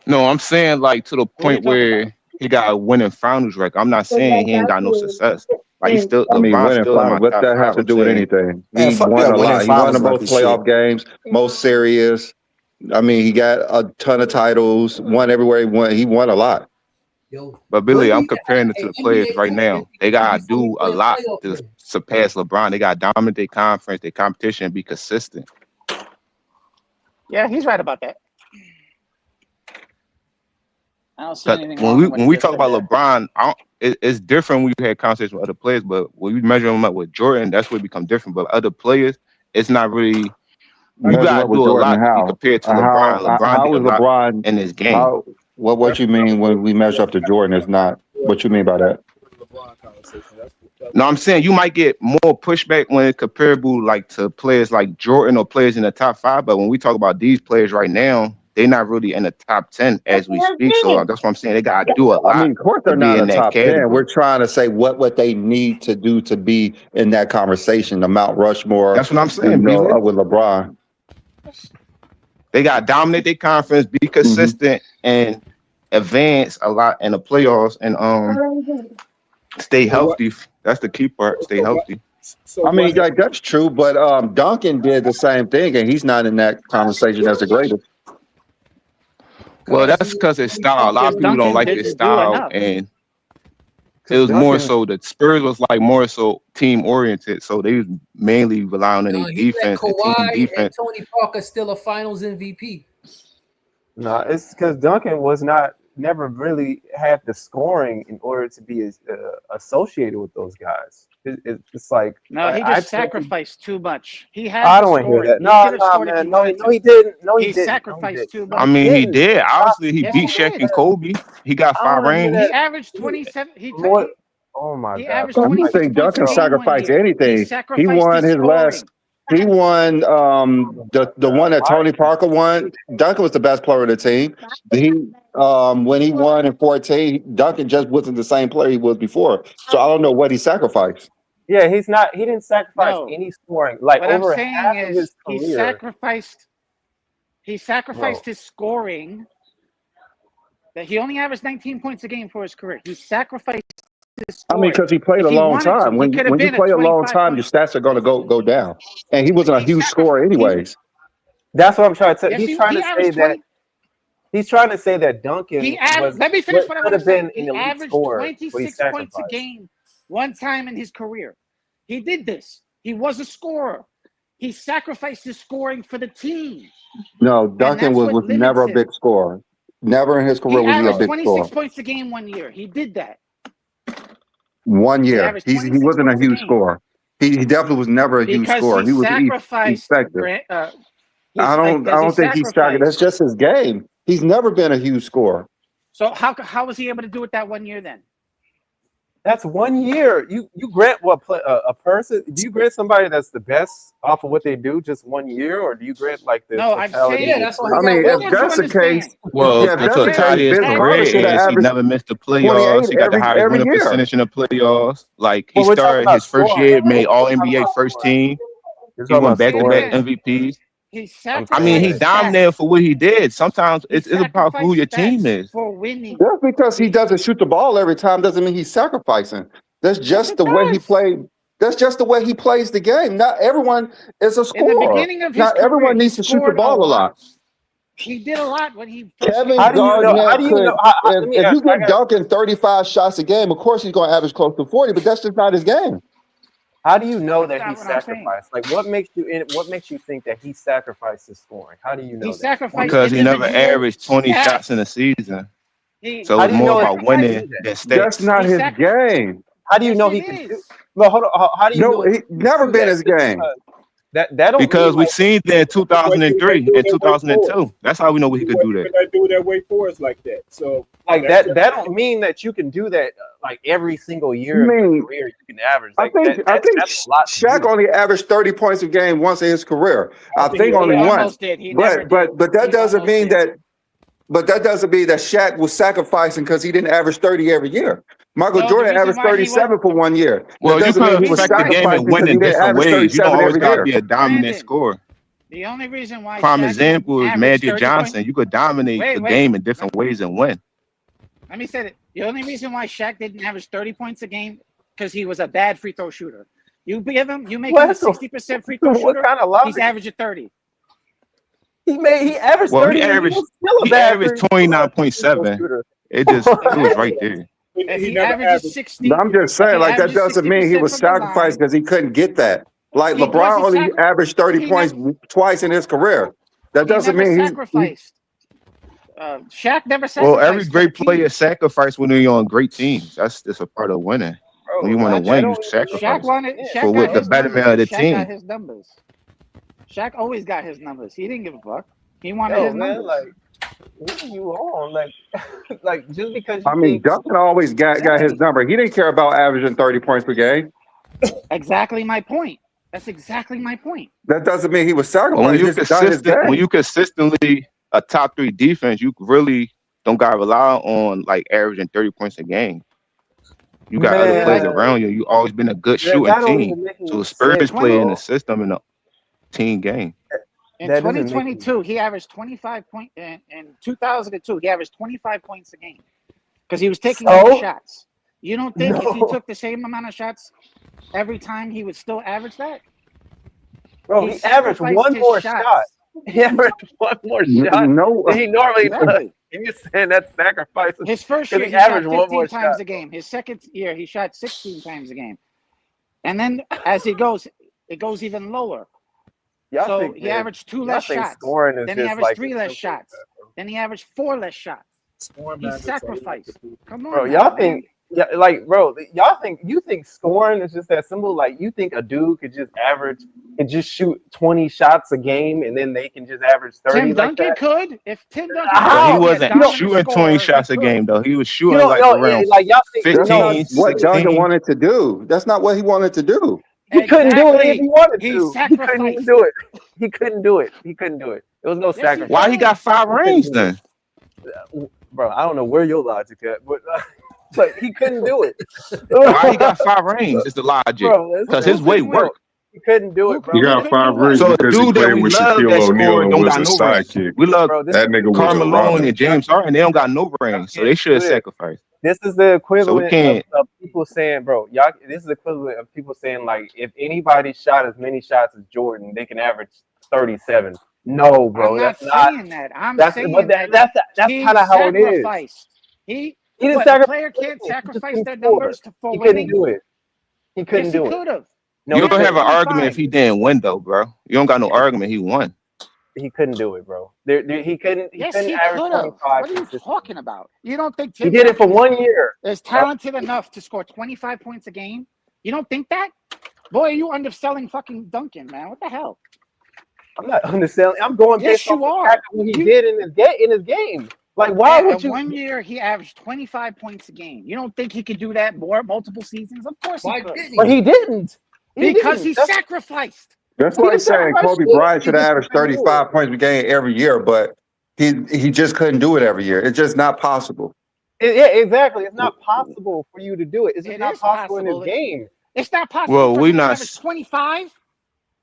S9: No, I'm saying like to the point where he got winning finals record. I'm not saying he ain't got no success. Like he's still.
S2: Winning
S9: still
S2: finals. What that have to do with anything? He won a lot. He won the most playoff games, most serious. I mean, he got a ton of titles. Won everywhere he went. He won a lot.
S9: But Billy, I'm comparing it to the players right now. They gotta do a lot to surpass LeBron. They gotta dominate their conference, their competition, and be consistent.
S12: Yeah, he's right about that. I don't see anything wrong
S9: When we talk about LeBron, it's different when you had conversations with other players. But when you measure him up with Jordan, that's where it becomes different. But other players, it's not really
S2: You measure up
S9: gotta
S2: with
S9: do a
S2: Jordan
S9: lot to be
S2: how?
S9: compared to LeBron. LeBron
S2: How
S9: did a
S2: is
S9: lot
S2: LeBron?
S9: in his game.
S2: How? What
S3: That's
S2: you
S3: not
S2: mean
S3: what
S2: when we measure up to Jordan is not? What you mean by that?
S3: LeBron conversation. That's
S9: No, I'm saying you might get more pushback when it's comparable like to players like Jordan or players in the top 5. But when we talk about these players right now, they're not really in the top 10 as we speak. So that's what I'm saying. They gotta do a
S2: I mean,
S9: lot
S2: of course
S9: to
S2: they're
S9: be
S2: not
S9: in
S2: a
S9: that
S2: top 10. We're
S9: category.
S2: trying to say what they need to do to be in that conversation, the Mount Rushmore,
S9: That's what I'm saying, B-Lee.
S2: with LeBron.
S9: They gotta dominate their conference, be
S2: hmm
S9: consistent, and advance a lot in the playoffs and stay
S3: so what?
S9: healthy. That's the key part. Stay
S3: So what?
S9: healthy.
S3: So
S2: I mean,
S3: what?
S2: like that's true, but Duncan did the same thing, and he's not in that conversation as the greatest.
S9: Well,
S4: Cause
S9: that's because his style. A lot
S12: Because
S9: of people don't
S12: Duncan
S9: like his
S12: didn't do
S9: style,
S12: enough.
S9: and it
S8: Because
S9: was more
S8: Duncan,
S9: so the Spurs was like more so team oriented, so they was mainly relying on their
S4: he let
S9: defense and team
S4: Kawhi and
S9: defense.
S4: Tony Parker still a Finals MVP.
S8: no, it's because Duncan was never really had the scoring in order to be associated with those guys. It's like
S12: No, he
S8: I
S12: just
S8: think
S12: sacrificed too much. He had
S8: I
S12: the
S8: don't want to hear
S12: scoring.
S8: that.
S12: He
S8: No,
S12: could have
S8: no,
S12: scored if he
S8: man. No,
S12: wanted
S8: no,
S12: to.
S8: he didn't. No, he
S12: He
S8: didn't. No, he
S12: sacrificed
S8: didn't.
S12: too
S8: No,
S9: I
S8: he
S12: much.
S9: mean, he
S8: didn't.
S9: did.
S8: Stop.
S9: Obviously, he
S12: Yes,
S9: beat
S12: he
S9: Shaq
S12: did.
S9: and Kobe. He got
S8: I don't
S9: 5
S8: want to hear
S9: rings.
S12: He
S8: that.
S12: averaged
S8: You-
S12: 27.
S8: More. Oh my
S12: He
S8: God,
S12: averaged
S8: bro.
S2: I don't
S12: 26
S2: think
S12: points a
S2: Duncan
S12: game one
S2: sacrificed
S12: year. He
S2: anything. He
S12: sacrificed
S2: won
S12: his
S2: his last.
S12: scoring.
S2: He won the one that
S8: Why are
S2: Tony
S8: you?
S2: Parker won. Duncan was the best player of the team. He when he won in 14, Duncan just wasn't the same player he was before. So I don't know what he sacrificed.
S8: Yeah, he's not. He didn't sacrifice
S12: No,
S8: any scoring. Like
S12: what I'm
S8: over
S12: saying
S8: half of
S12: is
S8: his career,
S12: he
S8: bro.
S12: sacrificed his scoring. That he only averaged 19 points a game for his career. He sacrificed his
S2: I mean,
S12: scoring.
S2: because he played
S12: If
S2: a
S12: he
S2: long
S12: wanted to,
S2: time.
S12: he
S2: When
S12: could have
S2: you
S12: been a
S2: play a long
S12: 25
S2: time, your
S12: point.
S2: stats are going to go down. And he
S12: But
S2: wasn't a
S12: he
S2: huge scorer,
S12: sacrificed.
S2: anyways.
S8: That's what I'm trying to tell.
S12: Yes,
S8: He's trying
S12: he
S8: to say
S12: averaged
S8: that
S12: 20.
S8: Duncan was
S12: Let me
S8: what
S12: finish what I
S8: could have
S12: was saying.
S8: been an
S12: He
S8: elite
S12: averaged
S8: scorer, but he
S12: 26 points a
S8: sacrificed.
S12: game one time in his career. He did this. He was a scorer. He sacrificed his scoring for the team.
S2: No,
S12: And
S2: Duncan
S12: that's what
S2: was never
S12: limits
S2: a
S12: him.
S2: big scorer. Never in his career
S12: He
S2: was he a
S12: averaged
S2: big
S12: 26
S2: scorer.
S12: points a game one year. He did that.
S2: 1
S12: He
S2: year.
S12: averaged
S2: He
S12: 26
S2: wasn't a
S12: points a
S2: huge
S12: game
S2: scorer. He definitely was never a huge
S12: because
S2: scorer.
S12: he
S2: He was
S12: sacrificed.
S2: effective. I
S12: Because he
S2: don't think he's staggered. That's
S12: sacrificed.
S2: just his game. He's never been a huge scorer.
S12: So how was he able to do it that 1 year then?
S8: That's 1 year. You grant a person? Do you grant somebody that's the best off of what they do just 1 year, or do you grant like the
S12: No, I'm
S8: totality
S12: saying
S8: of
S4: that's why
S8: career?
S4: he
S2: I
S4: got
S2: mean,
S12: I
S2: if
S12: want you to
S2: that's the case,
S12: understand.
S9: Well,
S2: yeah, if
S9: the
S2: that's the case,
S9: totality of his
S2: Vince
S9: career
S2: Carter should have
S9: is he
S2: averaged
S9: never missed the
S2: 28
S9: playoffs. He got the highest
S2: every
S9: winning
S2: year.
S9: percentage in the playoffs. Like he
S8: Well, we're talking
S9: started
S8: about
S9: his first
S8: scoring.
S9: year, made All
S8: We're talking
S9: NBA
S8: about
S9: first
S8: scoring.
S9: team.
S8: You're
S9: He
S8: talking
S9: won
S8: about
S9: back to back
S8: scoring.
S9: MVPs.
S12: He
S8: I'm
S9: I mean,
S8: saying
S9: he
S12: sacrificed
S8: that.
S9: dominated
S12: stats.
S9: for what he did. Sometimes
S12: He
S9: it's about who your
S12: sacrificed
S9: team
S12: stats
S9: is.
S12: for winning.
S2: Just because he
S12: He,
S2: doesn't shoot the ball every time doesn't mean he's sacrificing. That's
S12: yes,
S2: just
S12: it
S2: the way he
S12: does.
S2: played. That's just the way he plays the game. Not everyone is a
S12: In the
S2: scorer.
S12: beginning of his
S2: Not
S12: career,
S2: everyone
S12: he
S2: needs to shoot the
S12: scored a
S2: ball a
S12: lot.
S2: lot.
S12: He did a lot when he first came
S2: Kevin
S8: How
S12: to
S8: do
S12: the
S8: you know?
S12: league.
S8: How
S2: Garnett
S8: do you
S2: could,
S8: know? Let me
S2: if you
S8: ask. I
S2: get
S8: got.
S2: Duncan 35 shots a game, of course he's going to average close to 40, but that's just not his game.
S8: How do you know
S12: That's
S8: that he
S12: not what I'm saying.
S8: sacrificed? Like, what makes you think that he sacrificed his scoring? How do you
S12: He
S8: know that?
S12: sacrificed
S9: Because he never
S12: individual
S9: averaged 20 shots in a
S12: stats.
S9: season.
S12: He
S9: So
S8: How
S9: it's
S8: do you
S9: more
S8: know that
S9: about
S8: he can
S12: sacrificed.
S8: do
S9: winning
S8: that?
S9: than
S2: That's
S9: stats.
S2: not
S12: He
S2: his
S12: sacrificed.
S2: game.
S8: How do you
S12: Yes,
S8: know
S12: it
S8: he can do?
S12: is.
S8: Well, hold on. How do you
S2: No,
S8: know he
S2: he
S8: can
S2: never
S8: do
S2: been
S8: that?
S2: his
S8: Just
S2: game.
S8: because that don't mean
S9: Because we
S8: like
S9: seen that in
S3: Why couldn't they
S9: 2003
S3: do it
S9: and
S3: at Wake Forest?
S9: 2002. That's how we know he could
S3: Why
S9: do that.
S3: couldn't they do it at Wake Forest like that? So
S8: like
S3: that's
S8: that don't mean that you can do that like every single
S2: I
S8: year of your
S2: mean,
S8: career. You can average
S2: I
S8: like
S2: think
S8: that.
S2: I think
S8: That's a lot to
S2: Shaq
S8: do.
S2: only averaged 30 points a game once in his career.
S3: I
S2: I
S3: think he
S2: think
S12: He
S2: only
S3: over
S2: once.
S12: almost did. He never did.
S2: But that
S12: He
S2: doesn't
S12: almost
S2: mean
S12: did.
S2: that. But that doesn't mean that Shaq was sacrificing because he didn't average 30 every year. Michael
S12: No, the
S2: Jordan
S12: reason
S2: averaged
S12: why he was
S2: 37 for 1 year. That
S9: Well, you
S2: doesn't
S9: can
S2: mean he was
S9: affect the game
S2: sacrificing
S9: and win
S2: because he
S9: in
S2: didn't
S9: different
S2: average
S9: ways. You don't
S2: 37
S9: always
S2: every
S9: got to
S2: year.
S9: be a dominant
S12: Brandon,
S9: scorer.
S12: the only reason why
S9: Prime
S12: Shaq didn't
S9: example is
S12: average
S9: Magic
S12: 30 points.
S9: Johnson. You could dominate the
S12: Wait.
S9: game in different ways and win.
S12: Let me say it. The only reason why Shaq didn't average 30 points a game because he was a bad free throw shooter. You make him a 60% free throw
S8: What
S12: shooter,
S8: kind of
S12: he's
S8: logic?
S12: averaging 30.
S8: He averaged
S9: Well,
S8: 30 and he was still a
S9: he
S8: bad
S9: averaged
S8: free throw
S9: 29.7.
S8: shooter.
S9: It was right
S12: Exactly.
S9: there.
S12: If
S3: he
S12: he
S3: never
S12: averages
S3: averaged.
S12: 60,
S2: I'm just
S12: if
S2: saying,
S12: he
S2: like that
S12: averages
S2: doesn't mean he
S12: 60%
S2: was
S12: from the
S2: sacrificed
S12: line,
S2: because he couldn't get that. Like
S12: he was.
S2: LeBron only averaged 30
S12: He
S2: points twice in his career. That
S12: He
S2: doesn't
S12: never
S2: mean
S12: sacrificed. Shaq never
S9: Well,
S12: sacrificed.
S9: every
S12: for the
S9: great
S12: team.
S9: player sacrifice when you're on great teams. That's just a part of winning.
S8: Bro,
S9: When you want to
S8: that
S9: win, you
S8: don't even
S12: Shaq
S9: sacrifice
S12: won it.
S8: yeah.
S12: Shaq
S9: for
S12: got
S9: what the
S12: his
S9: betterment
S12: numbers.
S9: of the
S12: Shaq got
S9: team.
S12: his numbers. Shaq always got his numbers. He didn't give a fuck. He wanted his numbers.
S8: Like, what are you on? Like, like just because
S2: I
S8: you
S2: mean,
S8: think
S2: Duncan always got his number. He didn't care about averaging 30 points per game.
S12: Exactly my point. That's exactly my point.
S2: That doesn't mean he was
S9: But when
S2: sacrificing.
S9: you consistently a top 3 defense, you really don't gotta rely on like averaging 30 points a game. You got other players around you. You always been a good shooting team. So Spurs play in the system in a team game.
S12: In 2022, he averaged 25 points. In 2002, he averaged 25 points a game because he was taking more shots. You don't think if he took the same amount of shots every time, he would still average that?
S8: Bro, he averaged one more shot. He averaged one more shot.
S2: No,
S8: he normally does. And you're saying that's sacrificing.
S12: His first year, he
S8: averaged
S12: shot 15 times
S8: shot.
S12: a game. His second year, he shot 16 times a game. And then as it goes even lower. So he averaged 2 less shots. Then he averaged 3 less shots. Then he averaged 4 less shots. He sacrificed. Come on,
S8: bro. Y'all think, you think scoring is just that simple? Like, you think a dude could just shoot 20 shots a game and then they can just average 30?
S12: Tim Duncan could. If Tim Duncan,
S9: But he wasn't shooting 20 shots a game though. He was shooting around
S8: y'all think
S9: 15,
S2: what
S9: 16.
S2: Duncan wanted to do. That's not what he wanted to do.
S8: He couldn't do it if he wanted to.
S12: He
S8: couldn't even do it. He couldn't do it. There was no sacrifice.
S9: Why he got 5 rings then?
S8: Bro, I don't know where your logic at, but he couldn't do it.
S9: Why he got 5 rings? It's the logic. Because his weight worked.
S8: He couldn't do it, bro.
S11: He got 5 rings
S9: So
S11: because he
S9: dude that
S11: played
S9: we
S11: with
S9: love
S11: Shaquille
S9: that
S11: O'Neal
S9: scored
S11: and
S9: don't
S11: was
S9: got
S11: a
S9: no rings.
S11: sidekick.
S9: We love
S11: That nigga was a
S9: Karl Malone
S11: Robin.
S9: and James Harden. They don't got no rings, so they should have sacrificed.
S8: This is the equivalent
S9: can't-
S8: of people saying, bro, y'all. This is the equivalent of people saying, like, if anybody shot as many shots as Jordan, they can average 37. No, bro,
S12: I'm not
S8: that's not.
S12: saying that. I'm
S8: That's
S12: saying
S8: that's kind of how it is.
S12: sacrificed. He
S8: didn't
S12: a
S8: sacrifice.
S12: player can't sacrifice their
S8: score.
S12: numbers for
S8: He
S12: winning.
S8: couldn't do it. He couldn't
S12: Yes,
S8: do
S12: he
S8: it.
S12: could have.
S8: No,
S9: you
S8: he
S9: don't have an
S8: couldn't.
S9: argument if he didn't win, though, bro. You don't got no argument. He won.
S8: He couldn't do it, bro. He couldn't.
S12: Yes,
S8: couldn't
S12: he
S8: average
S12: could have.
S8: 25.
S12: What are you talking about? You don't think
S8: He
S12: Tim
S8: did it for
S12: Duncan
S8: 1 year.
S12: is talented enough to score 25 points a game? You don't think that? Boy, are you underselling fucking Duncan, man? What the hell?
S8: I'm not underselling. I'm going
S12: Yes,
S8: based on
S12: you
S8: the
S12: are.
S8: fact of what he did in his game. Like, why would you?
S12: 1 year he averaged 25 points a game. You don't think he could do that multiple seasons? Of course he could.
S8: But he didn't.
S12: Because he sacrificed.
S2: That's why I'm saying Kobe Bryant should have averaged 35 points per game every year, but he just couldn't do it every year. It's just not possible.
S8: Yeah, exactly. It's not possible for you to do it. It's just not possible in this game.
S12: It's not possible.
S9: Well,
S12: for
S9: we
S12: him to
S9: not.
S12: average 25.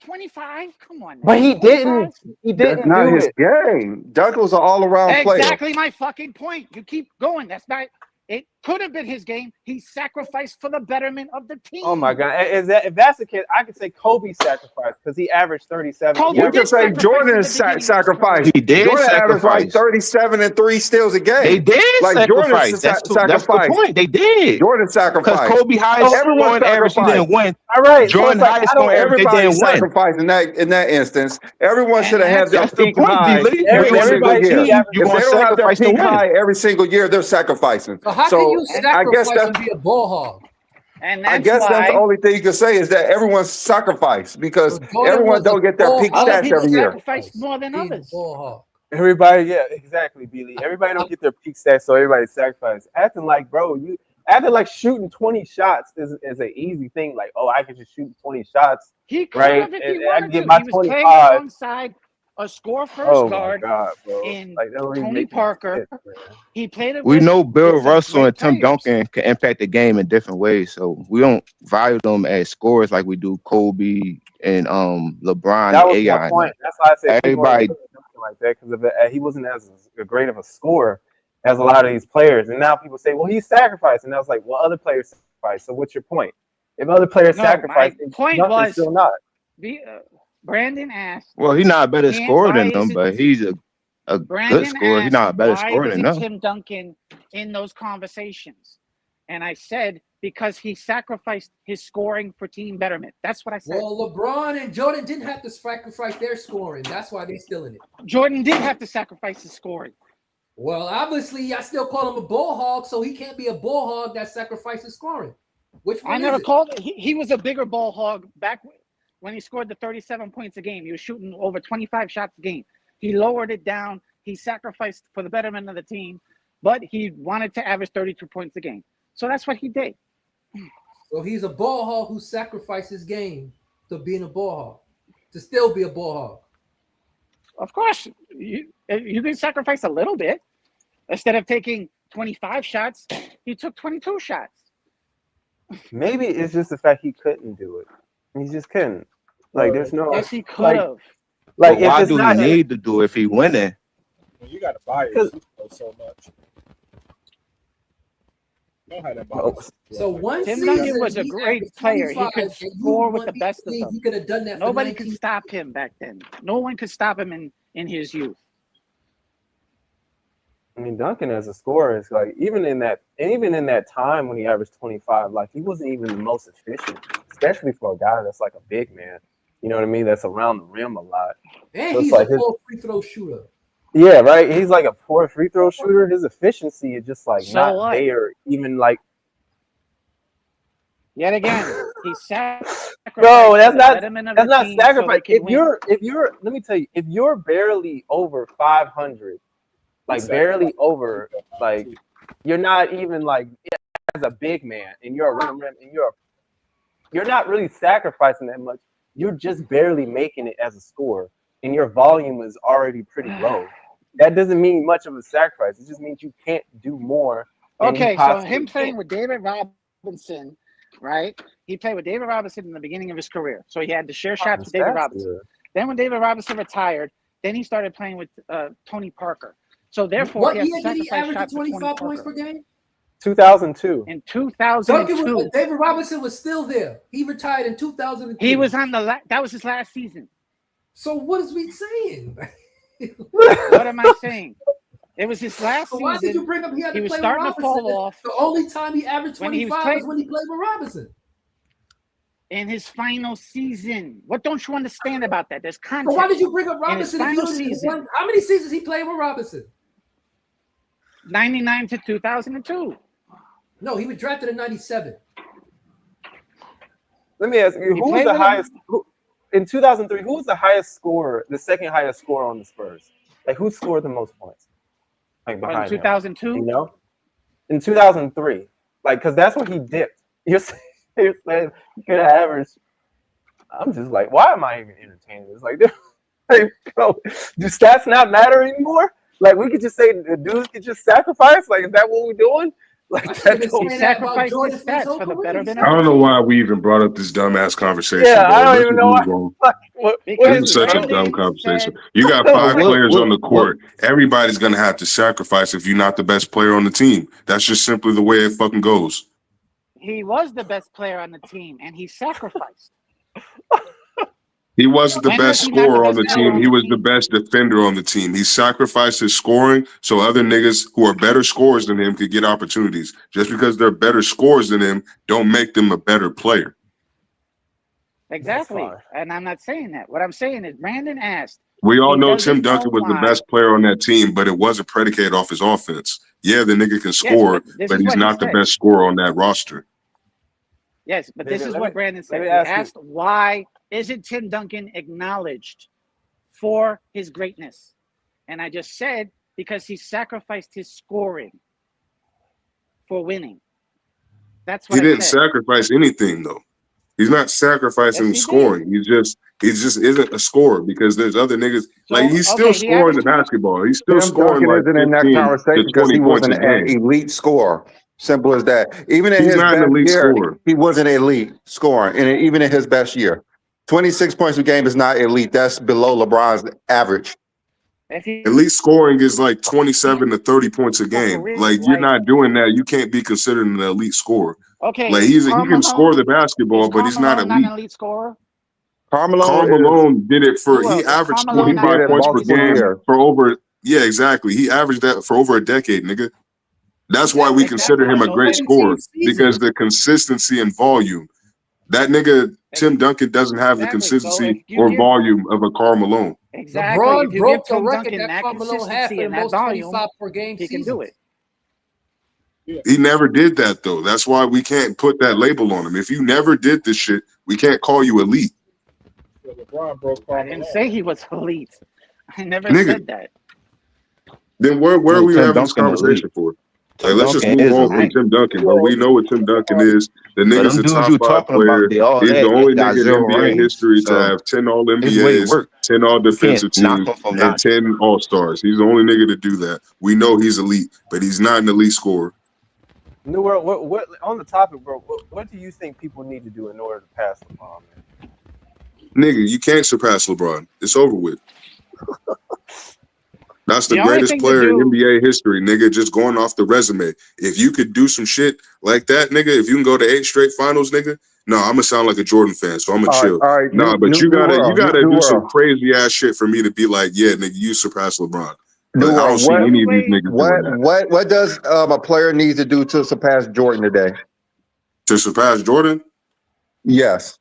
S12: 25? Come on.
S8: But he
S12: 25?
S8: didn't. He
S2: That's
S8: didn't
S2: not
S8: do
S2: his
S8: it.
S2: game. Duncan was an all-around player.
S12: Exactly my fucking point. You keep going. That's not. It could have been his game. He sacrificed for the betterment of the team.
S8: Oh my God! If that's the case, I could say Kobe sacrificed because he averaged 37.
S12: Kobe
S2: We could say Jordan sacrificed.
S9: He did
S2: Jordan averaged like
S9: sacrifice.
S2: 37 and 3 steals a game.
S9: They did
S2: Like Jordan
S9: sacrifice. That's the
S2: sacrificed.
S9: point. They did.
S2: Jordan
S9: Because
S2: sacrificed.
S9: Kobe highest
S2: Everyone
S9: scoring average, he didn't win.
S8: All right,
S9: Jordan
S8: so it's like,
S9: highest
S8: I don't-
S9: scoring average, they
S2: Everybody
S9: didn't win.
S2: sacrificed in that instance. Everyone should have had their
S9: That's the
S2: peak
S9: point,
S2: high
S9: D-Lee.
S2: every
S9: Everybody
S2: single
S9: cheat.
S2: year.
S9: You
S2: If they
S9: gonna
S2: don't have their
S9: sacrifice to
S2: peak
S9: win.
S2: high every single year, they're sacrificing.
S4: So how can you sacrifice and be a ball hog?
S12: And
S2: I
S12: that's
S2: guess
S12: why
S2: that's the only thing you can say is that everyone's sacrificed because
S4: Jordan
S2: everyone
S4: was a
S2: don't get their
S4: ball
S2: peak
S4: hog.
S12: other
S2: stats
S12: people
S2: every year.
S12: sacrificed more than
S4: He's a
S12: others.
S4: ball hog.
S8: Everybody, yeah, exactly, Billy. Everybody don't get their peak stats, so everybody sacrifices. Acting like, bro, acting like shooting 20 shots is an easy thing. Like, oh, I can just shoot 20 shots.
S12: He could
S8: Right,
S12: have if
S8: and
S12: he
S8: I
S12: wanted
S8: get
S12: to.
S8: my
S12: He was playing
S8: 25.
S12: alongside a score first
S8: Oh my
S12: guard
S8: God, bro!
S12: in
S8: Like, that don't even
S12: Tony
S8: make any
S12: Parker.
S8: sense, man.
S12: He played it
S9: We
S12: with-
S9: know Bill
S12: with some
S9: Russell
S12: great
S9: and Tim
S12: players.
S9: Duncan can impact the game in different ways, so we don't value them as scorers like we do Kobe and LeBron
S8: That
S9: and
S8: was my
S9: AI.
S8: point. That's why I said people
S9: Everybody,
S8: don't look at him like that because he wasn't as great of a scorer as a lot of these players. And now people say, well, he sacrificed, and I was like, well, other players sacrifice. So what's your point? If other players
S12: No,
S8: sacrifice,
S12: my point
S8: Duncan's
S12: was-
S8: still not.
S12: Brandon asked.
S9: well, he's not a better
S12: Can't-
S9: scorer
S12: why
S9: than them,
S12: isn't-
S9: but he's a
S12: Brandon
S9: good scorer. He's
S12: asked,
S9: not a better
S12: why
S9: scorer than
S12: wasn't
S9: them.
S12: Tim Duncan in those conversations? And I said because he sacrificed his scoring for team betterment. That's what I said.
S4: Well, LeBron and Jordan didn't have to sacrifice their scoring. That's why they're still in it.
S12: Jordan did have to sacrifice his scoring.
S4: Well, obviously, I still call him a ball hog, so he can't be a ball hog that sacrifices scoring. Which one
S12: I never
S4: is it?
S12: called it. He was a bigger ball hog back when he scored the 37 points a game. He was shooting over 25 shots a game. He lowered it down. He sacrificed for the betterment of the team, but he wanted to average 32 points a game. So that's what he did.
S4: So he's a ball hog who sacrificed his game to being a ball hog, to still be a ball hog.
S12: Of course, you can sacrifice a little bit. Instead of taking 25 shots, he took 22 shots.
S8: Maybe it's just the fact he couldn't do it. He just couldn't. Like, there's no.
S12: Yes, he could have.
S8: Like,
S9: why
S8: if
S9: do he need to do it if he winning?
S3: You got to buy it so much. You know how that
S4: So one
S12: Tim
S4: season,
S12: Duncan was a great player. He could score with the best of them.
S4: He could have done that.
S12: Nobody could stop him back then. No one could stop him in his youth.
S8: I mean, Duncan as a scorer is like even in that time when he averaged 25, like he wasn't even the most efficient, especially for a guy that's like a big man. You know what I mean? That's around the rim a lot.
S4: And
S8: so
S4: he's
S8: like
S4: a poor free throw shooter.
S8: Yeah, right. He's like a poor free throw shooter. His efficiency is just like not there. Even like.
S12: Yet again, he sacrificed.
S8: No, that's not sacrifice.
S12: So
S8: if you're, let me tell you, if you're barely over 500, like barely over, like you're not even like as a big man, and you're a rim, and you're not really sacrificing that much. You're just barely making it as a scorer, and your volume is already pretty low. That doesn't mean much of a sacrifice. It just means you can't do more.
S12: Okay, so him playing with David Robinson, right? He played with David Robinson in the beginning of his career. So he had to share shots with David Robinson. Good. Then when David Robinson retired, then he started playing with Tony Parker. So therefore,
S4: what year did he average 25 points per game?
S8: 2002.
S12: In 2002.
S4: David Robinson was still there. He retired in 2002.
S12: He was on that was his last season.
S4: So what is we saying?
S12: What am I saying? It was his last season.
S4: Why did you bring up he had to
S12: was
S4: play
S12: starting
S4: with
S12: to
S4: Robinson?
S12: fall off.
S4: The only time he averaged 25 was when he played with Robinson.
S12: In his final season. What don't you understand about that? There's context.
S4: So why did you bring up Robinson?
S12: Final season.
S4: How many seasons he played with Robinson?
S12: 99 to 2002.
S4: No, he was drafted in 97.
S8: Let me ask you, who was the highest in 2003? Who was the highest scorer, the second highest scorer on the Spurs? Like, who scored the most points? Like behind
S12: in 2002?
S8: You know, in 2003, like, because that's when he dipped. You're saying you could have averaged. I'm just like, why am I even entertaining this? Like, do stats not matter anymore? Like, we could just say the dudes could just sacrifice. Like, is that what we're doing? Like,
S12: he sacrificed his stats for the betterment.
S11: I don't know why we even brought up this dumbass conversation.
S8: Yeah, I don't even know why.
S11: This is such a dumb conversation. You got 5 players on the court. Everybody's gonna have to sacrifice if you're not the best player on the team. That's just simply the way it fucking goes.
S12: He was the best player on the team, and he sacrificed.
S11: He wasn't the best scorer on the team. He was the best defender on the team. He sacrificed his scoring so other niggas who are better scorers than him could get opportunities. Just because they're better scorers than him, don't make them a better player.
S12: Exactly. And I'm not saying that. What I'm saying is Brandon asked.
S11: We all know Tim Duncan was the best player on that team, but it wasn't predicated off his offense. Yeah, the nigga can score, but he's not the best scorer on that roster.
S12: Yes, but this is what Brandon said. He asked, why isn't Tim Duncan acknowledged for his greatness? And I just said, because he sacrificed his scoring for winning. That's what
S11: he didn't sacrifice anything, though. He's not sacrificing scoring. He just isn't a scorer because there's other niggas. So, like, he's still scoring the basketball. He's still scoring like 15
S2: in that conversation because he wasn't an elite scorer. Simple as that. Even in his best year, he wasn't elite scoring. And even in his best year, 26 points a game is not elite. That's below LeBron's average.
S11: Elite scoring is like 27 to 30 points a game. Like, you're not doing that. You can't be considered an elite scorer.
S12: Okay.
S11: Like, he can score the basketball, but he's not elite.
S12: Not an elite scorer.
S11: Karl Malone did it for. He averaged 25 points per game for over. Yeah, exactly. He averaged that for over a decade, nigga. That's why we consider him a great scorer, because the consistency and volume. That nigga Tim Duncan doesn't have the consistency or volume of a Karl Malone.
S12: Exactly.
S4: LeBron broke the record that Karl Malone had for the most 25 per game.
S12: He can do it.
S11: He never did that, though. That's why we can't put that label on him. If you never did this shit, we can't call you elite.
S3: Yeah, LeBron broke
S12: I
S3: Karl
S12: didn't
S3: Malone.
S12: say he was elite. I never
S11: Nigga.
S12: said that.
S11: Then where are we
S9: Tim
S11: having this
S9: Duncan elite.
S11: conversation for? Like,
S9: Tim
S11: let's just
S9: Duncan
S11: move
S9: is
S11: on from
S9: elite.
S11: Tim Duncan, bro.
S3: Well,
S11: We know what Tim Duncan is. The
S9: But
S11: nigga's
S9: them
S11: a
S9: dudes
S11: top
S9: you
S11: 5
S9: talking about,
S11: player.
S9: they all
S11: He's the
S9: that
S11: only
S9: got
S11: nigga in
S9: zero
S11: NBA
S9: rings.
S11: history to
S9: So
S11: have 10 All
S9: his way
S11: NBAs,
S9: work.
S11: 10 All
S9: You can't
S11: Defensive
S9: knock
S11: teams,
S9: him from
S11: and
S9: not.
S11: 10 All Stars. He's the only nigga to do that. We know he's elite, but he's not an elite scorer.
S8: New World, what on the topic, bro? What do you think people need to do in order to pass LeBron, man?
S11: Nigga, you can't surpass LeBron. It's over with. That's the
S12: The only
S11: greatest
S12: thing to
S11: player in
S12: do,
S11: NBA history, nigga, just going off the resume. If you could do some shit like that, nigga, if you can go to 8 straight finals, nigga, no, I'm gonna sound like a Jordan fan, so I'm gonna chill.
S2: All right.
S11: Nah, but you
S2: New
S11: gotta
S2: World.
S11: do some crazy ass shit for me to be like, yeah, nigga, you surpass LeBron. But
S2: New
S11: I don't
S2: World.
S11: see
S2: What
S11: any of these niggas doing that.
S2: what does a player need to do to surpass Jordan today?
S11: To surpass Jordan,
S2: Yes.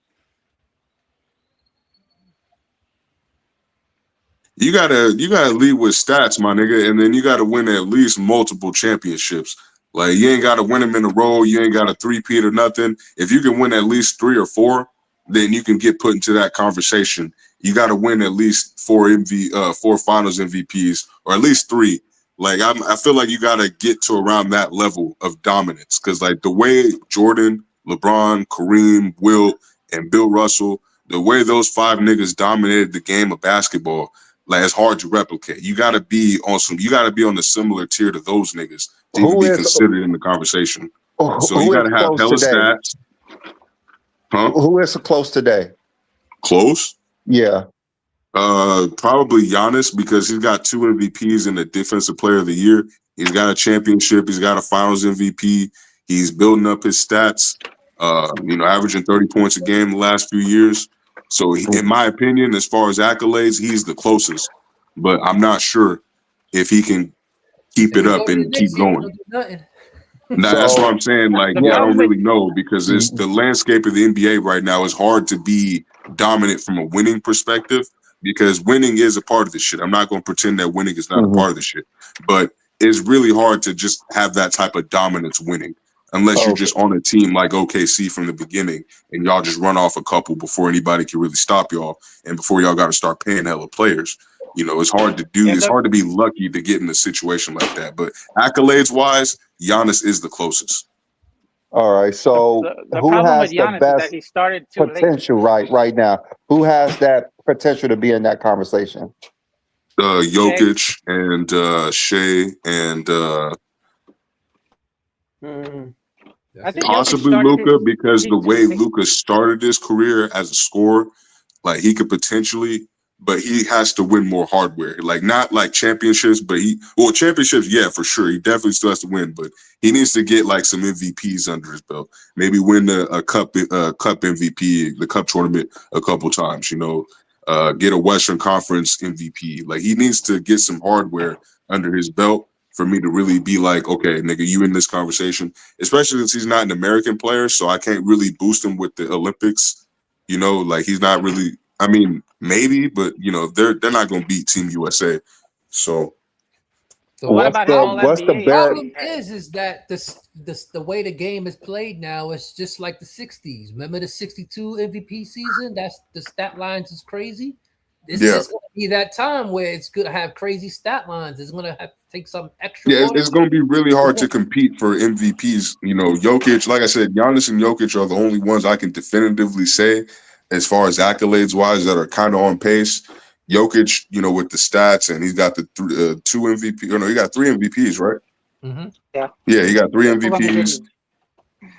S11: you gotta lead with stats, my nigga, and then you gotta win at least multiple championships. Like, you ain't gotta win them in a row, you ain't got a three-peat or nothing. If you can win at least 3 or 4, then you can get put into that conversation. You gotta win at least 4 finals MVPs, or at least 3. Like, I feel like you gotta get to around that level of dominance. Cause like the way Jordan, LeBron, Kareem, Wilt, and Bill Russell, the way those 5 niggas dominated the game of basketball, like, it's hard to replicate. You gotta be on the similar tier to those niggas to even be considered in the conversation. So you gotta have hella stats. Huh?
S2: Who is close today?
S11: Close?
S2: Yeah.
S11: Probably Giannis, because he's got 2 MVPs and a Defensive Player of the Year. He's got a championship. He's got a Finals MVP. He's building up his stats. Averaging 30 points a game the last few years. So, in my opinion, as far as accolades, he's the closest. But I'm not sure if he can keep it up and keep going. That's what I'm saying. Like, I don't really know, because it's the landscape of the NBA right now is hard to be dominant from a winning perspective, because winning is a part of the shit. I'm not going to pretend that winning is not a part of the shit, but it's really hard to just have that type of dominance winning, unless you're just on a team like OKC from the beginning and y'all just run off a couple before anybody can really stop y'all, and before y'all got to start paying hella players. It's hard to do. It's hard to be lucky to get in a situation like that. But accolades wise, Giannis is the closest.
S2: All right. So
S12: the
S2: who
S12: problem
S2: has
S12: with
S2: the
S12: Giannis is
S2: best
S12: that he started too late.
S2: potential right now? Who has that potential to be in that conversation?
S11: Jokic and Shea and
S12: I think
S11: possibly Luka, because the way Luka started his career as a scorer, like, he could potentially, but he has to win more hardware. Like, not like championships, but championships, yeah, for sure. He definitely still has to win, but he needs to get like some MVPs under his belt. Maybe win a cup MVP, the cup tournament a couple times, get a Western Conference MVP. Like, he needs to get some hardware under his belt for me to really be like, okay, nigga, you in this conversation, especially since he's not an American player, so I can't really boost him with the Olympics. Like, he's not really, I mean, maybe, but they're not going to beat Team USA. So
S12: what about
S2: what's the
S4: problem is that the way the game is played now is just like the 60s. Remember the 62 MVP season? That's the stat lines is crazy. It's going to be that time where it's going to have crazy stat lines. It's going to have to take some extra.
S11: Yeah, it's going to be really hard to compete for MVPs. Jokic, like I said, Giannis and Jokic are the only ones I can definitively say, as far as accolades wise, that are kind of on pace. Jokic, with the stats, and he's got the 2 MVP. Or no, he got 3 MVPs, right?
S12: Mm-hmm.
S11: Yeah, he got 3 MVPs.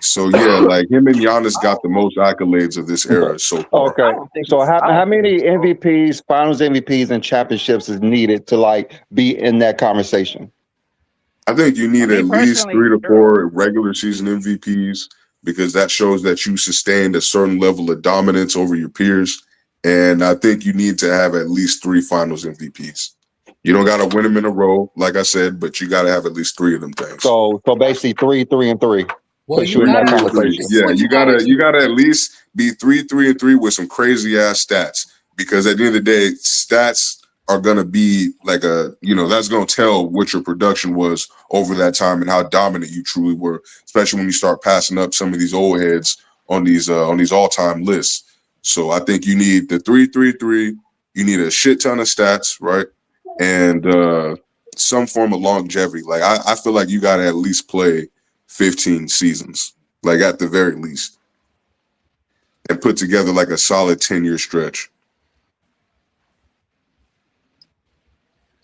S11: So yeah, like, him and Giannis got the most accolades of this era so far.
S2: Okay. So how many MVPs, Finals MVPs, and championships is needed to like be in that conversation?
S11: I think you need at least 3 to 4 regular season MVPs, because that shows that you sustained a certain level of dominance over your peers. And I think you need to have at least 3 Finals MVPs. You don't got to win them in a row, like I said, but you got to have at least 3 of them things.
S2: So basically 3, 3, and 3.
S4: Well,
S2: you in that conversation.
S11: Yeah, you gotta at least be 3, 3, and 3 with some crazy ass stats, because at the end of the day, stats are gonna be like that's gonna tell what your production was over that time and how dominant you truly were, especially when you start passing up some of these old heads on these all-time lists. So I think you need the 3-3-3. You need a shit ton of stats, right? And some form of longevity. Like I feel like you got to at least play 15 seasons, like at the very least, and put together like a solid 10-year stretch.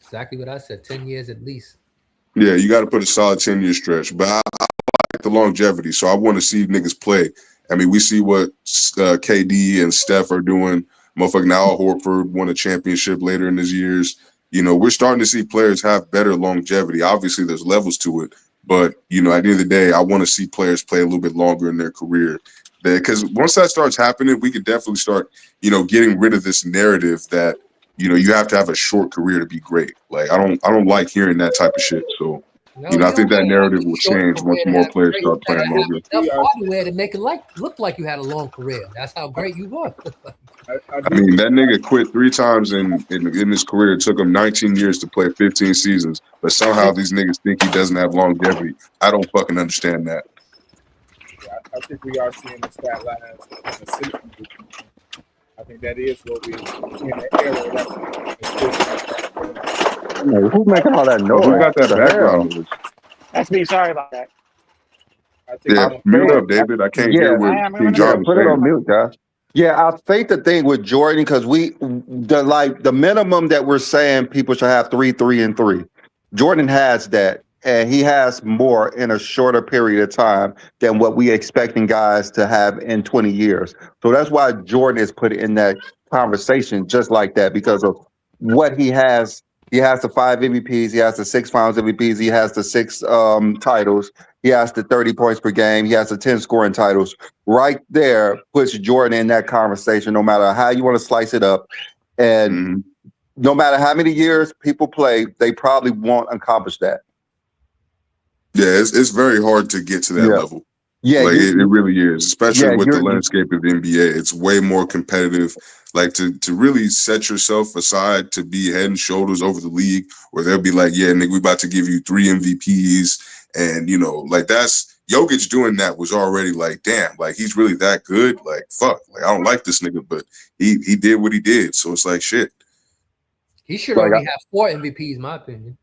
S4: Exactly what I said. 10 years at least.
S11: Yeah, you got to put a solid 10-year stretch. But I like the longevity, so I want to see niggas play. I mean, we see what KD and Steph are doing. Motherfucking Al Horford won a championship later in his years. You know, we're starting to see players have better longevity. Obviously, there's levels to it. But, you know, at the end of the day, I want to see players play a little bit longer in their career. Because once that starts happening, we could definitely start, you know, getting rid of this narrative that, you know, you have to have a short career to be great. Like, I don't like hearing that type of shit. So,
S4: No,
S11: you know, I
S4: you
S11: think
S4: don't
S11: that
S4: have to have
S11: narrative
S4: a
S11: will
S4: short
S11: change once
S4: career to
S11: more
S4: have
S11: players
S4: great.
S11: start
S4: You
S11: playing
S4: gotta have
S11: longer.
S4: enough hardware to make it look like you had a long career. That's how great you were.
S3: I
S11: I
S3: do
S11: mean,
S3: think
S11: that nigga quit 3 times in his career. It took him 19 years to play 15 seasons, but somehow these niggas think he doesn't have longevity. I don't fucking understand that.
S3: I think we are seeing the stat lines consistently. I think that is what we're in the era that
S2: Who's making all that
S11: Oh, who
S2: noise?
S11: got that
S2: The
S11: background
S2: hell?
S11: noise?
S12: That's me. Sorry about that.
S3: I think
S11: Yeah,
S2: I
S3: going
S11: mute
S2: think,
S11: up, David. I can't hear
S2: yeah,
S11: what
S12: I am. I'm
S11: King
S12: gonna
S2: yeah,
S11: John
S12: mute.
S11: was
S2: put it
S11: saying.
S2: on mute, guys. Yeah, I think the thing with Jordan, because the minimum that we're saying people should have 3-3-3. Jordan has that, and he has more in a shorter period of time than what we expecting guys to have in 20 years. So that's why Jordan is put in that conversation just like that, because of what he has. He has the 5 MVPs, he has the 6 Finals MVPs, he has the 6 titles, he has the 30 points per game, he has the 10 scoring titles. Right there puts Jordan in that conversation, no matter how you want to slice it up. And
S11: Mm-hmm.
S2: no matter how many years people play, they probably won't accomplish that.
S11: Yeah, it's very hard to get to that
S2: Yeah.
S11: level.
S2: Yeah,
S11: Like it really is, especially
S2: yeah,
S11: with the
S2: you're
S11: landscape of the NBA. It's way more competitive. Like to really set yourself aside to be head and shoulders over the league, where they'll be like, "Yeah, nigga, we about to give you 3 MVPs," and you know, like that's Jokic doing that was already like, damn, like he's really that good. Like fuck, like I don't like this nigga, but he did what he did, so it's like shit.
S4: He should
S2: like,
S4: already have 4 MVPs, in my opinion.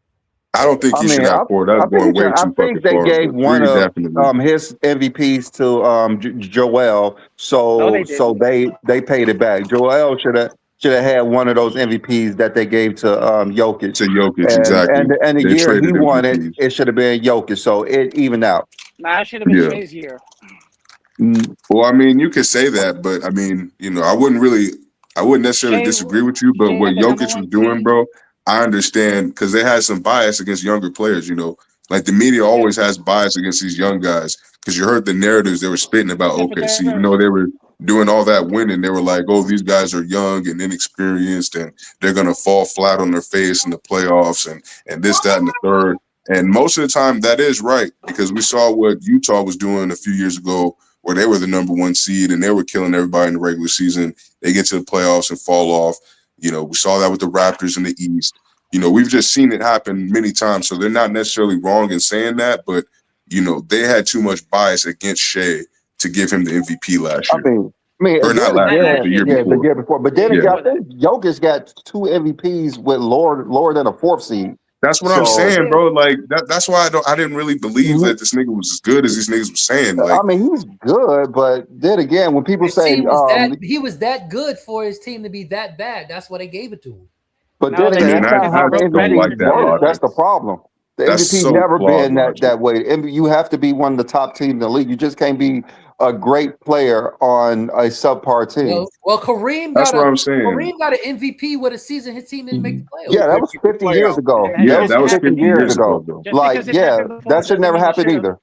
S11: I don't think
S2: I
S11: he should
S2: mean,
S11: have 4. That's
S2: I think
S11: going
S2: he should,
S11: way
S2: I
S11: too
S2: think
S11: fucking
S2: they
S11: far.
S2: gave
S11: But
S2: one
S11: 3
S2: of
S11: definitely.
S2: his MVPs to Joel,
S12: No, they
S2: so
S12: didn't.
S2: they paid it back. Joel should have had one of those MVPs that they gave to Jokic,
S11: To Jokic,
S2: and
S11: exactly.
S2: the
S11: They
S2: year he
S11: traded
S2: won it,
S11: MVPs.
S2: it should have been Jokic, so it evened out.
S12: Nah, it should have been
S11: Yeah.
S12: Shay's year.
S11: Well, I mean, you could say that, but I mean, you know, I wouldn't necessarily
S12: Shay,
S11: disagree with you. But
S12: Shay
S11: what
S12: had the number
S11: Jokic was
S12: 1
S11: doing,
S12: seed.
S11: bro, I understand because they had some bias against younger players. You know, like the media always has bias against these young guys because you heard the narratives they were spitting about
S12: Except for
S11: OKC.
S12: Derek
S11: Even though they were doing all that winning, they were like, "Oh, these guys are young and inexperienced, and they're gonna fall flat on their face in the playoffs, and this, that, and the third." And most of the time, that is right because we saw what Utah was doing a few years ago, where they were the number 1 seed and they were killing everybody in the regular season. They get to the playoffs and fall off. You know, we saw that with the Raptors in the East. You know, we've just seen it happen many times. So they're not necessarily wrong in saying that, but you know, they had too much bias against Shea to give him the MVP last year.
S2: I mean,
S11: Or
S2: and
S11: not
S2: then
S11: last year,
S2: again,
S11: but the year
S2: yeah, the
S11: before.
S2: year before. But then
S11: Yeah.
S2: again, I think Jokic got 2 MVPs with lower than a 4th seed.
S11: That's what I'm saying, bro. Like that's why I didn't really believe that this nigga was as good as these niggas was saying. Like,
S2: I mean, he's good, but then again, when people
S4: His
S2: say,
S4: team was he was that good for his team to be that bad. That's why they gave it to him.
S2: but
S12: No,
S2: then
S12: they
S2: again,
S11: man,
S2: that's
S12: didn't,
S2: not how
S11: I
S2: the
S11: just don't like
S2: MVP
S11: that
S2: works.
S11: logic.
S2: That's the problem. The
S11: That's
S2: MVP's
S11: so
S2: never
S11: flawed
S2: been
S11: logic.
S2: that way. You have to be one of the top teams in the league. You just can't be a great player on a subpar team.
S4: Well, Kareem
S11: That's
S4: got
S11: what I'm saying.
S4: an MVP with a season his team didn't make the playoffs.
S2: Yeah, that was 50 years ago.
S11: Yeah,
S2: That
S11: that was
S2: 50
S11: 50
S2: years
S11: years
S2: ago.
S11: ago, though.
S12: Just
S2: Like,
S12: because it
S2: yeah,
S12: happened before
S2: that should
S12: doesn't
S2: never
S12: mean it
S2: happen
S12: should've.
S2: either.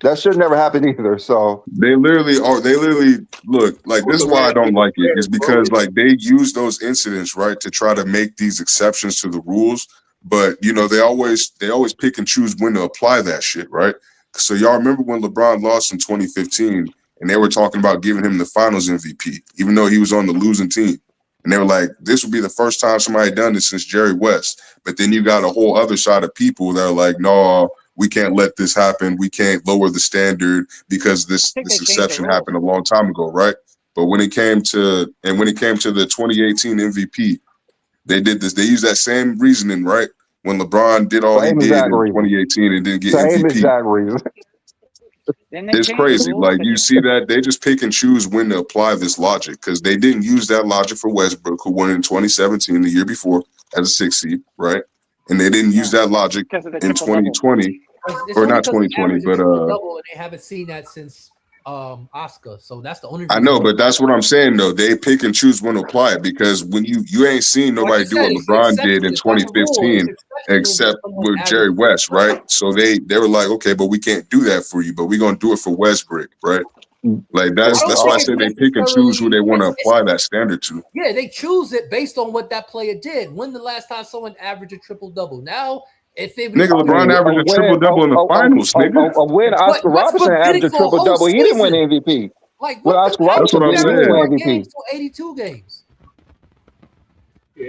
S2: That should never happen either. So
S11: They literally look like this is why I don't like it, is because like they use those incidents, right, to try to make these exceptions to the rules. But you know, they always pick and choose when to apply that shit, right? So y'all remember when LeBron lost in 2015 and they were talking about giving him the finals MVP, even though he was on the losing team. And they were like, this would be the first time somebody done this since Jerry West. But then you got a whole other side of people that are like, no, we can't let this happen. We can't lower the standard because this
S12: I think they changed the
S11: exception
S12: rules.
S11: happened a long time ago, right? But when it came to the 2018 MVP, they did this. They used that same reasoning, right? When LeBron did all he did in 2018 and didn't get
S2: Same
S11: MVP.
S2: exact reason.
S11: It's crazy. Like you see that they just pick and choose when to apply this logic because they didn't use that logic for Westbrook, who won in 2017, the year before, as a 6th seed, right? And they didn't use that logic in 2020, or not 2020, but
S4: double, and they haven't seen that since Oscar. So that's the only reason.
S11: I know, but that's what I'm saying though. They pick and choose when to apply it because when you ain't seen nobody do what LeBron did in 2015, except with Jerry West, right? So they were like, okay, but we can't do that for you, but we're gonna do it for Westbrook, right? Like that's why I say they pick and choose who they want to apply that standard to.
S4: Yeah, they choose it based on what that player did. When the last time someone averaged a triple-double? Now, if it was
S11: LeBron averaged a triple-double in the finals, nigga.
S2: When Oscar Robertson averaged a triple-double, he didn't win MVP.
S4: Like,
S2: when Oscar Robertson
S11: didn't
S2: win MVP.
S4: 82 games.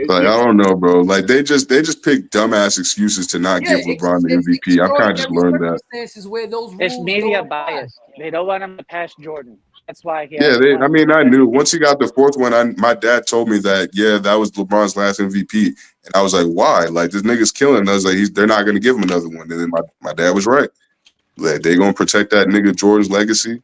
S11: Like, I don't know, bro. Like they just pick dumbass excuses to not give LeBron the MVP. I've kind of just learned that.
S4: Where those
S12: it's media bias. They don't want him to pass Jordan. That's why he.
S11: Yeah, I knew once he got the 4th one. My dad told me that that was LeBron's last MVP, and I was like, why? Like this nigga's killing us. Like they're not gonna give him another one. And then my dad was right. Like they gonna protect that nigga Jordan's legacy.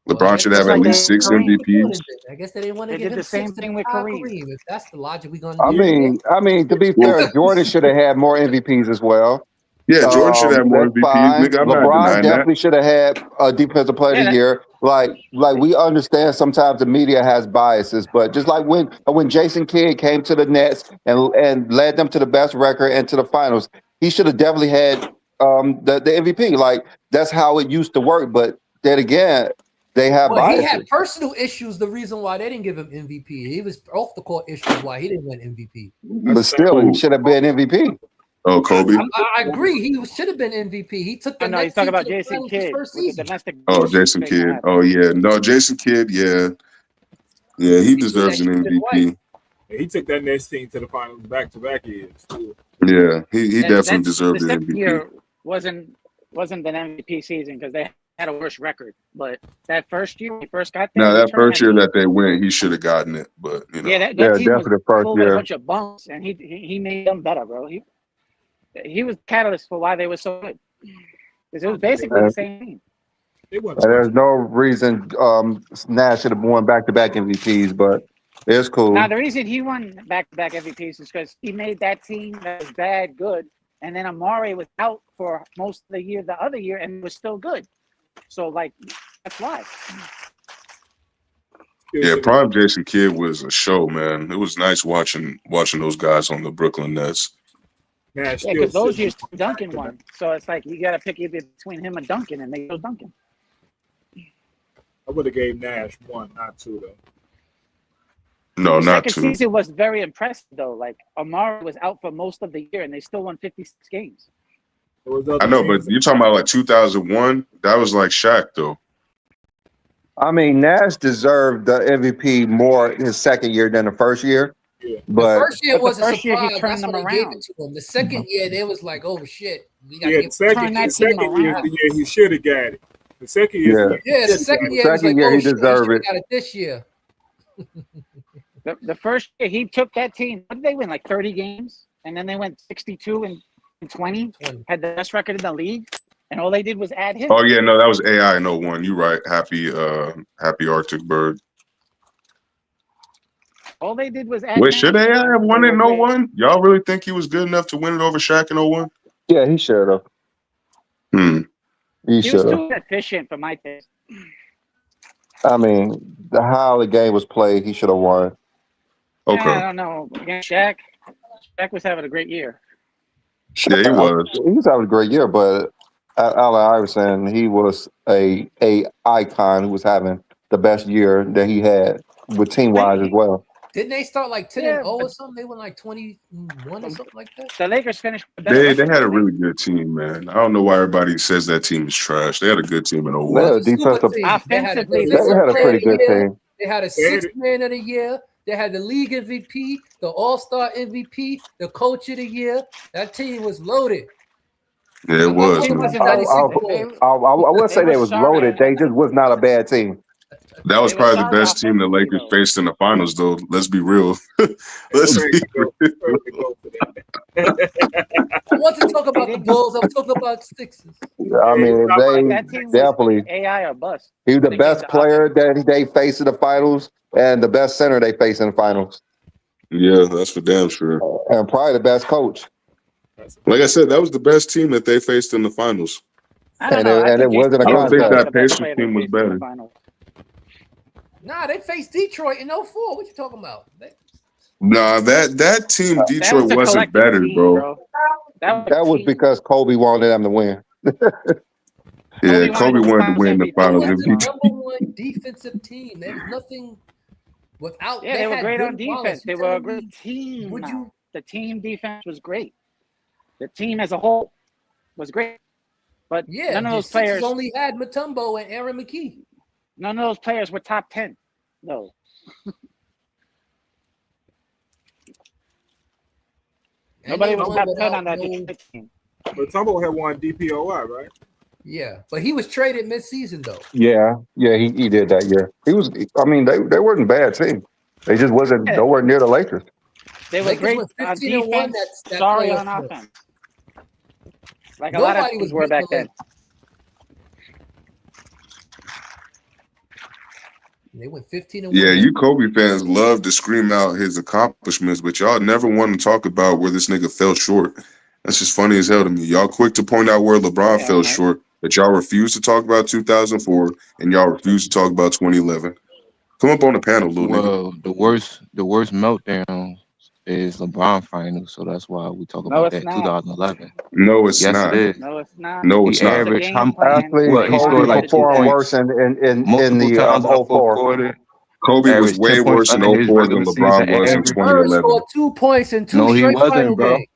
S11: LeBron should have at least 6 MVPs.
S4: I guess they didn't want to give him the same thing with Kareem. If that's the logic we're gonna
S2: do. I mean, to be fair, Jordan should have had more MVPs as well.
S11: Yeah, Jordan should have more MVPs. Nigga, I'm
S2: LeBron definitely should have had a Defensive Player of the Year. Like we understand sometimes the media has biases, but just like when Jason Kidd came to the Nets and led them to the best record and to the finals, he should have definitely had the MVP. Like that's how it used to work. But then again, they have biases.
S4: He had personal issues. The reason why they didn't give him MVP, he was off the court issues why he didn't win MVP.
S2: But still, he should have been MVP.
S11: Oh, Kobe.
S4: I agree. He should have been MVP. He took the.
S12: No, he's talking about Jason Kidd.
S11: Oh, Jason Kidd. Oh, yeah. No, Jason Kidd. Yeah, he deserves an MVP.
S3: Yeah, he took that Nets team to the finals back-to-back years too.
S11: Yeah, he definitely deserved an MVP.
S12: Year wasn't an MVP season because they had a worse record. But that first year, when he first got there.
S11: No, that first year that they went, he should have gotten it. But you know,
S12: that team was full of a bunch of bumps, and he made them better, bro. He was the catalyst for why they were so good. Because it was basically the same team.
S2: There's no reason Nash should have won back-to-back MVPs, but it's cool.
S12: Now, the reason he won back-to-back MVPs is because he made that team that was bad good, and then Amari was out for most of the year, the other year, and was still good. So, like, that's why.
S11: Yeah, prime Jason Kidd was a show, man. It was nice watching those guys on the Brooklyn Nets.
S12: Yeah, because those years Duncan won. So it's like you got to pick either between him and Duncan, and they go Duncan.
S3: I would have gave Nash 1, not 2, though.
S11: No, not 2.
S12: The second season was very impressive, though. Like, Amari was out for most of the year, and they still won 56 games.
S11: I know, but you're talking about like 2001? That was like Shaq, though.
S2: I mean, Nash deserved the MVP more his second year than the first year.
S3: Yeah.
S2: But
S4: the first year was a surprise.
S12: He turned
S4: That's
S12: them
S4: why they gave
S12: around.
S4: it to him. The second year, they was like, "Oh shit, we got
S3: the second year he should have got it. The second year,
S4: the second year, was like,
S2: he deserved it.
S4: Got it this year.
S12: The first year he took that team. What did they win? Like 30 games, and then they went 62 and 20. Had the best record in the league, and all they did was add him.
S11: Oh yeah, no, that was AI in 01. You're right. Happy Arctic Bird.
S12: All they did was add.
S11: Wait, should AI have won it in 01? Y'all really think he was good enough to win it over Shaq in 01?
S2: Yeah, he should have. He
S12: was too efficient for my taste.
S2: I mean, how the game was played, he should have won.
S11: Okay.
S12: I don't know. Against Shaq was having a great year.
S11: Yeah, he was.
S2: He was having a great year, but Allen Iverson, he was a icon who was having the best year that he had with team-wise as well.
S4: Didn't they start like 10-0 or something? They went like 21 or something like that.
S12: The Lakers finished.
S11: They had a really good team, man. I don't know why everybody says that team is trash. They had a good team in 01.
S2: They had a defensive.
S12: Offensively,
S2: they had a pretty good team.
S4: They had a 6th man of the year. They had the league MVP, the All-Star MVP, the coach of the year. That team was loaded.
S11: Yeah, it was.
S2: I would say they was loaded. They just was not a bad team.
S11: That was
S12: They were
S11: probably the
S12: sorry
S11: best team the
S12: offensively,
S11: Lakers
S12: though.
S11: faced in the finals, though. Let's be real. Let's
S3: Craig
S11: be
S3: to go,
S11: real.
S3: Craig to go for that.
S4: I want to talk about the Bulls. I'm talking about Sixers.
S2: I mean,
S12: But
S2: they
S12: that team was
S2: definitely.
S12: AI or bust.
S2: He was the
S12: They
S2: best
S12: came to
S2: player
S12: offense.
S2: that they faced in the finals, and the best center they faced in the finals,
S11: Yeah, that's for damn sure.
S2: and probably the best coach.
S11: Like I said, that was the best team that they faced in the finals.
S12: I don't
S2: And
S12: know. I
S2: it
S12: think
S2: wasn't a
S11: I don't
S12: Jason Tatum was
S11: think
S2: contest.
S12: probably
S11: that
S12: the best
S11: Pacers
S12: player they
S11: team was
S12: faced in the
S11: better.
S12: finals.
S4: Nah, they faced Detroit in 04. What you talking about?
S11: Nah, that team
S12: That
S11: Detroit
S12: was a
S11: wasn't
S12: collective
S11: better,
S12: team,
S11: bro.
S12: That
S2: That was
S12: team.
S2: because Kobe wanted them to win.
S11: Yeah, Kobe
S12: to win
S11: wanted to win the
S12: MVP.
S4: That
S11: finals
S4: was the
S11: MVP.
S4: number one defensive team. There was nothing without.
S12: Yeah, they were
S4: had
S12: great
S4: Ben
S12: on
S4: Wallace.
S12: defense.
S4: You
S12: They were a
S4: telling
S12: great
S4: me,
S12: team.
S4: would you?
S12: The team defense was great. The team as a whole was great. But
S4: Yeah,
S12: none of
S4: the
S12: those
S4: Sixers
S12: players,
S4: only had Mutombo and Aaron McKee.
S12: none of those players were top 10. No. Nobody was top 10 on that Detroit team.
S3: But Tumbo had won DPOI, right?
S4: Yeah, but he was traded mid-season though.
S2: Yeah, he did that year. He was. I mean, they wasn't a bad team. They just wasn't nowhere near the Lakers.
S12: They were
S4: Lakers
S12: great
S4: went
S12: on
S4: 15 and 1
S12: defense,
S4: that
S12: sorry
S4: playoff
S12: on
S4: stretch.
S12: offense. Like a lot of
S4: Nobody was
S12: teams were
S4: beating
S12: back
S4: the
S12: then.
S4: Lakers. They went 15 and 1.
S11: Yeah, you Kobe fans love to scream out his accomplishments, but y'all never want to talk about where this nigga fell short. That's just funny as hell to me. Y'all quick to point out where LeBron fell short, but y'all refuse to talk about 2004 and y'all refuse to talk about 2011. Come up on the panel, little nigga.
S9: Well, the worst meltdown is LeBron finals, so that's why we talk
S12: No,
S9: about
S12: it's
S9: that.
S12: not.
S9: 2011.
S11: No, it's
S9: Yes,
S11: not.
S9: it is.
S12: No, it's not.
S11: No,
S9: He
S11: it's not.
S9: averaged how?
S2: Actually,
S9: What he
S2: Kobe
S9: scored like 2
S2: performed worse
S9: points
S2: in
S9: multiple
S2: the
S9: times in the fourth
S2: 04.
S9: quarter.
S11: Kobe was
S9: Averaged 10
S11: way
S9: points
S11: worse in
S9: under his
S11: 04 than
S9: regular season
S11: LeBron was in
S9: average.
S4: Bird
S11: 2011.
S4: scored 2 points in 2
S9: No, he
S4: straight final
S9: wasn't, bro.
S4: games.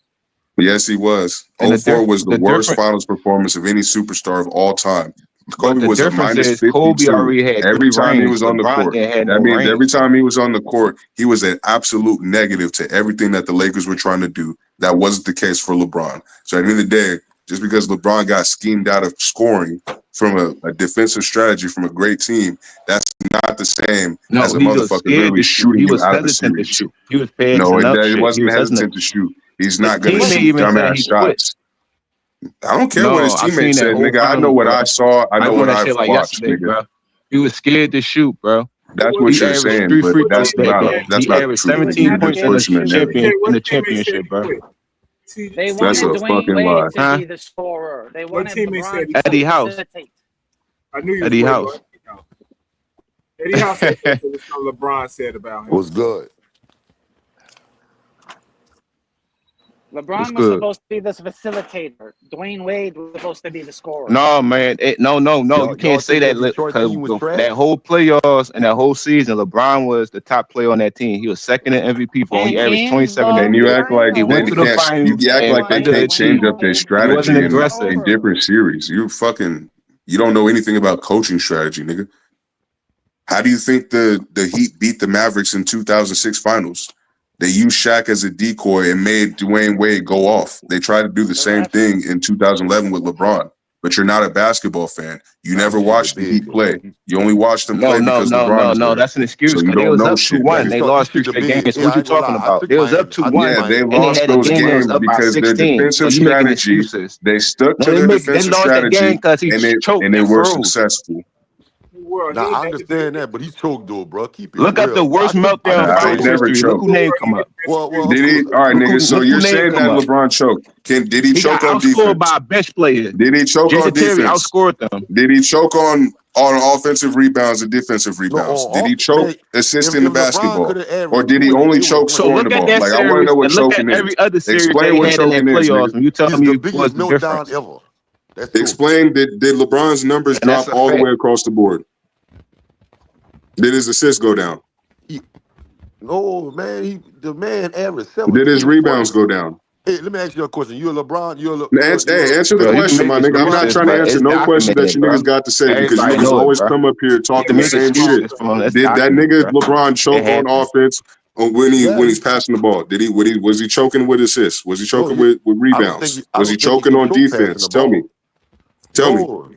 S11: Yes, he was.
S9: And
S11: 04 was the worst
S9: difference,
S11: finals performance of any superstar of all time.
S9: but
S11: Kobe
S9: the
S11: was a
S9: difference
S11: minus
S9: is Kobe
S11: 52
S9: already had
S11: every
S9: 3
S11: time he
S9: rings.
S11: was on the
S9: LeBron
S11: court.
S9: didn't have
S11: That
S9: no
S11: means every
S9: rings.
S11: time he was on the court, he was an absolute negative to everything that the Lakers were trying to do. That wasn't the case for LeBron. So at the end of the day, just because LeBron got schemed out of scoring from a defensive strategy from a great team, that's not the same
S9: No,
S11: as a
S9: he was
S11: motherfucker
S9: scared
S11: literally
S9: to shoot.
S11: shooting
S9: He
S11: you
S9: was
S11: out of a
S9: hesitant to
S11: series.
S9: shoot. He was
S11: No,
S9: passing up
S11: it
S9: shit. He
S11: wasn't
S9: was hesitant.
S11: hesitant to shoot. He's
S9: His
S11: not going to
S9: teammate
S11: shoot
S9: even said
S11: dumbass
S9: he quit.
S11: shots. I don't care what
S9: No,
S11: his
S9: I
S11: teammates
S9: seen that
S11: said,
S9: whole
S11: nigga. I know
S9: finals,
S11: what
S9: bro.
S11: I saw. I
S9: I
S11: know
S9: won
S11: what
S9: that
S11: I've
S9: shit like
S11: watched,
S9: yesterday,
S11: nigga.
S9: bro. He was scared to shoot, bro.
S11: That's what
S9: He
S11: you're
S9: averaged
S11: saying,
S9: 3
S11: but
S9: free throws that
S12: What
S9: game.
S11: that's
S9: He
S11: not the
S9: averaged
S11: truth.
S12: He was
S9: 17
S12: not
S11: You're
S9: points
S12: scared
S9: in
S12: to
S9: the
S11: pushing the
S12: shoot.
S11: narrative.
S9: in
S3: What
S9: the
S3: teammate said
S9: championship,
S3: he
S9: bro.
S3: quit?
S12: They
S11: That's
S12: wanted
S11: a
S12: Dwayne
S11: fucking
S12: Wade
S11: lie.
S12: to
S9: Huh?
S12: be the scorer. They
S3: What
S12: wanted
S3: teammate said he
S12: LeBron
S9: Eddie
S12: to
S3: quit?
S9: House.
S12: facilitate.
S3: I knew you was
S9: Eddie
S3: waiting
S9: House.
S3: on Eddie House. Eddie House said that there was something LeBron said about him.
S13: Was good.
S9: What's
S12: LeBron was
S9: good?
S12: supposed to be this facilitator. Dwayne Wade was supposed to be the scorer.
S9: No, man. No. You
S13: Y'all
S9: can't say
S13: think
S9: that
S13: that Detroit
S9: because
S13: team was trash?
S9: that whole playoffs and that whole season, LeBron was the top player on that team. He was second in MVP for.
S12: And
S9: He averaged
S12: in
S9: 27
S12: the
S11: And you act like
S9: He
S11: they
S9: went to the
S11: can't.
S9: finals
S11: You act
S9: and
S11: like they
S9: under
S11: can't change
S9: achieved.
S11: up their
S9: He wasn't
S11: strategy
S9: aggressive.
S11: in different series. You don't know anything about coaching strategy, nigga. How do you think the Heat beat the Mavericks in 2006 finals? They used Shaq as a decoy and made Dwayne Wade go off. They tried to do the same thing in 2011 with LeBron. But you're not a basketball fan. You never watched the Heat play. You only watched them play because LeBron is there.
S9: That's an excuse
S11: So you
S9: because they
S11: don't
S9: was
S11: know
S9: up
S11: shit,
S9: 2-1.
S11: nigga.
S9: They lost 3 straight games. What you talking about? They was up 2-1.
S11: They
S9: And they
S11: lost
S9: had a
S11: those
S9: game that was
S11: games
S9: up by
S11: because their
S9: 16.
S11: defensive
S9: So you making
S11: strategy,
S9: excuses.
S11: they stuck
S9: No,
S11: to
S9: they
S11: their
S9: they
S11: defensive
S9: lost that game
S11: strategy
S9: because he choked
S11: and they
S9: and
S11: were
S9: froze.
S11: successful.
S3: Well,
S13: Now
S3: he
S13: I
S3: had
S13: understand that, but he choked though, bro. Keep it
S9: Look up the
S13: real.
S9: worst
S13: I
S9: meltdown
S13: took
S11: He
S9: finals
S13: over.
S11: never
S9: history. Look
S11: choked.
S9: who name come up.
S13: Well,
S11: Did he? All right, nigga. So
S9: Look
S11: you're
S9: who name
S11: saying
S9: come
S11: that
S9: up.
S11: LeBron choked? Did he
S9: He got
S11: choke on
S9: outscored by
S11: defense?
S9: a bench player.
S11: Did he choke
S9: Jason
S11: on
S9: Terry
S11: defense?
S9: outscored them.
S11: Did he choke on offensive rebounds and defensive
S13: No,
S11: rebounds? Did
S13: on
S11: he
S13: off,
S11: choke
S13: man.
S11: assisting the
S13: If LeBron could
S11: basketball?
S13: have
S11: Or
S13: averaged
S11: did he
S13: 20,
S11: only
S13: they would have
S11: choke
S9: So
S13: won.
S11: scoring the
S9: look at
S11: ball?
S9: that
S11: Like, I want to know
S9: series
S11: what
S9: and look
S11: choking
S9: at
S11: is.
S9: every other series
S11: Explain
S9: they
S11: what
S9: had in that
S11: choking is,
S9: playoffs,
S11: nigga.
S9: and you tell
S13: He's
S9: me
S13: the
S9: what's
S13: biggest
S9: the
S13: meltdown
S9: difference.
S13: ever. That's true.
S11: Explain, did LeBron's numbers
S9: And that's
S11: drop
S9: a
S11: all the
S9: fact.
S11: way across the board? Did his assists go down?
S13: No, man, the man averaged
S11: Did his
S13: 17
S11: rebounds
S13: points.
S11: go down?
S13: Hey, let me ask you a question. You're LeBron.
S11: Answer the
S9: Bro, you can
S11: question,
S9: make
S11: my nigga. I'm not
S9: excuses,
S11: trying to
S9: but
S11: answer
S9: it's
S11: no question that
S9: documented,
S11: you
S9: bro.
S11: niggas got to say because you
S9: Everybody
S11: niggas
S9: know it,
S11: always
S9: bro.
S11: come up here
S9: You
S11: talking
S9: can
S11: the
S9: make
S11: same shit.
S9: excuses for him. It's
S11: Did that
S9: documented,
S11: nigga
S9: bro.
S11: LeBron
S9: It
S11: choke on
S9: happens.
S11: offense when he's passing the ball? Was he choking with assists? Was he choking with
S13: I don't think
S11: rebounds? Was he
S13: he
S11: choking
S13: can
S11: on
S13: choke passing
S11: defense?
S13: the
S11: Tell me.
S13: ball.
S11: Tell me.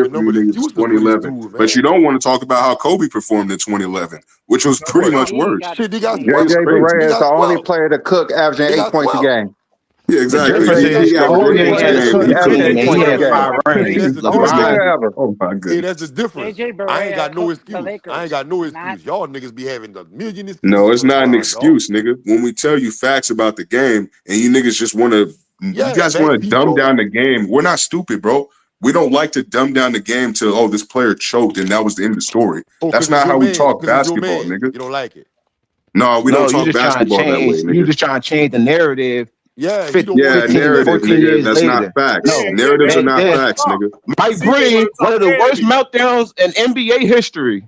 S11: year
S13: having
S11: for you
S13: numbered
S11: niggas is
S13: excuses for this
S11: 2011.
S13: dude,
S11: But you
S13: man.
S11: don't want to talk about how Kobe performed in 2011, which was pretty
S13: What?
S11: much
S12: He
S11: worse.
S12: got
S13: Shit, they got
S12: 20.
S11: That was
S2: JJ
S11: crazy.
S2: Barea
S13: They
S2: is the
S13: got
S2: only
S13: 12.
S2: player to cook averaging
S13: They
S2: 8
S13: got
S2: points a
S13: 12.
S2: game.
S11: Yeah,
S9: The
S11: exactly.
S9: difference
S2: JJ
S11: He
S9: is
S2: is the
S11: averaged
S2: only
S11: 8
S9: Kobe
S11: points a
S2: player
S9: had
S2: to
S11: game.
S2: cook
S11: He couldn't
S2: averaging
S11: make
S2: 8
S9: he
S11: it.
S2: points a
S9: had
S2: game.
S9: 5 rings.
S13: See, that's the
S2: Only
S13: difference.
S9: LeBron,
S2: player ever.
S11: Oh my
S13: See,
S11: goodness.
S13: that's the difference.
S12: JJ
S13: I ain't
S12: Barea
S13: got no
S12: cooked the
S13: excuse. I ain't
S12: Lakers,
S13: got no
S12: not
S13: excuse. Y'all niggas be having a million
S11: No,
S13: excuses
S11: it's
S13: for
S11: not an
S13: LeBron, dog.
S11: excuse, nigga. When we tell you facts about the game and you niggas just want to, you
S13: Yeah,
S11: guys
S13: facts.
S11: want to
S13: He
S11: dumb
S13: choked.
S11: down the game. We're not stupid, bro. We don't like to dumb down the game to, oh, this player choked and that was the end of the story.
S13: Oh,
S11: That's
S13: because it's
S11: not
S13: your
S11: how we
S13: man.
S11: talk
S13: Because it's your
S11: basketball,
S13: man.
S11: nigga.
S13: You don't like it.
S11: No, we don't
S9: no, you
S11: talk
S9: just trying to
S11: basketball that way,
S9: change. You
S11: nigga.
S9: just trying to change the narrative.
S13: Yeah, he don't want to
S11: Yeah,
S9: 15 to
S13: change it.
S11: narrative,
S9: 14
S11: nigga.
S9: years
S11: That's not
S9: later.
S11: facts.
S9: No,
S11: Narratives are
S9: man,
S11: not
S9: this
S11: facts, nigga.
S9: Mike
S3: CJ want
S9: Breen,
S3: to
S9: one
S3: talk
S9: of the worst
S3: narrative.
S9: meltdowns in NBA history.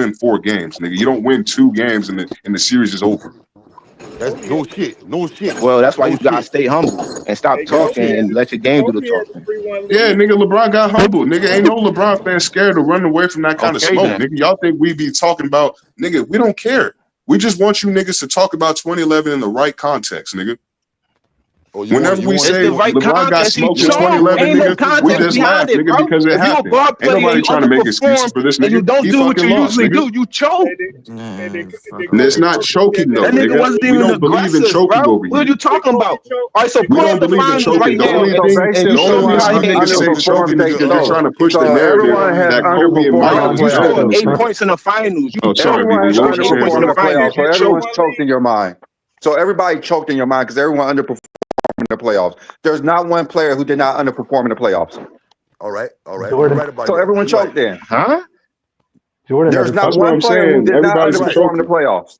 S11: win 4 games, nigga. You don't win 2 games and the series is over.
S13: That's no shit. No shit.
S9: Well, that's why
S13: no
S9: you gotta
S13: shit.
S9: stay humble and stop talking and let your game do the talking.
S11: Yeah, nigga, LeBron got humbled. Nigga, ain't no LeBron fan scared to run away from that kind of
S9: Okay,
S11: smoke.
S9: then.
S11: Nigga, y'all think we be talking about, nigga, we don't care. We just want you niggas to talk about 2011 in the right context, nigga.
S13: Oh,
S11: Whenever we say
S9: the right
S11: LeBron got
S9: context, he
S11: smoked in
S9: choked.
S11: 2011,
S9: Ain't no
S11: nigga, we
S9: context
S11: just laugh,
S9: behind it,
S11: nigga,
S9: bro.
S11: because it
S9: If you a
S11: happened.
S9: ball
S11: Ain't
S9: player and
S11: nobody
S9: you
S11: trying to make excuses
S9: underperform
S11: for this
S9: and you
S11: nigga.
S9: don't
S11: He
S9: do what
S11: fucking
S9: you
S11: lost,
S9: usually
S11: nigga.
S9: do, you choke.
S11: And it's not choking though,
S9: That nigga
S11: nigga.
S9: wasn't
S11: We
S9: even
S11: don't believe in
S9: aggressive,
S11: choking
S9: bro.
S11: over
S9: What are
S11: here.
S9: you talking about? All right, so
S11: We
S9: pull
S11: don't
S9: up the
S11: believe in
S9: finals
S11: choking.
S9: right now and you
S11: The only
S9: show me how
S11: reason
S9: he
S11: you
S9: ain't
S11: niggas say
S9: choke.
S11: choking is because you're trying to push the
S2: So
S11: narrative
S2: everyone has
S11: that Kobe and
S2: underperformed
S11: Mike
S2: in the
S9: No,
S11: was
S9: you
S11: bad
S2: playoffs.
S11: and
S9: scored 8
S11: shit.
S9: points in the finals. You
S11: Oh, sorry,
S9: choked.
S2: Everyone
S11: BB.
S2: has
S9: You
S11: What
S9: scored
S11: was you
S9: 8
S11: saying,
S9: points in
S2: underperformed in
S9: the
S11: bro?
S2: the
S9: finals.
S2: playoffs. So
S9: You
S2: everyone's
S9: choked.
S2: choked in your mind. So everybody choked in your mind because everyone underperformed in the playoffs. There's not one player who did not underperform in the playoffs.
S13: All right. You're
S14: Jordan.
S13: right about
S2: So
S13: that.
S2: everyone
S13: You're right.
S2: choked in.
S9: Huh?
S14: Jordan
S2: There's not
S11: That's what
S2: one
S11: I'm
S2: player who
S11: saying.
S2: did not
S11: Everybody's
S13: Right.
S2: underperform in the
S11: choking.
S2: playoffs.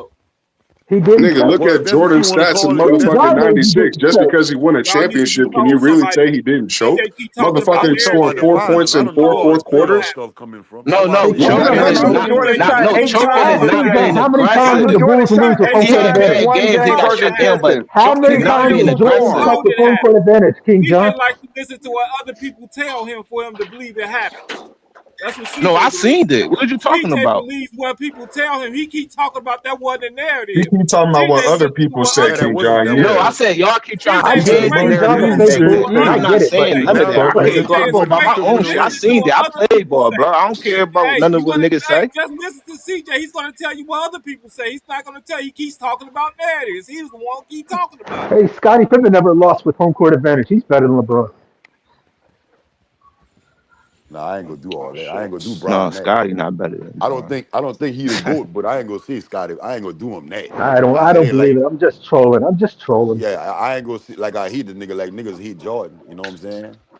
S3: choke.
S14: He didn't
S11: Nigga,
S14: choke.
S11: look
S13: Well,
S11: at
S13: if that's what you
S11: Jordan's
S13: want to
S11: stats in
S13: call it, then that's
S11: motherfucking
S14: God
S13: cool.
S14: knows he
S11: 96.
S14: didn't
S11: Just
S14: choke.
S11: because he won a
S3: Y'all need to
S11: championship, can
S3: know
S11: you really
S3: somebody.
S11: say he didn't choke?
S3: CJ keep talking
S13: I
S3: about
S11: Motherfucker
S13: don't know
S11: scored
S13: about the
S3: narrative.
S11: 4
S13: finals.
S11: points
S13: I
S11: in
S13: don't know
S11: four
S13: where all
S11: fourth
S13: this
S3: Jordan
S11: quarters.
S13: playoff
S3: had
S13: stuff coming from.
S9: No,
S13: That's why I
S9: no,
S14: Hey,
S13: say
S11: Well,
S13: he
S11: that
S9: choking
S14: Kingdom,
S13: didn't
S14: how
S11: ain't
S9: is
S14: many
S13: choke.
S11: true.
S9: not,
S3: CJ keep
S9: no,
S3: talking
S9: choking
S3: about
S14: I
S9: is
S14: ask
S9: not
S14: you
S9: being
S14: guys,
S3: narrative.
S14: how many
S9: aggressive.
S14: times
S3: Jordan
S14: did the
S3: had
S14: Bulls lose with home
S9: He
S14: court
S9: ain't been in
S14: advantage?
S9: games he got
S3: Jordan
S9: shut
S3: had
S9: down, but
S14: How
S9: choking
S14: many
S9: is not
S14: times
S9: being
S14: did
S3: Jordan
S14: Jordan
S9: aggressive.
S14: check with
S3: Jordan
S14: home
S3: had
S14: court advantage, King John?
S3: CJ like to listen to what other people tell him for him to believe it happened. That's what
S9: No, I
S3: CJ believes.
S9: seen it. What are you talking
S3: CJ
S9: about?
S3: believes what people tell him. He keep talking about that wasn't the
S11: He
S3: narrative.
S11: keep talking about what
S3: CJ
S11: other
S3: listen to
S11: people
S3: what
S11: said,
S13: Yeah,
S3: other
S13: that
S11: King
S3: people
S13: wasn't
S11: John.
S13: that
S9: No,
S11: Yeah.
S9: I
S13: wasn't.
S9: said y'all keep trying to
S14: I
S3: CJ
S14: get
S3: is
S14: it,
S9: change the
S14: King
S3: racist.
S14: John.
S3: He
S9: narrative
S14: The
S9: and
S3: listen
S14: fake
S3: to
S9: make
S14: Bulls
S3: what
S9: it.
S14: team.
S3: other
S9: I'm
S14: I
S9: not
S14: get it,
S3: people
S14: but
S9: saying
S3: say.
S9: none of
S13: Now,
S9: that.
S13: now
S14: go
S9: Okay,
S14: ahead.
S3: CJ
S9: go. I'm
S3: is
S9: going by my
S3: racist.
S9: own
S3: He
S9: shit. I
S3: listen to
S9: seen
S3: what
S9: it. I
S3: other
S9: played
S3: people
S9: ball,
S3: say.
S9: bro. I don't care about
S3: Hey,
S9: none
S3: you
S9: of what
S3: want to?
S9: niggas
S3: Hey,
S9: say.
S3: just listen to CJ. He's going to tell you what other people say. He's not going to tell you. He keeps talking about narratives. He's the one who keep talking about it.
S14: Hey, Scottie Pippen never lost with home court advantage. He's better than LeBron.
S13: nah, I ain't gonna do all
S9: Oh
S13: that. I ain't
S9: shit.
S13: gonna do
S9: No,
S13: Bron that.
S9: Scotty not better than Bron.
S13: I don't think he the GOAT, but I ain't gonna say Scotty. I ain't gonna do him that.
S14: I
S13: It
S14: don't
S13: ain't
S14: believe
S13: like
S14: it. I'm just trolling. I'm just trolling.
S13: yeah, I ain't gonna see like I hate the nigga like niggas hate Jordan. You know what I'm saying?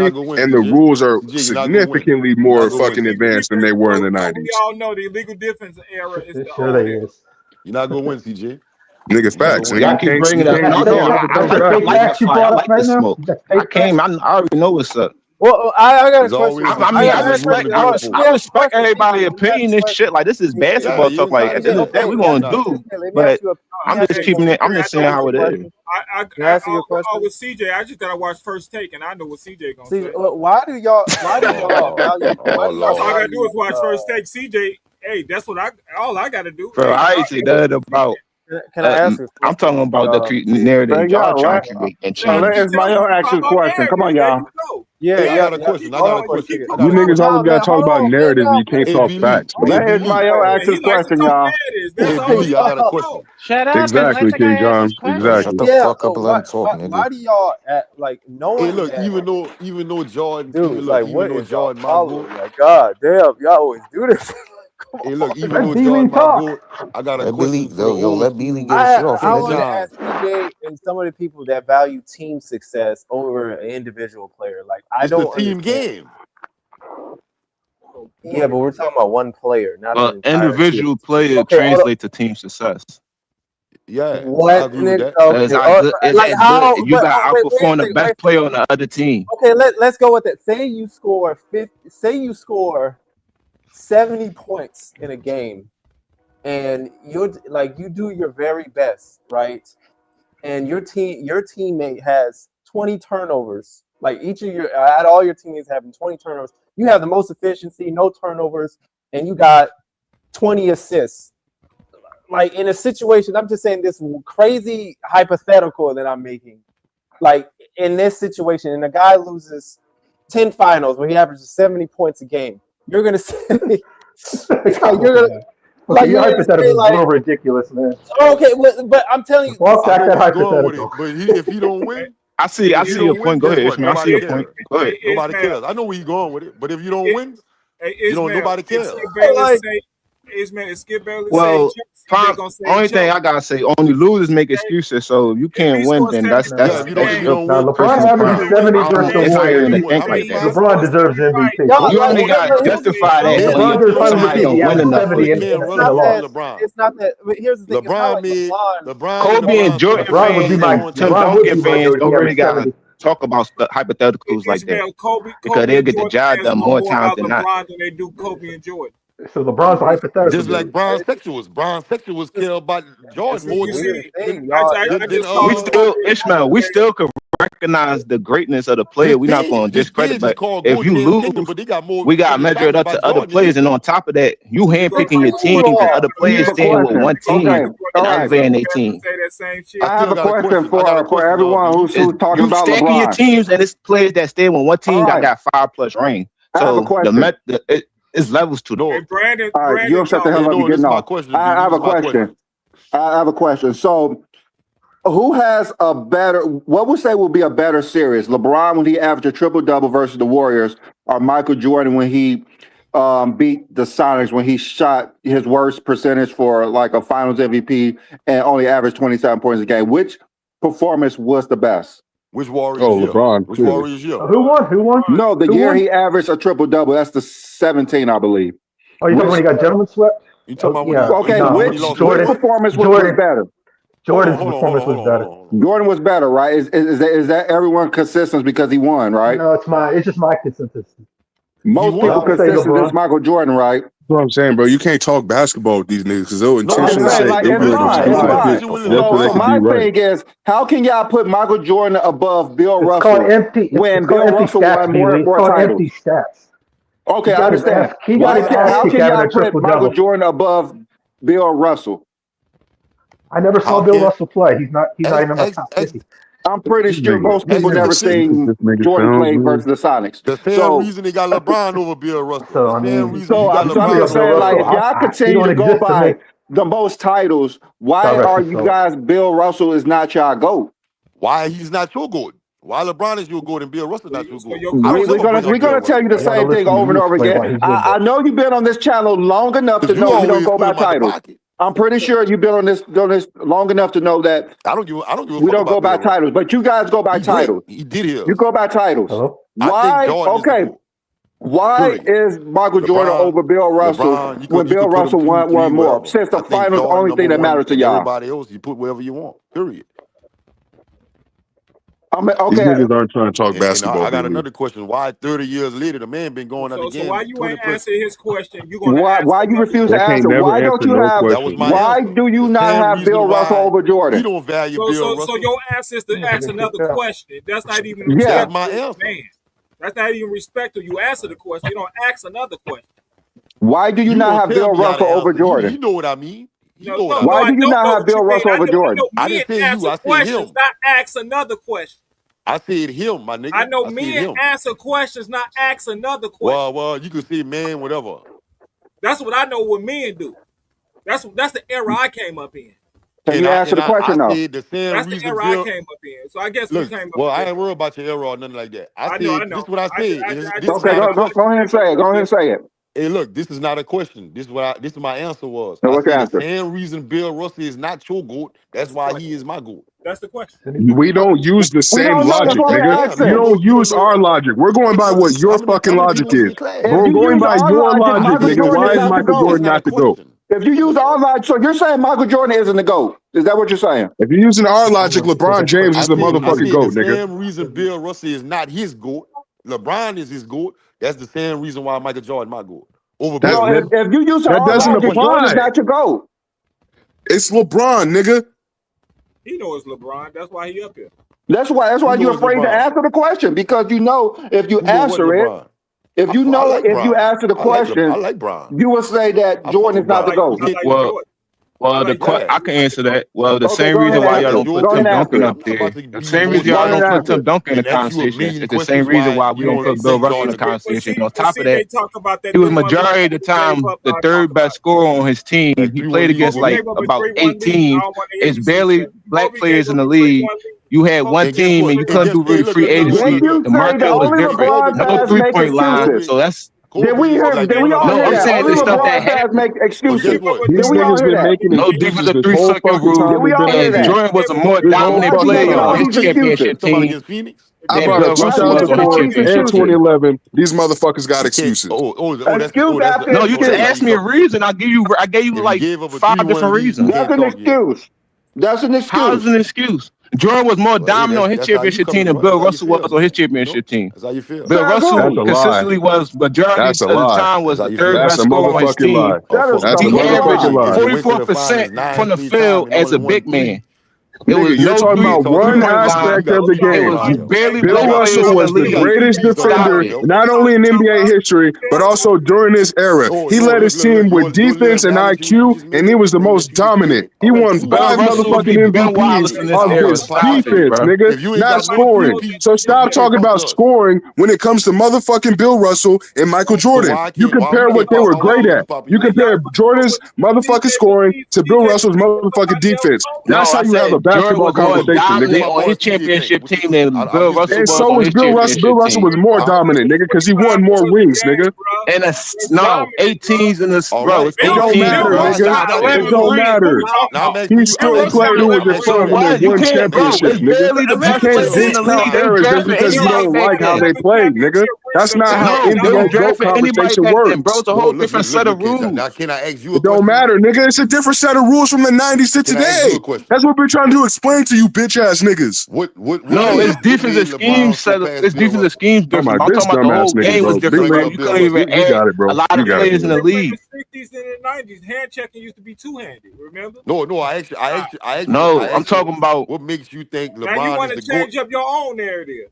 S11: significantly,
S13: gonna win,
S11: and the
S13: CJ.
S11: rules are
S13: CJ, you're not gonna win.
S11: significantly
S13: You're not
S11: more
S13: gonna win,
S11: fucking
S13: CJ.
S11: advanced than they were in the
S3: But we
S11: 90s.
S3: all know the illegal defense era is the
S14: Sure
S3: old
S14: they
S3: era.
S14: is.
S13: You're not gonna win, CJ.
S11: Nigga,
S13: You're not
S11: facts,
S13: gonna
S11: nigga.
S13: win.
S9: Y'all keep bringing
S11: You
S9: up.
S11: can't
S9: No,
S11: you
S9: no,
S11: can't never
S14: That's
S11: dunk
S14: a
S11: that.
S14: fake fact you
S9: I
S14: brought up
S9: like
S14: right
S9: the
S14: now.
S9: smoke.
S14: That's
S9: I
S14: fake
S9: came.
S14: facts.
S9: I already know what's up.
S8: Well, I got a
S13: There's
S8: question.
S13: always a
S9: I mean,
S8: I
S9: I
S13: team
S8: got a
S13: that's moving
S9: respect.
S13: the
S8: question.
S9: I
S8: Let me
S13: goalpost.
S8: ask you a
S9: respect
S8: question,
S9: everybody's
S8: CJ. Let me ask
S9: opinion
S8: you a
S9: and
S8: question.
S9: shit. Like this is
S8: CJ,
S13: Yeah,
S9: basketball
S13: you
S9: talk.
S13: ain't
S9: Like at
S13: gotta
S9: the
S8: CJ,
S9: end of
S13: do
S9: the day,
S8: okay,
S9: we
S13: that.
S8: let,
S9: gonna
S13: Nah.
S9: do.
S8: let me ask
S9: But
S8: you a
S9: I'm
S8: let me
S9: just
S8: ask you a
S9: keeping it. I'm
S8: question.
S9: just
S8: Can
S9: saying
S8: I ask
S9: how
S8: you a
S9: it is.
S8: question?
S3: I
S8: Can I ask you a
S3: with
S8: question?
S3: CJ, I just gotta watch First Take, and I know what CJ gonna
S8: CJ,
S3: say.
S8: why do y'all value why
S13: Oh
S8: do y'all
S3: That's all I
S13: Lord.
S3: gotta do
S8: value
S3: is watch First Take. CJ, hey, that's what all I gotta do.
S9: Bro,
S3: Hey,
S9: I ain't say nothing about.
S8: can I ask a
S9: I'm
S8: question?
S9: talking about the narrative
S15: Bring
S9: y'all
S15: y'all.
S9: trying to create and
S3: I'm
S15: Let
S9: change.
S3: just telling you,
S15: Ismail
S3: we
S15: ask
S3: talking
S15: his
S3: about
S15: question. Come on,
S3: narratives. There
S15: y'all.
S3: you go.
S8: Yeah,
S13: Hey, I
S3: Hey,
S13: got a
S8: yeah.
S13: question. I
S8: Hold
S13: got
S8: on,
S13: a
S3: keep
S8: one
S13: question.
S3: talking
S13: I
S8: second.
S13: got
S11: You
S13: a
S3: about
S11: niggas
S13: question.
S11: always
S8: Nah,
S11: gotta
S8: man,
S11: talk
S8: hold
S11: about
S8: on, man.
S11: narratives.
S8: Y'all,
S11: You can't
S13: Hey,
S11: talk
S13: B Lee.
S11: facts, bro.
S13: Hey,
S15: Let
S13: B Lee.
S15: Ismail ask
S3: and
S15: his
S3: he likes to
S15: question,
S3: talk
S15: y'all.
S3: narratives.
S11: Yeah,
S3: That's
S13: Hey,
S3: all
S13: B
S3: he
S13: Lee. I
S3: likes
S13: got a
S3: to
S13: question.
S3: talk.
S12: Shut up and let
S11: exactly,
S12: the guy
S11: King
S12: ask his
S11: John.
S10: Bro,
S12: question.
S10: shut
S11: Exactly.
S10: the
S8: yeah.
S10: fuck up and let him talk, nigga.
S8: Why do y'all like
S13: Hey,
S8: knowing
S13: look.
S8: that,
S13: Even though Jordan.
S8: dude? Like,
S13: Even
S8: what
S13: though
S8: is y'all
S13: Jordan my
S8: problem?
S13: goat.
S8: Like, god damn, y'all always do this. Come
S13: Hey, look.
S8: on,
S13: Even
S8: man.
S13: though
S15: Let D-Lee
S13: Jordan my
S15: talk.
S13: goat, I got a
S10: Let Billy,
S13: question for the
S10: yo,
S13: old
S10: let Billy
S13: school.
S10: get his shit off,
S8: I
S13: Hey,
S10: nigga.
S8: wanted to
S13: John.
S8: ask CJ and some of the people that value team success over an individual player. Like, I
S13: It's the
S8: don't
S13: team
S8: understand.
S13: game.
S8: Yeah, but we're talking about one player, not the entire team.
S9: Individual player
S8: Okay, hold up.
S9: translate to team success.
S13: Yeah, I
S8: What,
S13: agree with
S8: nigga?
S13: that.
S9: It's
S8: Okay,
S9: not good.
S8: like
S9: It's good.
S8: how?
S9: You got to
S8: Wait a
S9: outperform the
S8: second. Wait
S9: best
S8: a second.
S9: player on the other team.
S8: Okay, let's go with it. Say you score 50, say you score 70 points in a game, and you're like you do your very best, right? And your teammate has 20 turnovers. Like each of your out all your teammates having 20 turnovers. You have the most efficiency, no turnovers, and you got 20 assists. Like in a situation, I'm just saying this crazy hypothetical that I'm making. Like in this situation, and a guy loses 10 finals where he averages 70 points a game. You're gonna say
S14: your hypothetical is a little ridiculous, man.
S8: Okay, but I'm telling you,
S14: Ballsack that hypothetical.
S13: But if he don't win,
S9: I see your point. Go ahead, Ishmael. I see your point. Go ahead.
S13: Nobody cares. I know where he's going with it. But if you don't win, nobody cares.
S9: Well, only thing I gotta say, only losers make excuses. So if you can't win, then that's
S13: if you don't win.
S14: LeBron averages 70 versus the Warriors. LeBron deserves MVP.
S9: You only got to justify that when somebody don't win enough.
S8: It's not that. But here's the thing.
S13: LeBron,
S9: Kobe and Jordan fans and Tim Duncan fans don't really got to talk about hypotheticals like that because they'll get the job done more times than not.
S3: LeBron than they do Kobe and Jordan.
S14: So LeBron's a hypothetical.
S13: Just like Bron Sexuals care about Jordan more than
S9: Ishmael, we still could recognize the greatness of the player. We're not going to discredit, but if you lose, we got to measure it up to other players. And on top of that, you handpicking your team and other players staying with one team and elevating their team.
S2: I have a question for everyone who's talking about LeBron.
S9: You stacking your teams, and it's players that stay with one team that got 5+ rings. So it's levels to it.
S2: Brandon, you don't shut the hell up. You're getting off. I have a question. I have a question. So, who has a better? What would say will be a better series? LeBron when he averaged a triple-double versus the Warriors, or Michael Jordan when he beat the Sonics when he shot his worst percentage for like a Finals MVP and only averaged 27 points a game? Which performance was the best?
S13: Which Warriors?
S11: LeBron.
S13: Which Warriors year?
S14: Who won?
S2: No, the year he averaged a triple-double. That's the 17, I believe.
S14: Oh, you talking when he got gentleman swept?
S13: You talking about
S2: which performance was better?
S14: Jordan's performance was better.
S2: Jordan was better, right? Is that everyone consistent because he won, right?
S14: No, it's just my consistency.
S2: Most people consistent is Michael Jordan, right?
S11: That's what I'm saying, bro. You can't talk basketball with these niggas because they'll intentionally say
S2: So my thing is, how can y'all put Michael Jordan above Bill Russell when Bill Russell won more titles?
S14: Empty stats.
S2: Okay, I understand. How can y'all put Michael Jordan above Bill Russell?
S14: I never saw Bill Russell play. He's not even in my top 50.
S2: I'm pretty sure most people never seen Jordan play versus the Sonics.
S13: The same reason they got LeBron over Bill Russell.
S2: I'm just saying, like, if y'all continue to go by the most titles, why are you guys Bill Russell is not y'all GOAT?
S13: Why he's not your GOAT? Why LeBron is your GOAT and Bill Russell not your GOAT?
S2: We're gonna tell you the same thing over and over again. I know you've been on this channel long enough to know you don't go by titles. I'm pretty sure you've been on this long enough to know that we don't go by titles, but you guys go by titles.
S13: He did here.
S2: You go by titles. Why? Okay. Why is Michael Jordan over Bill Russell when Bill Russell won more? Since the finals, the only thing that matters to y'all.
S13: Everybody else, you put wherever you want. Period.
S11: These niggas aren't trying to talk basketball.
S13: I got another question. Why 30 years later the man been going out again?
S3: So why you ain't answer his question?
S2: Why you refuse to answer? Why don't you have? Why do you not have Bill Russell over Jordan?
S13: You don't value Bill Russell.
S3: So your answer is to ask another question. That's not even
S13: that's my answer.
S3: Man. That's not even respectful. You answer the question. You don't ask another question.
S2: Why do you not have Bill Russell over Jordan?
S13: You know what I mean.
S2: Why do you not have Bill Russell over Jordan?
S13: I didn't say you. I said him.
S3: Not ask another question.
S13: I said him, my nigga.
S3: I know men answer questions, not ask another question.
S13: Well, you can say man, whatever.
S3: That's what I know what men do. That's the era I came up in.
S2: Can you answer the question now?
S3: That's the era I came up in. So I guess we came up.
S13: Well, I ain't worried about your era or nothing like that. I know. This is what I said.
S2: Okay, go ahead and say it. Go ahead and say it.
S13: Hey, look, this is not a question. This is my answer was.
S2: So what's your answer?
S13: The same reason Bill Russell is not your GOAT, that's why he is my GOAT.
S3: That's the question.
S11: We don't use the same logic, nigga. You don't use our logic. We're going by what your fucking logic is. We're going by your logic, nigga. Why is Michael Jordan not the GOAT?
S2: If you use our logic, so you're saying Michael Jordan isn't the GOAT. Is that what you're saying?
S11: If you're using our logic, LeBron James is the motherfucking GOAT, nigga.
S13: The same reason Bill Russell is not his GOAT, LeBron is his GOAT. That's the same reason why Michael Jordan my GOAT.
S2: If you use our logic, Jordan is not your GOAT.
S11: It's LeBron, nigga.
S3: He knows LeBron. That's why he up here.
S15: That's why you're afraid to answer the question, because you know if you answer it, if you answer the question,
S13: I like Bron.
S15: you will say that Jordan is not the GOAT.
S8: Well, I can answer that. Well, the same reason why y'all don't put Tim Duncan up there, the same reason y'all don't put Tim Duncan in the conversation, is the same reason why we don't put Bill Russell in the conversation. On top of that, he was majority of the time the third best scorer on his team. He played against like about 8 teams. It's barely black players in the league. You had one team and you couldn't do really free agency. The market was different. No 3-point line. So that's.
S15: Did we all hear that?
S8: I'm saying the stuff that
S15: happened. Make excuses.
S11: These niggas been making
S8: no defense of 3 second rule. And Jordan was a more dominant player on his championship team.
S11: About 2004 and 2011, these motherfuckers got excuses.
S8: No, you just asked me a reason. I gave you like 5 different reasons.
S15: That's an excuse. That's an excuse.
S8: How's an excuse? Jordan was more dominant on his championship team than Bill Russell was on his championship team.
S13: That's how you feel.
S8: Bill Russell consistently was majority of the time was the third best scorer on his team. He averaged 44% from the field as a big man.
S11: It was you're talking about one aspect of the game. Bill Russell was the greatest defender, not only in NBA history, but also during this era. He led his team with defense and IQ, and he was the most dominant. He won 5 motherfucking MVPs of his defense, nigga, not scoring. So stop talking about scoring when it comes to motherfucking Bill Russell and Michael Jordan. You compare what they were great at. You compare Jordan's motherfucking scoring to Bill Russell's motherfucking defense. That's how you have a basketball conversation, nigga.
S8: On his championship team than Bill Russell
S11: and so was Bill Russell. Bill Russell was more dominant, nigga, because he won more rings, nigga.
S8: And 18s in this, bro.
S11: It don't matter, nigga. It don't matter. He still played with the front and won championship, nigga. You can't discount errors just because you don't like how they played, nigga. That's not how NBA GOAT conversation works.
S8: Bro, it's a whole different set of rules.
S13: Can I ask you
S11: it don't matter, nigga. It's a different set of rules from the 90s to today. That's what we're trying to explain to you bitch ass niggas.
S8: No, it's defensive schemes. It's defensive schemes different. I'm talking about the whole game was different, bro. You couldn't even add a lot of players in the league.
S3: In the 60s and the 90s, hand checking used to be two-handed. Remember?
S13: No, I actually.
S8: No, I'm talking about
S13: what makes you think LeBron
S3: now you want
S13: is
S3: to change up your own narrative.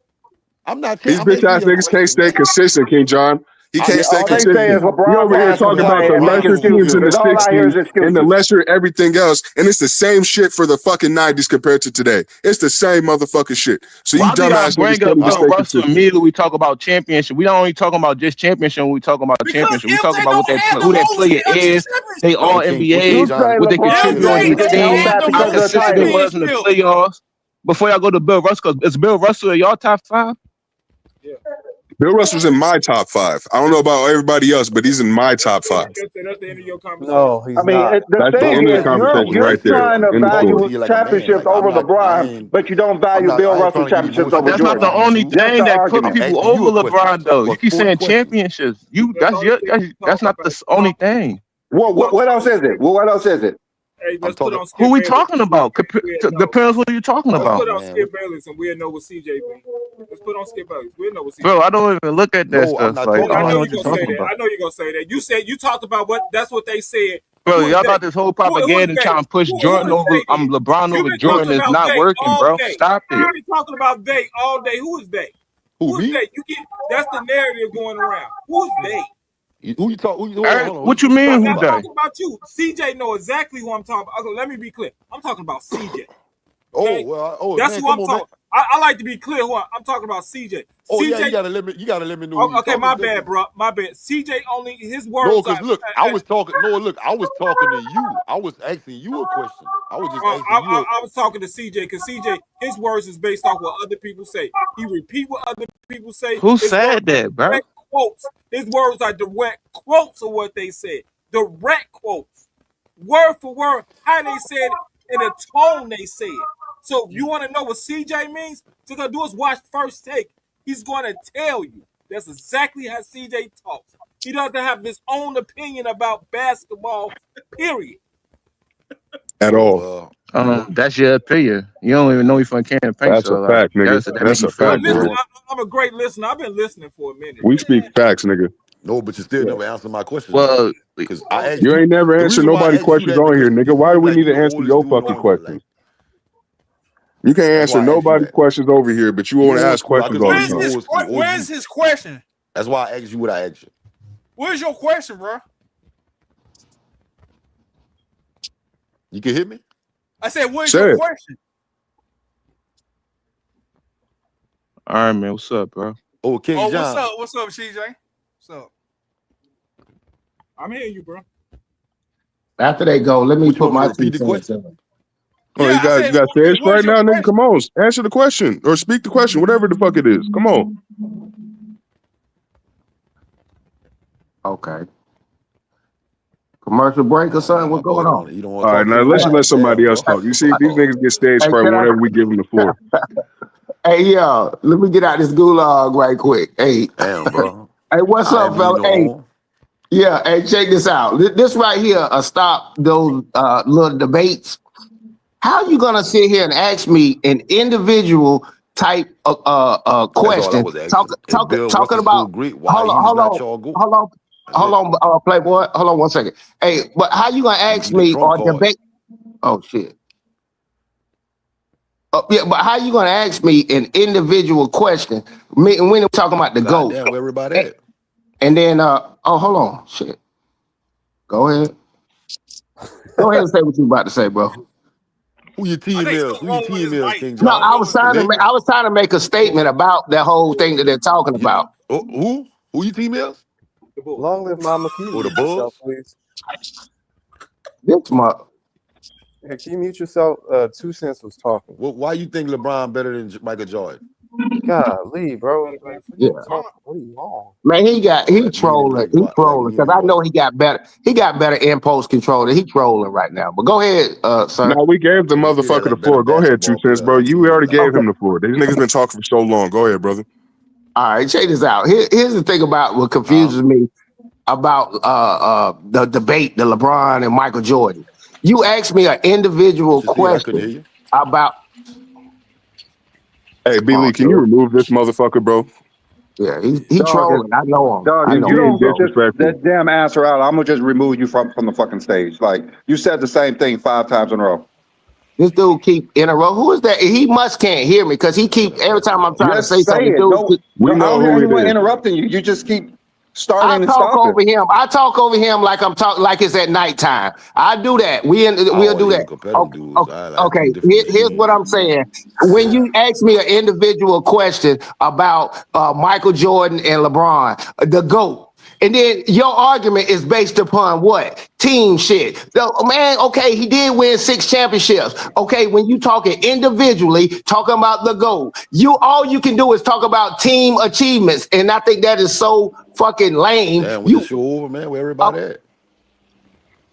S13: I'm not.
S11: These bitch ass niggas can't stay consistent, King John. He can't stay consistent. We over here talking about the lesser teams in the 60s and the lesser everything else, and it's the same shit for the fucking 90s compared to today. It's the same motherfucking shit. So you dumbass niggas
S8: bring up Bill Russell immediately. We talk about championship. We don't only talk about just championship when we talk about championship. We talk about who that player is. They all NBA, what they contribute on his team, how consistent it was in the playoffs. Before y'all go to Bill Russell, because is Bill Russell in y'all top 5?
S3: Yeah.
S11: Bill Russell's in my top 5. I don't know about everybody else, but he's in my top 5.
S3: That's the end of your conversation.
S8: No, he's
S15: not.
S11: That's the end of the conversation right there.
S15: You're trying to value championships over LeBron, but you don't value Bill Russell championships over Jordan.
S8: That's not the only thing that put people over LeBron, though. You keep saying championships. That's not the only thing.
S15: What else is it? What else is it?
S3: Hey,
S8: who we talking about? Depends what you're talking about.
S3: Let's put on Skip Bayless and we'll know what CJ be. Let's put on Skip Bayless. We'll know what CJ.
S8: Bro, I don't even look at that stuff. Like,
S3: I know you're gonna say that. I know you're gonna say that. You said you talked about that's what they said.
S8: Bro, y'all got this whole propaganda trying to push Jordan over. LeBron over Jordan is not working, bro. Stop it.
S3: You've been talking about they all day. Who is they? Who's they? That's the narrative going around. Who's they?
S13: Who you talking?
S8: What you mean?
S3: I'm talking about you. CJ know exactly who I'm talking about. Okay, let me be clear. I'm talking about CJ. Okay? That's who I'm talking. I like to be clear. Who I'm talking about, CJ.
S13: Oh
S3: CJ,
S13: yeah, you gotta let me know.
S3: Okay, my bad, bro. My bad. CJ only his words.
S13: No, because look, I was talking. No, look, I was talking to you. I was asking you a question. I was just asking you.
S3: I was talking to CJ because CJ his words is based off what other people say. He repeat what other people say.
S8: Who said that, bro?
S3: Quotes. His words are direct quotes of what they said. Direct quotes. Word for word, how they said it, in the tone they said. So if you want to know what CJ means, what you're going to do is watch First Take. He's going to tell you. That's exactly how CJ talks. He doesn't have his own opinion about basketball, period.
S11: At all.
S8: That's your opinion. You don't even know you from campaign.
S11: That's a fact, nigga. That's a fact, bro.
S3: I'm a great listener. I've been listening for a minute.
S11: We speak facts, nigga.
S13: No, but you still never answered my question though.
S9: Well,
S13: Because I asked
S11: You
S13: you
S11: ain't never
S13: the
S11: answered
S13: reason why I
S11: nobody
S13: asked you
S11: questions
S13: that
S11: on here,
S13: because
S11: nigga.
S13: you
S11: Why do
S13: seem
S11: we
S13: like
S11: need
S13: you
S11: to
S13: the
S11: answer
S13: oldest
S11: your
S13: dude
S11: fucking
S13: on here. Like
S11: questions? You can't
S13: that's
S11: answer
S13: why I asked you
S11: nobody's
S13: that.
S11: questions over here, but you
S13: You
S11: want to
S13: old
S11: ask
S13: school. I
S11: questions
S13: consider
S11: all the
S13: you
S11: time.
S13: old school. Or
S16: Where's
S13: you.
S16: his question?
S13: That's why I asked you what I asked you.
S16: Where's your question, bro?
S13: You can hear me?
S16: I said, where's
S11: Say
S16: your
S11: it.
S16: question?
S9: all right, man. What's up, bro?
S13: Oh, King
S16: Oh,
S13: John.
S16: what's up, CJ? What's up? I'm hearing you, bro.
S15: After they go, let me
S13: What you
S15: put
S13: want me to
S15: my
S13: repeat
S15: 2
S13: the
S15: cents
S13: question?
S15: in.
S11: Oh,
S16: Yeah,
S11: you
S16: I
S11: got
S16: said,
S11: fish
S16: where's
S11: right
S16: your
S11: now, nigga.
S16: question?
S11: Come on, answer the question or speak the question, whatever the fuck it is. Come on.
S15: Okay. Commercial break or something?
S13: My
S15: What's
S13: boy
S15: going on?
S13: you don't want
S11: All
S13: to
S11: right,
S13: talk to
S11: now
S13: me
S11: let's
S13: no
S11: just let
S13: more.
S11: somebody
S13: Damn,
S11: else
S13: bro.
S11: talk. You see, these niggas get stage
S15: Hey,
S11: fright
S15: can I?
S11: whenever we give them the floor.
S15: Hey, yo, let me get out this gulag right quick. Hey,
S13: Damn, bro.
S15: hey, what's
S13: I
S15: up,
S13: ain't mean
S15: fella?
S13: no
S15: Hey,
S13: harm.
S15: yeah, hey, check this out. This right here, stop those little debates. How you gonna sit here and ask me an individual type of
S13: That's all I
S15: question?
S13: was asking. If Bill
S15: Talking
S13: Russell so
S15: about.
S13: great, why
S15: Hold on,
S13: he's
S15: hold
S13: not
S15: on,
S13: y'all go?
S15: hold on,
S13: That's it.
S15: Playboy. Hold on 1 second. Hey, but how you gonna ask
S13: You the
S15: me
S13: trump
S15: or
S13: card.
S15: debate? Oh shit. Yeah, but how you gonna ask me an individual question? When we're talking about the GOAT,
S13: Goddamn, where everybody at?
S15: and then hold on, shit. Go ahead and say what you about to say, bro.
S13: Who your
S16: I
S13: team
S16: think
S13: is?
S16: something
S13: Who your
S16: wrong with
S13: team
S16: his
S13: is,
S16: mic.
S13: King
S15: No,
S16: I don't
S13: John?
S16: know what's
S13: The
S16: going on.
S15: I was trying to make a statement about that whole thing that they're talking about.
S13: Who? Who your team is?
S16: The Bulls.
S8: Long live Mama. Can you
S13: Or the
S8: mute yourself,
S13: Bulls?
S8: please?
S15: This month.
S8: Hey, can you mute yourself? 2 cents was talking.
S13: Why you think LeBron better than Michael Jordan?
S8: Golly, bro. Like,
S15: Yeah.
S8: what are you on?
S15: Man, he
S13: Like
S15: trolling.
S13: meaning
S15: He
S13: what? Like
S15: trolling because
S13: meaning
S15: I know
S13: what?
S15: he got better. He got better impulse control. He trolling right now. But go ahead, sir.
S11: No, we gave the
S13: But he still has
S11: motherfucker
S13: a
S11: the
S13: better
S11: floor. Go ahead, 2
S13: basketball
S11: cents,
S13: player
S11: bro. You
S13: IQ.
S11: already
S13: Like
S11: gave him the floor. These niggas been talking for so long. Go ahead, brother.
S15: All right, check this out. Here's the thing about what confuses me about the debate, the LeBron and Michael Jordan. You asked me an individual
S13: what you said, I couldn't hear
S15: question
S13: you.
S15: about.
S11: Hey, B.
S15: Oh,
S11: Lee, can you
S15: dude.
S11: remove this motherfucker, bro?
S15: Yeah, he
S14: Dog,
S15: trolling. I know him.
S14: dog,
S15: I
S11: He's
S14: if
S15: know
S14: you
S15: him.
S11: being
S14: don't get
S11: disrespectful.
S14: that damn answer out, I'm gonna just remove you from the fucking stage. Like you said the same thing 5 times in a row.
S15: This dude keep in a row. Who is that? He must can't hear me because he keep every time I'm trying to say
S14: Just say
S15: something.
S14: it.
S15: Dude,
S14: No,
S11: We
S14: I don't
S11: know
S14: hear
S11: who it
S14: anyone
S11: is.
S14: interrupting you. You just keep
S15: I
S14: starting and
S15: talk
S14: stopping.
S15: over him. I talk over him like I'm talking like it's at nighttime. I do that. We'll
S13: Oh,
S15: do
S13: these are
S15: that.
S13: competitive dudes. I like
S15: Okay.
S13: two different
S15: Here's what
S13: machines.
S15: I'm saying. When you ask me an individual question about Michael Jordan and LeBron, the GOAT. And then your argument is based upon what? Team shit. So, man, okay, he did win 6 championships. Okay, when you talking individually, talking about the GOAT, all you can do is talk about team achievements. And I think that is so fucking lame.
S13: Damn, with the show over, man, where everybody at?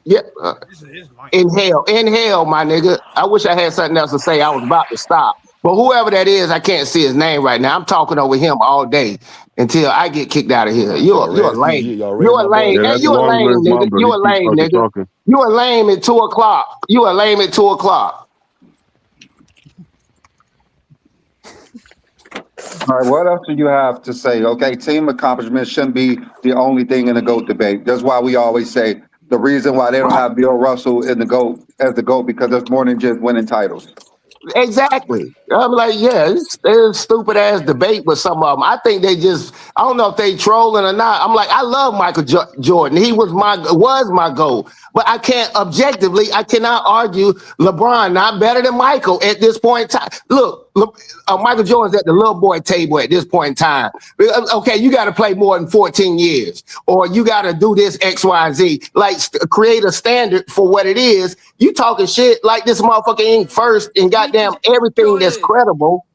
S15: Yeah.
S16: This is his mic.
S15: Inhale, my nigga. I wish I had something else to say. I was about to stop. But whoever that is, I can't see his name right now. I'm talking over him all day until I get kicked out of here. You're
S13: Y'all
S15: a lame.
S13: ran CG. Y'all
S15: You're
S13: ran
S15: a
S13: my boy
S15: lame.
S11: Yeah,
S15: Hey,
S11: that's
S15: you a
S13: CG.
S11: long
S15: lame
S11: live
S15: nigga.
S11: Mamba.
S15: You
S11: He
S15: a
S11: keeps
S15: lame
S11: fucking
S15: nigga.
S11: talking.
S15: You a lame at 2 o'clock. You a lame at 2 o'clock.
S14: All right, what else do you have to say? Okay, team accomplishments shouldn't be the only thing in the GOAT debate. That's why we always say the reason why they don't have Bill Russell in the GOAT as the GOAT because there's more than just winning titles.
S15: Exactly. I'm like, yeah, it's a stupid ass debate with some of them. I think they I don't know if they trolling or not. I'm like, I love Michael Jordan. He was my goal. But I cannot argue LeBron not better than Michael at this point in time. Look, Michael Jordan's at the little boy table at this point in time. Okay, you got to play more than 14 years or you got to do this X, Y, Z. Like create a standard for what it is. You talking shit like this motherfucker ain't first and goddamn everything that's credible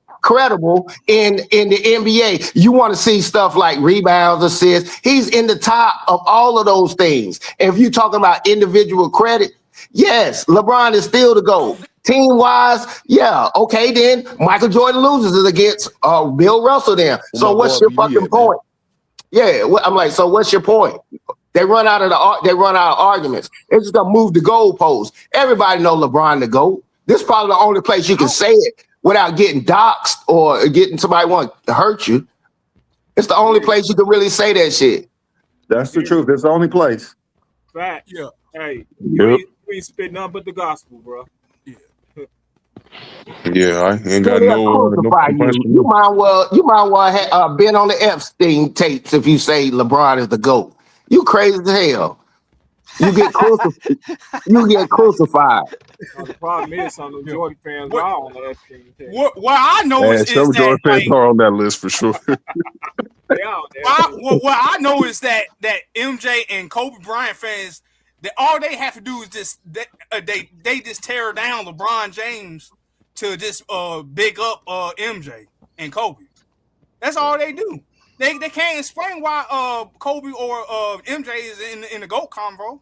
S15: in the NBA. You want to see stuff like rebounds, assists. He's in the top of all of those things. And if you're talking about individual credit, yes, LeBron is still the GOAT. Team wise, yeah, okay, then Michael Jordan loses it against Bill Russell then.
S13: Where
S15: So
S13: my
S15: what's
S13: boy
S15: your
S13: BB
S15: fucking
S13: at, man?
S15: point? Yeah, I'm like, so what's your point? They run out of arguments. They're just gonna move the goalposts. Everybody know LeBron the GOAT. This is probably the only place you can say it without getting doxxed or getting somebody want to hurt you. It's the only place you can really say that shit.
S14: That's the truth. It's the only place.
S3: Fact.
S16: Yeah.
S3: Hey,
S13: Yep.
S3: you ain't spit nothing but the gospel, bro.
S11: Yeah, I ain't
S15: So
S11: got
S15: they'll
S11: no
S15: crucify
S11: complaints
S15: you.
S11: from
S15: You
S11: you.
S15: might well have been on the Epstein tapes if you say LeBron is the GOAT. You crazy as hell. You get crucified. You get crucified.
S3: The problem is some of the Jordan fans
S16: What-
S3: are on that thing.
S16: What I know
S11: And
S16: is
S11: some
S16: that
S11: Jordan fans
S16: like
S11: are on that list for sure.
S3: They are on that.
S16: what I know is that MJ and Kobe Bryant fans, that all they have to do is just they just tear down LeBron James to just big up MJ and Kobe. That's all they do. They can't explain why Kobe or MJ is in the GOAT convo.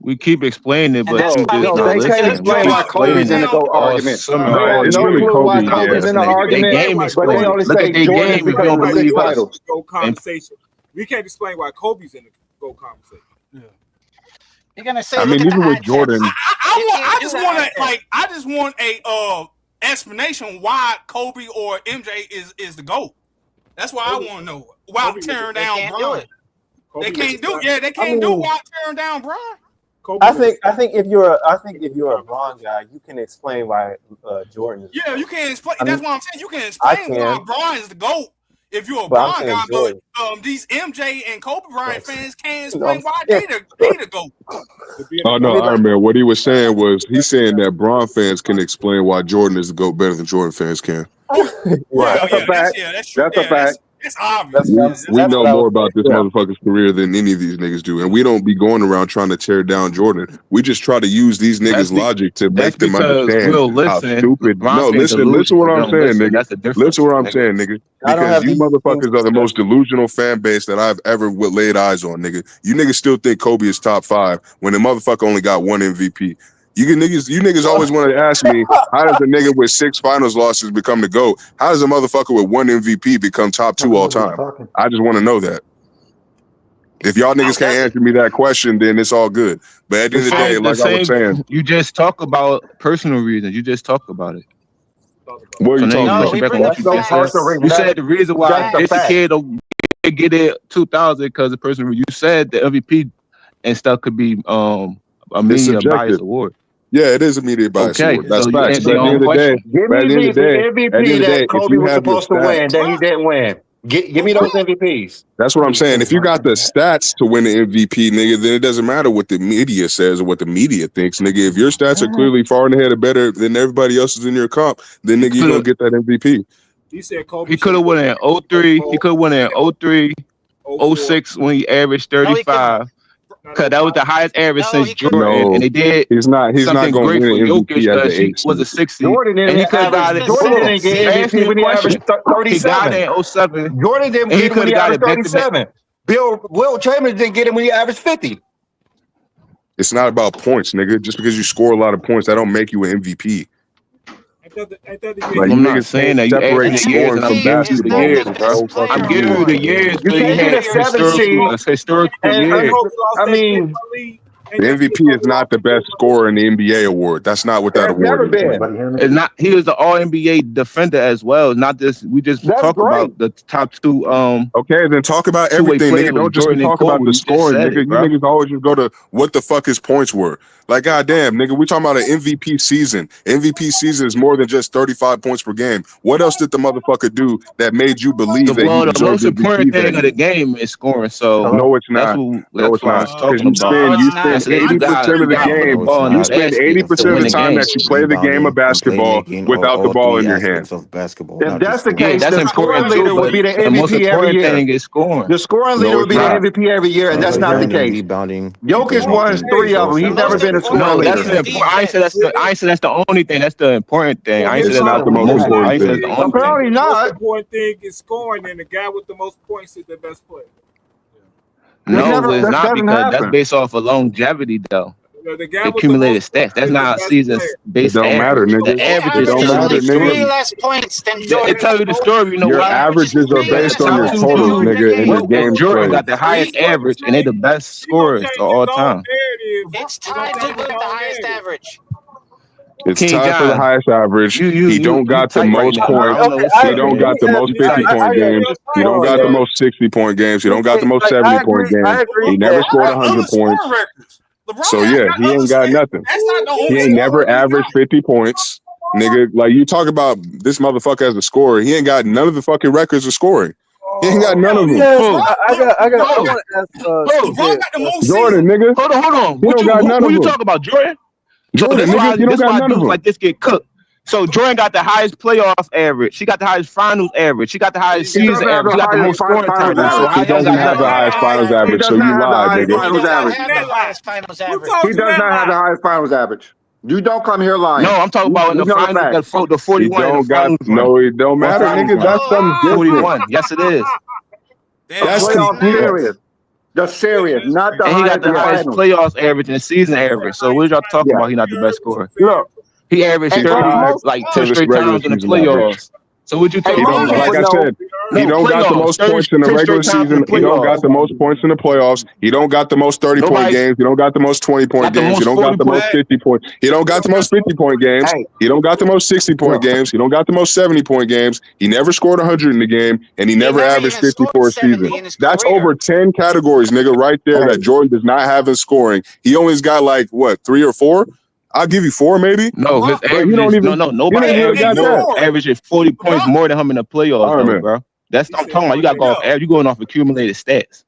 S9: We keep explaining it,
S12: And
S9: but
S12: that's
S9: you
S12: why we
S9: just
S12: know
S9: not
S14: They
S12: it's
S14: can't
S12: gonna
S9: listening. We
S14: explain
S9: keep
S14: why Kobe's in
S9: explaining
S14: the
S9: it
S14: GOAT
S9: all
S14: argument.
S9: summer.
S14: They have
S11: It's
S14: no
S11: really
S14: clue
S11: Kobe.
S14: why
S9: You're not
S14: Kobe's in the
S9: listening. They
S14: argument,
S9: game
S14: but they
S9: explain.
S14: only
S9: Look
S14: say
S9: at their
S14: Jordan
S9: game if you don't
S14: because of six
S9: believe us.
S14: titles.
S3: GOAT conversation. We can't explain why Kobe's in the GOAT conversation.
S12: You're gonna say,
S11: I
S12: look
S11: mean,
S12: at the
S11: even with
S12: ad test.
S11: Jordan,
S16: I
S12: Do
S16: just
S12: the
S16: want
S12: ad
S16: to
S12: test.
S16: I just want a explanation why Kobe or MJ is the GOAT. That's what I want to know. Without tearing
S12: They
S16: down
S12: can't do
S16: Bron.
S12: it.
S16: They
S3: Kobe
S16: can't do
S3: was
S16: they can't do without tearing down Bron.
S3: Kobe
S8: I
S3: was
S8: think if you're a Bron guy, you can explain why Jordan is.
S16: Yeah, you can't explain.
S8: I mean,
S16: That's what I'm saying. You can
S8: I
S16: explain why
S8: can,
S16: Bron is the GOAT if you're a
S8: but I'm
S16: Bron
S8: saying
S16: guy,
S8: Jordan.
S16: but these MJ and Kobe Bryant fans can't
S8: You know what
S16: explain why
S8: I'm
S16: they the GOAT.
S3: to be in
S11: oh
S3: the
S11: no,
S8: I mean,
S3: GOAT.
S11: Iron Man. What he was saying was he's saying that Braun fans can explain why Jordan is the GOAT better than Jordan fans can.
S8: right.
S16: Well,
S14: That's a fact.
S16: that's true.
S14: That's a fact.
S16: That's obvious.
S11: We
S8: That's
S11: know
S8: what I
S11: more
S8: was
S11: about this
S14: Yeah.
S11: motherfucker's career than any of these niggas do, and we don't be going around trying to tear down Jordan. We just try to use these
S9: That's
S11: niggas' logic to
S9: that's
S11: make them
S9: because
S11: understand
S9: we'll
S11: how
S9: listen.
S11: stupid.
S9: LeBron
S11: No,
S9: fans
S11: listen what
S9: delusional. They
S11: I'm
S9: don't
S11: saying,
S9: listen.
S11: nigga.
S9: That's the difference,
S11: Listen what I'm
S9: nigga.
S11: saying, nigga.
S8: I don't
S11: Because
S8: have
S11: you
S8: these things
S11: motherfuckers are the
S8: to
S11: most delusional fan base that I've ever laid eyes on, nigga. You niggas still think Kobe is top 5 when the motherfucker only got 1 MVP. You niggas always want to ask me, how does a nigga with 6 finals losses become the GOAT? How does a motherfucker with 1 MVP become top 2 all time? I just want to know that. If y'all niggas can't answer me that question, then it's all good. But at the end of the day,
S9: The
S11: like I was
S9: same.
S11: saying,
S9: You just talk about personal reasons. You just talk about it.
S11: what are
S9: So
S11: you
S9: now you
S11: talking
S12: No,
S9: switch
S11: about?
S12: we
S9: back on
S12: bring
S9: what
S12: up
S9: you
S15: That's no
S9: just said.
S15: personal
S12: facts.
S15: reason.
S9: You said the reason why
S15: That's the
S9: Jason
S15: fact.
S9: Kidd don't get it 2000 because the person you said the MVP and stuff could be a
S11: It's
S9: media bias
S11: subjective.
S9: award.
S11: Yeah, it is a media bias
S9: Okay,
S11: award. That's
S9: so you
S11: facts.
S9: answer
S11: But
S9: your
S11: at the
S9: own
S11: end of the day,
S9: question.
S14: Give me the MVP that
S11: if
S14: Kobe
S11: you
S14: was
S11: have your
S14: supposed to
S11: stats,
S14: win that he didn't win. Give me those MVPs.
S11: that's what I'm saying. If you got the stats to win the MVP, nigga, then it doesn't matter what the media says or what the media thinks, nigga. If your stats are clearly far and ahead or better than everybody else's in your comp, then nigga, you're gonna get that MVP.
S3: He said Kobe
S9: He could have won in 03. He could have won in 03, 06 when he averaged 35. Because that was the highest average since Jordan,
S11: No,
S9: and they did
S11: he's not
S9: something
S11: gonna
S9: great
S11: win
S9: for
S11: an
S9: Jokic
S11: MVP as
S9: because
S11: the
S9: he
S11: 8th
S9: was a
S11: seed.
S9: 60,
S14: Jordan
S9: and he
S14: didn't
S9: could have got
S14: average.
S9: it.
S14: Jordan
S9: Hold on,
S14: didn't get
S9: ask me
S14: MVP
S9: a
S14: when he averaged
S9: question. He got
S14: 37.
S9: it in 07,
S14: Jordan didn't
S9: and he
S14: get it when
S9: could
S14: he
S9: have got
S14: averaged
S9: it back to back.
S14: 37. Will Chamberlain didn't get it when he averaged 50.
S11: It's not about points, nigga. Just because you score a lot of points, that don't make you an MVP. Like you
S9: I'm not
S11: niggas
S9: saying
S11: can't
S9: that. You asked
S11: separate
S9: me the years,
S11: scoring
S9: and
S11: from
S9: I'm giving you the
S11: basketball.
S9: years,
S11: It's
S9: bro.
S11: so fucking
S9: I'm giving you the years
S14: You
S9: because you
S14: can't be the
S9: had
S14: 7th seed.
S9: historical
S14: And
S9: years.
S14: I mean,
S11: The MVP is not the best scorer in the NBA award. That's not what that
S14: that's
S11: award
S14: never
S11: is.
S14: been.
S11: Nigga.
S9: It's not. He was the All NBA defender as well. Not this. We just
S14: That's
S9: talk
S14: great.
S9: about the top 2
S11: Okay, then talk about
S9: two-way
S11: everything,
S9: players
S11: nigga. Don't
S9: with
S11: just be
S9: Jordan and
S11: talking about
S9: Kobe.
S11: the
S9: You just
S11: scoring,
S9: said
S11: nigga.
S9: it,
S11: You
S9: bro.
S11: niggas always just go to what the fuck his points were. Like, goddamn, nigga, we talking about an MVP season. MVP season is more than just 35 points per game. What else did the motherfucker do that made you believe that he
S9: The
S11: deserved
S9: most important
S11: MVP that
S9: thing of
S11: year?
S9: the game is scoring. So
S11: No, it's
S9: that's
S11: not.
S9: what
S11: No,
S9: that's
S11: it's
S9: what I
S11: not.
S9: was
S11: Because
S9: talking about.
S11: you spend
S9: Yes, it is. You
S11: 80% of the
S9: got to put the
S11: game.
S9: ball in the
S11: You spend
S9: basket
S11: 80%
S9: to
S11: of
S9: win
S11: the
S9: the
S11: time
S9: game.
S11: that you play the game of basketball without the ball in your hand.
S14: If that's the
S9: Yeah,
S14: case,
S9: that's
S14: the
S9: important
S14: scoring
S9: too.
S14: leader would
S9: But
S14: be the
S9: the most
S14: MVP every
S9: important
S14: year.
S9: thing is scoring.
S14: The scoring leader
S11: No,
S14: would
S11: it's
S14: be the
S11: not.
S14: MVP every year, and that's not the case. Jokic won 3 of them. He's never been a scoring
S9: No,
S14: leader.
S9: that's the important. I ain't said that's the only thing. That's the important thing. I ain't said
S11: It's
S9: that's
S11: not
S9: the
S11: the most
S9: most. I
S11: important
S9: ain't said that's
S11: thing.
S9: the only thing.
S14: Apparently
S3: The most
S14: not.
S3: important thing is scoring, and the guy with the most points is the best player.
S9: No, it's
S14: That
S9: not
S14: doesn't
S9: because that's
S14: happen.
S9: based off of longevity though.
S3: The guy with the
S9: Accumulated
S3: most
S9: stats.
S3: points
S9: That's
S3: is the
S9: not
S3: best
S9: season's
S3: player.
S11: It
S9: base
S11: don't matter,
S9: average. The
S11: nigga.
S12: He
S9: average
S11: It
S9: is
S11: don't
S12: averaged
S9: telling
S11: matter,
S9: the
S12: only
S11: nigga.
S12: 3
S9: story.
S12: less points than
S9: It
S12: Jordan.
S9: tells you the story. You know
S11: Your
S12: He
S9: why?
S12: averages
S11: averages are
S12: 3
S9: Because the
S11: based
S12: less
S11: on
S9: top
S11: your
S12: points
S9: two
S12: than
S11: totals,
S9: dudes
S12: Jordan
S11: nigga, and
S12: again.
S11: your
S9: with
S11: games
S9: Jordan
S11: played.
S9: got the highest average, and they the best
S3: He gonna
S9: scorers
S3: change
S9: of
S3: his
S9: all
S3: own
S9: time.
S3: narrative.
S12: It's
S3: He gonna
S12: tied to
S3: change his
S12: the
S3: own
S12: highest
S3: narrative.
S12: average.
S11: It's
S9: King
S11: tied for the
S9: John,
S11: highest average. He don't got the
S9: tight right
S11: most
S9: now, bro. I
S11: points.
S9: don't know what's
S11: He
S9: up,
S11: don't
S9: man.
S11: got the most 50-point games. He don't got the most 60-point games. He don't got the most 70-point games. He never scored 100 points.
S16: LeBron
S11: So yeah, he ain't got nothing.
S16: That's not the only
S11: He ain't never averaged 50 points. Nigga, like you talk about this motherfucker as a scorer. He ain't got none of the fucking records of scoring. He ain't got none of them.
S8: I want to ask
S11: Jordan, nigga.
S9: Hold on.
S11: He don't got none
S9: Who
S11: of
S9: you
S11: them.
S9: talking about, Jordan?
S11: Jordan, nigga, he don't got none of
S9: dudes
S11: them.
S9: like this get cooked. So Jordan got the highest playoff average. She got the highest finals average. She got the highest season average. She got the most scoring total. So how
S11: He doesn't have the highest finals average, so you lied, nigga.
S14: Finals average. He does not have the highest finals average. You don't come here lying.
S9: No, I'm talking about in the finals, the 41
S11: He
S9: in the
S11: don't got
S9: finals run.
S11: no. It don't matter, nigga. That's something different.
S9: 41. Yes, it is.
S11: That's
S14: playoff
S11: complete.
S14: series. The series, not the
S9: And he
S14: highest
S9: got the highest
S14: finals.
S9: playoffs average and season average. So what y'all talking about? He not the best scorer.
S14: Look,
S9: He averaged
S11: He's
S9: 30
S11: tied
S9: like
S11: for
S9: 2
S11: the
S9: straight
S11: regular
S9: times in the
S11: season average.
S9: playoffs. So what you
S11: He
S9: talking
S11: don't,
S9: about?
S11: like I said, he don't got the most points in the regular season. He don't got the most points in the playoffs. He don't got the most 30-point games. He don't got the most 20-point games. He don't got the most 50-point. He don't got the most 50-point games. He don't got the most 60-point games. He don't got the most 70-point games. He never scored 100 in the game, and he never averaged 50 for a season. That's over 10 categories, nigga, right there that Jordan does not have in scoring. He only's got like what, 3 or 4? I'll give you 4 maybe.
S9: No, his
S11: But
S9: average
S11: you don't
S9: is
S11: even.
S9: nobody averages 40 points more than him in the playoffs, though, bro. That's what I'm talking about. You got to go off average. You going off accumulated stats.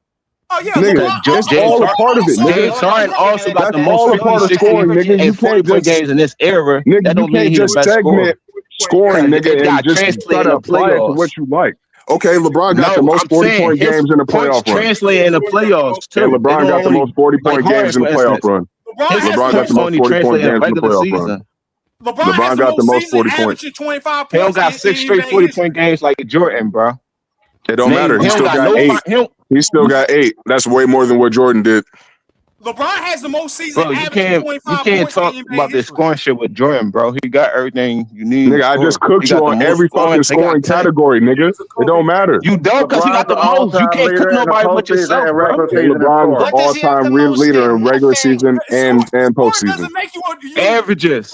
S16: Oh yeah,
S11: Nigga, that's all a part of it, nigga.
S9: James Harden also got the
S11: That's
S9: most
S11: all a
S9: 50,
S11: part of
S9: 60,
S11: scoring, nigga. You
S9: and 40
S11: can't
S9: point
S11: just
S9: games in this era.
S11: nigga.
S9: That
S11: You
S9: don't mean
S11: can't
S9: he's the
S11: just
S9: best scorer.
S11: segment scoring,
S9: Because
S11: nigga,
S9: it
S11: and
S9: got
S11: just
S9: translated
S11: try
S9: in
S11: to
S9: the
S11: apply it to
S9: playoffs.
S11: what you like. Okay, LeBron got the
S9: No,
S11: most
S9: I'm saying
S11: 40-point
S9: his
S11: games in the
S9: points
S11: playoff run.
S9: translate in the playoffs too.
S11: And LeBron got the most 40-point games in the playoff run. LeBron got the most 40-point games in the playoff run. LeBron got the most 40 points.
S16: 25
S9: He don't
S16: points
S9: got 6 straight 40-point games like Jordan, bro.
S11: It don't matter. He still got 8. He still got 8. That's way more than what Jordan did.
S16: LeBron has the most season
S9: Bro, you
S16: average 25
S9: can't
S16: points
S9: talk
S16: in NBA
S9: about this
S16: history.
S9: scoring shit with Jordan, bro. He got everything you need.
S11: Nigga, I just cooked you on every fucking scoring category, nigga. It don't matter.
S9: You don't, because he got the most. You can't cook nobody but yourself, bro.
S11: Okay, LeBron's the all-time leader in regular season and postseason.
S9: Averages.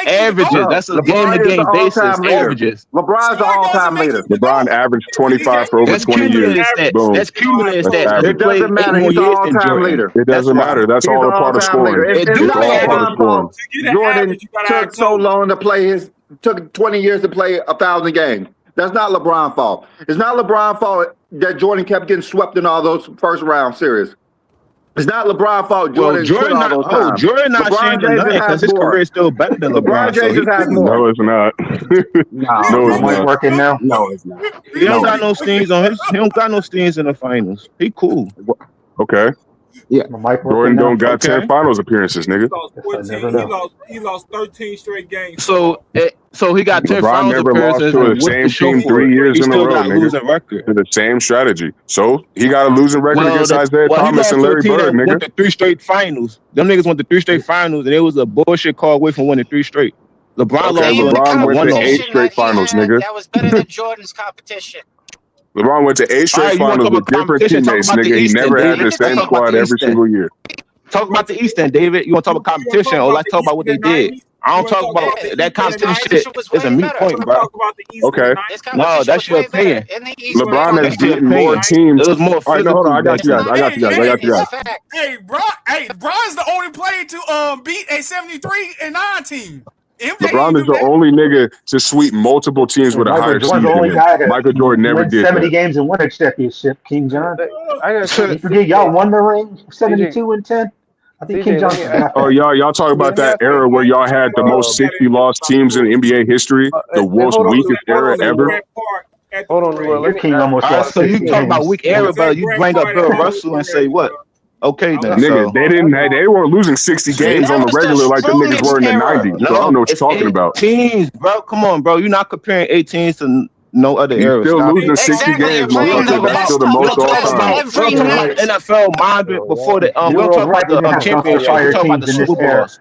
S9: Averages. That's a game-to-game basis. Averages.
S14: LeBron's the all-time leader.
S11: LeBron averaged 25 for over 20 years. Boom.
S9: That's cumulative stats.
S14: It doesn't matter. He's the all-time leader.
S11: It doesn't matter. That's all a part of scoring.
S14: It's
S11: It's
S14: not
S11: all part of
S14: LeBron's
S11: scoring.
S14: fault. Jordan took so long to play took 20 years to play 1,000 games. That's not LeBron's fault. It's not LeBron's fault that Jordan kept getting swept in all those first round series. It's not LeBron's fault Jordan
S9: Jordan
S14: all those times.
S9: Jordan not changing nothing because his career is still better than LeBron.
S14: James has more.
S11: No, it's not.
S14: No,
S11: it's not.
S14: working now. No, it's not.
S9: He don't got no stings on his. He don't got no stings in the finals. He cool.
S11: Okay.
S14: Yeah,
S11: Jordan don't got 10 finals appearances, nigga.
S3: He lost 13 straight games.
S9: So he got 10
S11: LeBron
S9: finals
S11: never lost
S9: appearances.
S11: to
S9: and
S11: the
S9: what's
S11: same
S9: the show
S11: team
S9: for
S11: 3
S9: it?
S11: years
S9: He
S11: in a
S9: still
S11: row,
S9: got losing
S11: nigga.
S9: record.
S11: To the same strategy. So he got a losing record against Isaiah Thomas and Larry Bird,
S9: Went
S11: nigga.
S9: to 3 straight finals. Them niggas went to 3 straight finals, and it was a bullshit call away from winning 3 straight. LeBron
S11: Okay, LeBron went to 8 straight finals, nigga.
S6: That was better than Jordan's competition.
S11: LeBron went to 8 straight finals with different teammates, nigga. He never had the same squad every single year.
S9: Talk about the East End, David. You want to talk about competition, or let's talk about what they did? I don't talk about that competition shit. It's a mute point, bro.
S11: Okay.
S9: No, that's your opinion.
S11: LeBron has beaten more teams.
S9: It was more
S11: All right, no, hold on. I got you guys.
S16: Hey, Bron's the only player to beat a 73 and 9 team.
S11: LeBron is the only nigga to sweep multiple teams with a higher seed than him. Michael Jordan never did
S17: 70
S11: that.
S17: games and won a championship, King John.
S8: I
S17: You forget y'all won the ring 72 and 10? I think King John forgot
S11: Oh,
S17: that.
S11: y'all talk about that era where y'all had the most 60 loss teams in NBA history, the most weakest era ever.
S8: Hold on,
S17: Your King almost
S9: All right,
S17: lost
S9: so you
S17: 60
S9: talk about
S17: games.
S9: weak era, but you bring up Bill Russell and say what? Okay, then.
S11: Nigga, they weren't losing 60 games on the regular like the niggas were in the 90s. So I don't know what you're talking about.
S9: 18s, bro. Come on, bro. You're not comparing 18s to no other era.
S11: Still losing 60 games, motherfucker. That's still the most all time.
S9: NFL minded before the we don't talk about the championships. We talk about the Super Bowls.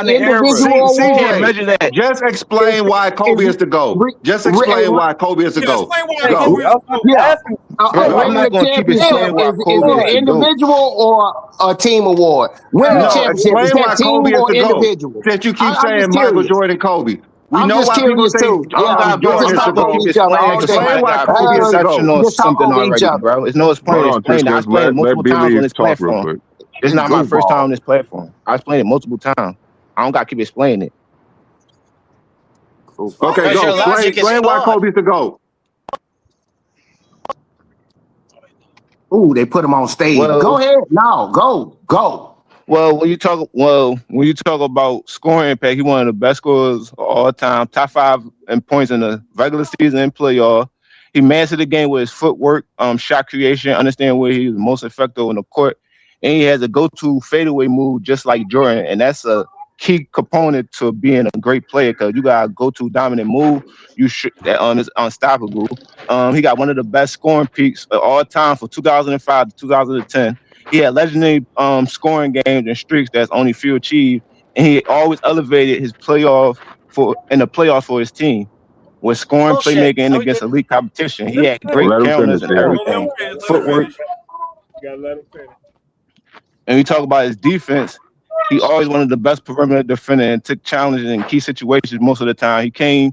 S9: redefined the era.
S15: individual
S9: You can't
S15: award.
S9: measure that.
S2: Just explain why Kobe is the GOAT. Just explain why Kobe is the
S16: Yeah,
S2: GOAT.
S16: explain why
S2: Go.
S16: Kobe is the GOAT.
S15: Yeah,
S9: Bro, I'm
S15: winning
S9: not
S15: a
S9: gonna keep
S15: championship
S9: explaining why
S15: is
S9: Kobe
S15: it
S9: is
S15: an
S9: the GOAT.
S15: individual or a team award? Winning a
S2: No,
S15: championship is
S2: explain
S15: that
S2: why
S15: team
S2: Kobe is
S15: or
S2: the GOAT.
S15: individual?
S2: Since you keep
S15: I'm
S2: saying
S15: just
S2: Michael
S15: curious.
S2: Jordan, Kobe. We
S15: I'm
S2: know
S15: just
S2: why people
S15: curious
S2: think
S15: too. Yeah,
S9: Bro,
S15: we're
S2: Jordan
S9: I'm
S2: is
S15: just
S2: the
S9: not
S15: talk
S9: gonna
S15: over
S2: GOAT.
S9: keep
S15: each other
S9: explaining
S15: all
S9: because
S15: day.
S2: Explain
S9: somebody
S2: why
S9: got
S2: Kobe is the
S9: preconception
S2: GOAT.
S15: We
S9: or
S15: just talk
S9: something
S15: over each
S9: already,
S15: other.
S9: bro. It's no
S11: Hold
S9: explaining.
S11: on, Chris.
S9: Explained it. I
S11: Chris,
S9: explained it
S11: let
S9: multiple
S11: B
S9: times on
S11: Lee
S9: this
S11: talk real
S9: platform.
S11: quick.
S9: It's
S11: He
S9: not my first time
S11: goofball.
S9: on this platform. I explained it multiple times. I don't gotta keep explaining it.
S2: Okay,
S6: Because
S2: go.
S6: your logic is
S2: Explain why
S6: flawed.
S2: Kobe's the GOAT.
S15: Ooh, they put him on stage. Go
S9: Well,
S15: ahead. No, go.
S9: when you talk about scoring impact, he one of the best scorers of all time, top 5 in points in the regular season and playoff. He mastered the game with his footwork, shot creation, understand where he was most effective on the court, and he has a go-to fadeaway move just like Jordan, and that's a key component to being a great player because you got a go-to dominant move. You should that is unstoppable. He got one of the best scoring peaks of all time for 2005 to 2010. He had legendary scoring games and streaks that's only few achieved, and he always elevated his playoffs for his team. With scoring,
S6: Bullshit.
S9: playmaking, and
S6: No, he
S9: against
S6: didn't.
S9: elite competition, he had great
S11: Let him finish,
S9: counters and
S11: Gary.
S16: Let him
S9: everything.
S16: finish. Let him
S9: Footwork,
S16: finish.
S3: You gotta let him finish.
S9: and we talk about his defense. He always one of the best perimeter defender and took challenges in key situations most of the time. He came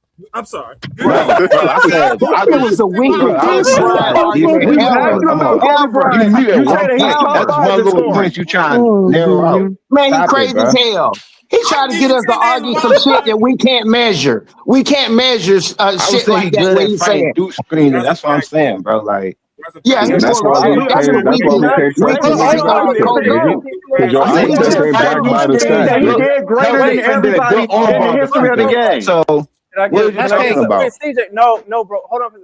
S3: I'm sorry.
S9: Bro, I said
S15: It was the weakest Kobe Bryant argument
S11: You
S15: ever.
S11: talking about Kobe
S9: You
S11: Bryant?
S9: mute at
S11: You
S9: one
S11: say that he's
S9: point.
S11: top
S9: That's
S11: five
S9: one
S11: in
S9: little
S11: scoring.
S9: point you trying to narrow out.
S15: Man, he
S9: Stop it,
S15: crazy
S9: bro.
S15: as hell. He trying to get us to argue some shit that we can't measure. We can't measure
S9: I would
S15: shit
S9: say he
S15: like that.
S9: good
S15: What
S9: at
S15: he's
S9: fighting
S15: saying.
S9: through screens.
S3: That's a
S9: That's what I'm
S3: fact.
S9: saying, bro. Like,
S15: Yeah, he's
S11: That's
S15: full of
S11: why we
S15: that's the
S11: can't. That's why we can't trust him
S15: weakest
S11: on
S15: link of
S11: stats,
S15: Kobe.
S11: because your
S9: I said he
S11: arguments
S9: just
S11: ain't
S9: fighting
S11: backed
S9: through
S11: by the
S9: screens.
S11: stats,
S9: He
S11: nigga.
S9: did greater than everybody good arm bar defender. So what are you talking about?
S12: Let's
S9: What are you
S12: take
S9: talking about?
S8: CJ, no, bro. Hold on.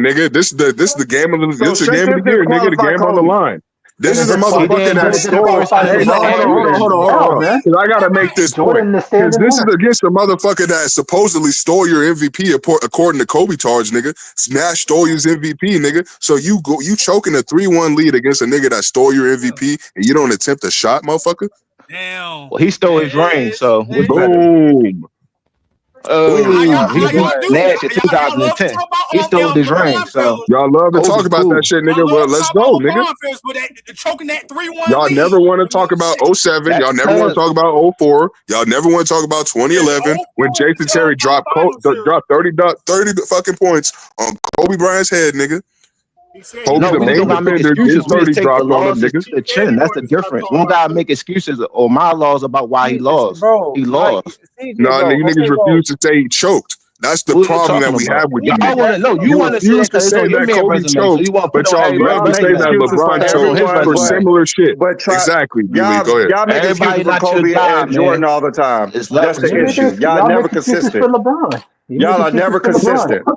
S11: nigga. This is the game of the
S14: So
S11: this is the
S14: shouldn't
S11: game of
S14: this
S11: the year, nigga. The
S14: disqualify
S11: game on the
S14: Kobe?
S11: line. This
S17: Then
S11: is a
S12: He
S11: motherfucker
S12: didn't
S11: that
S12: do
S17: it
S12: anything
S11: stole.
S17: disqualifies
S11: Hey, no,
S17: LeBron
S11: hold on,
S17: too.
S11: hold on,
S17: Then
S11: hold on, hold on,
S17: hell,
S11: hold on.
S17: man,
S11: Because I gotta make this point.
S17: Jordan is
S11: Because
S17: standing
S11: this is
S17: one.
S11: against a motherfucker that supposedly stole your MVP according to Kobe Targe, nigga. Smash stole your MVP, nigga. So you choking a 3-1 lead against a nigga that stole your MVP and you don't attempt a shot, motherfucker?
S16: Damn.
S9: Well, he stole his ring, so what's better?
S11: Boom.
S9: He
S16: How
S9: beat
S16: y'all do?
S9: Nash in
S16: Y'all love to
S9: 2010.
S16: talk about
S9: He stole his ring,
S16: LeBron
S9: so
S16: failures.
S11: Y'all love to talk
S9: Kobe's
S11: about that
S9: cool.
S11: shit,
S16: Y'all
S11: nigga. Well,
S16: love to
S11: let's
S16: talk
S11: go,
S16: about
S11: nigga.
S16: LeBron failures, but choking that 3-1
S11: Y'all
S16: lead.
S11: never want to talk about 07. Y'all never want to talk about 04. Y'all never want to talk about 2011 when Jason Terry dropped 30 fucking points on Kobe Bryant's head, nigga.
S16: He said he
S11: Kobe,
S9: No,
S11: the
S9: we just
S11: main
S9: don't gotta make
S11: defender,
S9: excuses.
S11: getting
S9: We just
S11: 30
S9: take the
S11: dropped on him,
S9: losses
S11: nigga.
S9: to the chin. That's the difference. We don't gotta make excuses or monologues about why he lost.
S8: Bro,
S9: He
S8: like
S9: lost.
S8: CJ,
S11: Nah,
S8: bro.
S11: nigga,
S8: Okay,
S11: niggas
S8: bro.
S11: refuse to say he choked. That's the
S9: Who are you
S11: problem that
S9: talking
S11: we
S9: about?
S11: have with you
S9: Y'all want
S11: niggas.
S9: to know. You
S11: You
S9: want to say
S11: refuse
S9: that
S11: to
S9: because it's
S11: say
S9: on your
S11: that
S9: man
S11: Kobe
S9: resume, so
S11: choked,
S9: you want to put
S11: but
S9: it on
S11: y'all love
S14: Y'all
S11: to
S9: everybody's
S14: make
S11: say that
S9: resume.
S14: excuses for
S11: LeBron
S9: That's on
S11: choked
S9: his
S14: everyone,
S11: for
S14: but
S9: resume.
S11: similar shit.
S14: try
S11: Exactly, B-Lee. Go ahead.
S14: y'all make excuses
S9: Everybody
S14: for
S9: not your
S14: Kobe
S9: guy,
S14: and Jordan
S9: man.
S14: all the time.
S9: It's
S14: That's
S9: levels
S14: the
S9: to
S17: You make
S9: this.
S14: issue. Y'all
S17: y'all
S14: never
S17: make excuses for
S14: consistent.
S17: LeBron. You make
S14: Y'all are
S17: excuses
S14: never
S17: for LeBron.
S14: consistent.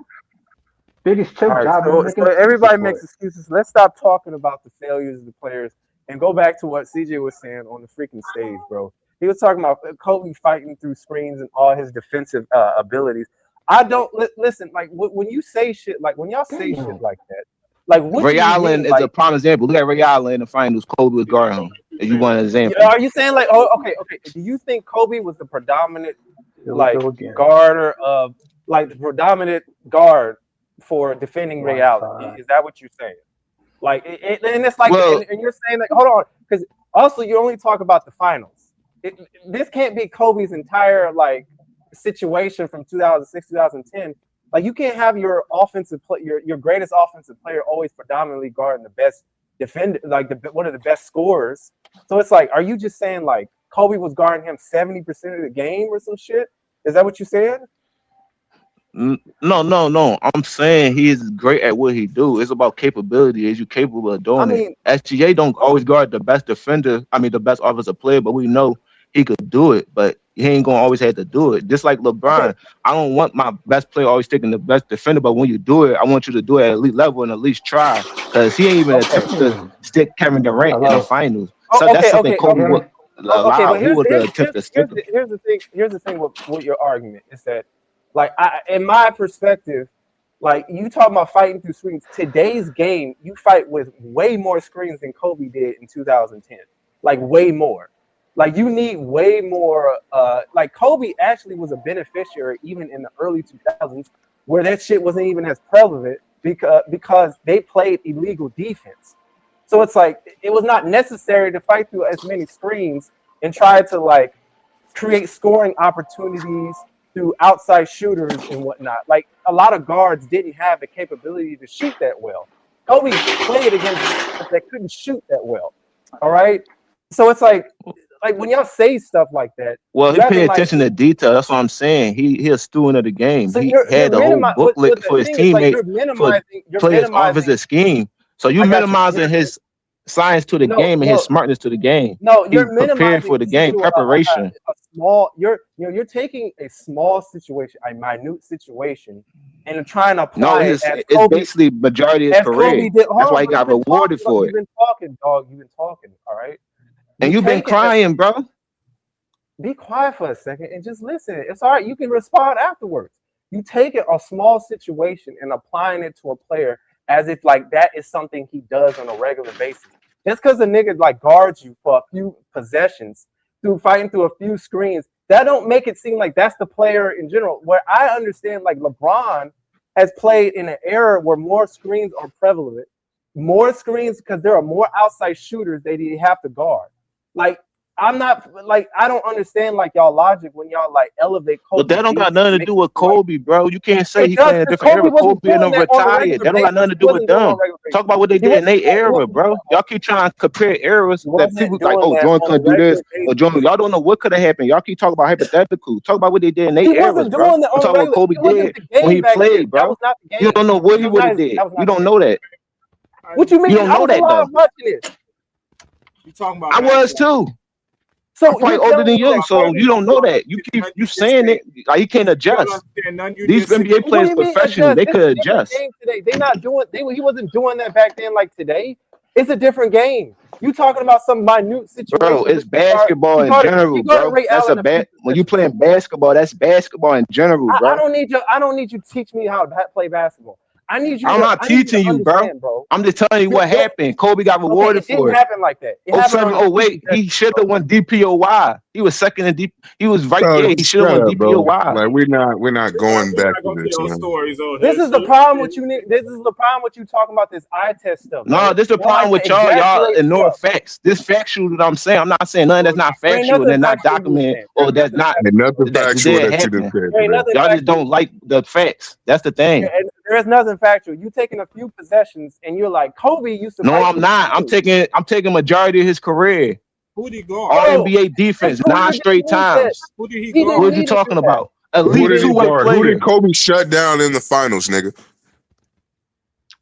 S17: Biggest
S8: All
S17: choke
S8: right,
S17: job, and you're making
S8: so
S17: excuses
S8: everybody
S17: for
S8: makes
S17: it.
S8: excuses. Let's stop talking about the failures of the players and go back to what CJ was saying on the freaking stage, bro. He was talking about Kobe fighting through screens and all his defensive abilities. I don't listen. Like when you say shit, like when y'all say shit like that, like what
S9: Ray
S8: do you
S9: Allen
S8: mean?
S9: is
S8: Like,
S9: a prime example. Look at Ray Allen in the finals. Kobe was guarding him. If you want an example.
S8: are you saying like, oh, okay. Do you think Kobe was the predominant like guarder of like the predominant guard for defending Ray Allen? Is that what you're saying? Like, and it's like, and you're saying like, hold on, because also you only talk about the finals. This can't be Kobe's entire like situation from 2006, 2010. Like, you can't have your offensive your greatest offensive player always predominantly guarding the best defender, like one of the best scorers. So it's like, are you just saying like Kobe was guarding him 70% of the game or some shit? Is that what you said?
S9: No. I'm saying he is great at what he do. It's about capability. Is you capable of doing it? SGA don't always guard the best defender. I mean, the best offensive player, but we know he could do it. But he ain't gonna always have to do it. Just like LeBron, okay. I don't want my best player always taking the best defender, but when you do it, I want you to do it at elite level and at least try. Because he ain't even attempt to stick Kevin Durant in the finals. So that's something Kobe would allow. He would attempt to stick him.
S8: Here's the thing with your argument is that, like, in my perspective, like, you talking about fighting through screens. Today's game, you fight with way more screens than Kobe did in 2010. Like, way more. Like, you need way more. Like, Kobe actually was a beneficiary even in the early 2000s, where that shit wasn't even as prevalent because they played illegal defense. So it's like, it was not necessary to fight through as many screens and try to, like, create scoring opportunities through outside shooters and whatnot. Like, a lot of guards didn't have the capability to shoot that well. Kobe played against guys that couldn't shoot that well. All right? So it's like when y'all say stuff like that.
S9: Well, he paid attention to detail. That's what I'm saying. He a student of the game. So he had the whole booklet for his teammates for play his offensive scheme. So you minimizing his science to the game and his smartness to the game.
S8: No, you're
S9: preparing for the game, preparation.
S8: You're taking a small situation, a minute situation, and trying to apply
S9: it's basically majority of his career. That's why he got rewarded for it.
S8: You've been talking, dog. You've been talking, all right?
S9: And you've been crying, bro.
S8: Be quiet for a second and just listen. It's all right. You can respond afterwards. You take it a small situation and applying it to a player as if like that is something he does on a regular basis. Just because a nigga like guards you for a few possessions through fighting through a few screens, that don't make it seem like that's the player in general. Where I understand like LeBron has played in an era where more screens are prevalent, more screens because there are more outside shooters that he have to guard. Like, I'm not like, I don't understand like y'all logic when y'all like elevate Kobe.
S9: But that don't got nothing to do with Kobe, bro. You can't say he playing a different era. Kobe and them retired. That don't got nothing to do with them. Talk about what they did in their era, bro. Y'all keep trying to compare eras that people like, oh, Jordan couldn't do this, or Jordan. Y'all don't know what could have happened. Y'all keep talking about hypothetical. Talk about what they did in their eras, bro. I'm talking about what Kobe did when he played, bro. You don't know what he would have did. You don't know that.
S8: What you mean?
S9: You don't know that though.
S3: You talking about?
S9: I was too.
S8: So
S9: I'm probably older than you, so you don't know that. You keep saying it like you can't adjust. These NBA players professional, they could adjust.
S8: They not doing. He wasn't doing that back then like today. It's a different game. You talking about some minute situation?
S9: Bro, it's basketball in general, bro. That's a bad. When you playing basketball, that's basketball in general, bro.
S8: I don't need you to teach me how to play basketball. I need you.
S9: I'm not teaching you, bro. I'm just telling you what happened. Kobe got rewarded for it.
S8: It didn't happen like that.
S9: 07, 08, he should have won DPOY. He was second in DP. He was right there. He should have won DPOY.
S11: Like we're not going back to this.
S8: This is the problem with you. This is the problem with you talking about this eye test stuff.
S9: No, this is the problem with y'all. Y'all ignore facts. This factual that I'm saying. I'm not saying nothing that's not factual. They're not documented or that's not.
S11: Nothing factual that you just said.
S9: Y'all just don't like the facts. That's the thing.
S8: There's nothing factual. You taking a few possessions and you're like Kobe used to.
S9: No, I'm not. I'm taking majority of his career.
S3: Who did he go?
S9: All NBA defense, 9 straight times.
S3: Who did he go?
S9: What are you talking about?
S11: Who did Kobe shut down in the finals, nigga?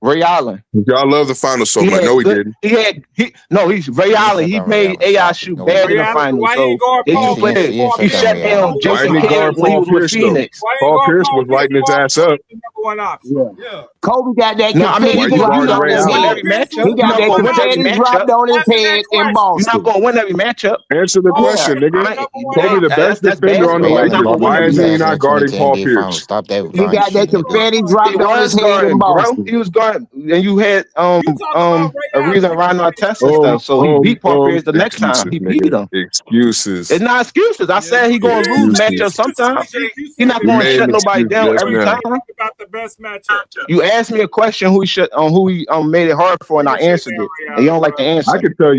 S9: Ray Allen.
S11: Y'all love the finals so much. No, he didn't.
S9: He's Ray Allen. He made AI shoot bad in the finals. So he shut down Jason Kidd when he was with Phoenix.
S11: Paul Pierce was lighting his ass up.
S3: one option. Yeah.
S15: Kobe got that
S9: No, I mean
S15: confetti
S11: Why you
S15: dropped
S11: brought
S15: on
S11: Ray
S15: his
S11: out?
S15: head.
S9: every matchup.
S15: He
S9: You're
S15: got
S9: not
S15: that
S9: gonna win every
S15: confetti dropped
S9: matchup.
S15: on his
S3: Answer that
S15: head in
S3: question.
S9: You're not
S15: Boston.
S9: gonna win every matchup.
S11: Answer the
S3: Kobe
S15: Yeah.
S11: question,
S3: is
S11: nigga.
S3: the
S9: I
S3: number one
S11: Kobe, the
S3: option.
S11: best
S9: that's
S11: defender on the
S9: basketball.
S18: Ray,
S9: You're not
S11: Lakers.
S9: gonna win
S11: Why
S9: every
S11: is he
S18: LeBron
S11: not
S18: said
S9: matchup.
S11: guarding
S18: 2010
S11: Paul
S18: D finals.
S11: Pierce?
S18: Stop that
S15: He
S18: LeBron
S15: got that
S18: shit.
S15: confetti
S9: He
S15: dropped on his
S9: was
S15: head in
S9: guarding, bro.
S15: Boston.
S9: He was guarding, and you had
S3: You talk about Ray
S9: a
S3: Allen.
S9: reason Ron Artest and stuff. So he beat Paul Pierce the next time.
S11: Excuses,
S9: He beat
S11: nigga.
S9: him. It's
S11: Excuses.
S9: not excuses. I
S3: Yeah,
S9: said he gonna lose matchups
S11: Excuses.
S9: sometime.
S3: You
S9: He's
S3: said
S9: not
S3: the
S11: You
S9: gonna
S3: best
S11: made
S9: shut
S11: an
S9: nobody
S11: excuse
S9: down
S11: just
S9: every
S11: now.
S9: time.
S3: about the best matchup.
S9: You asked me a question who he made it hard for, and I
S3: Nigga shut
S9: answered
S3: down
S9: it.
S3: Ray
S9: And you
S3: Allen,
S9: don't like
S3: bro.
S9: the
S11: I
S9: answer.
S11: could tell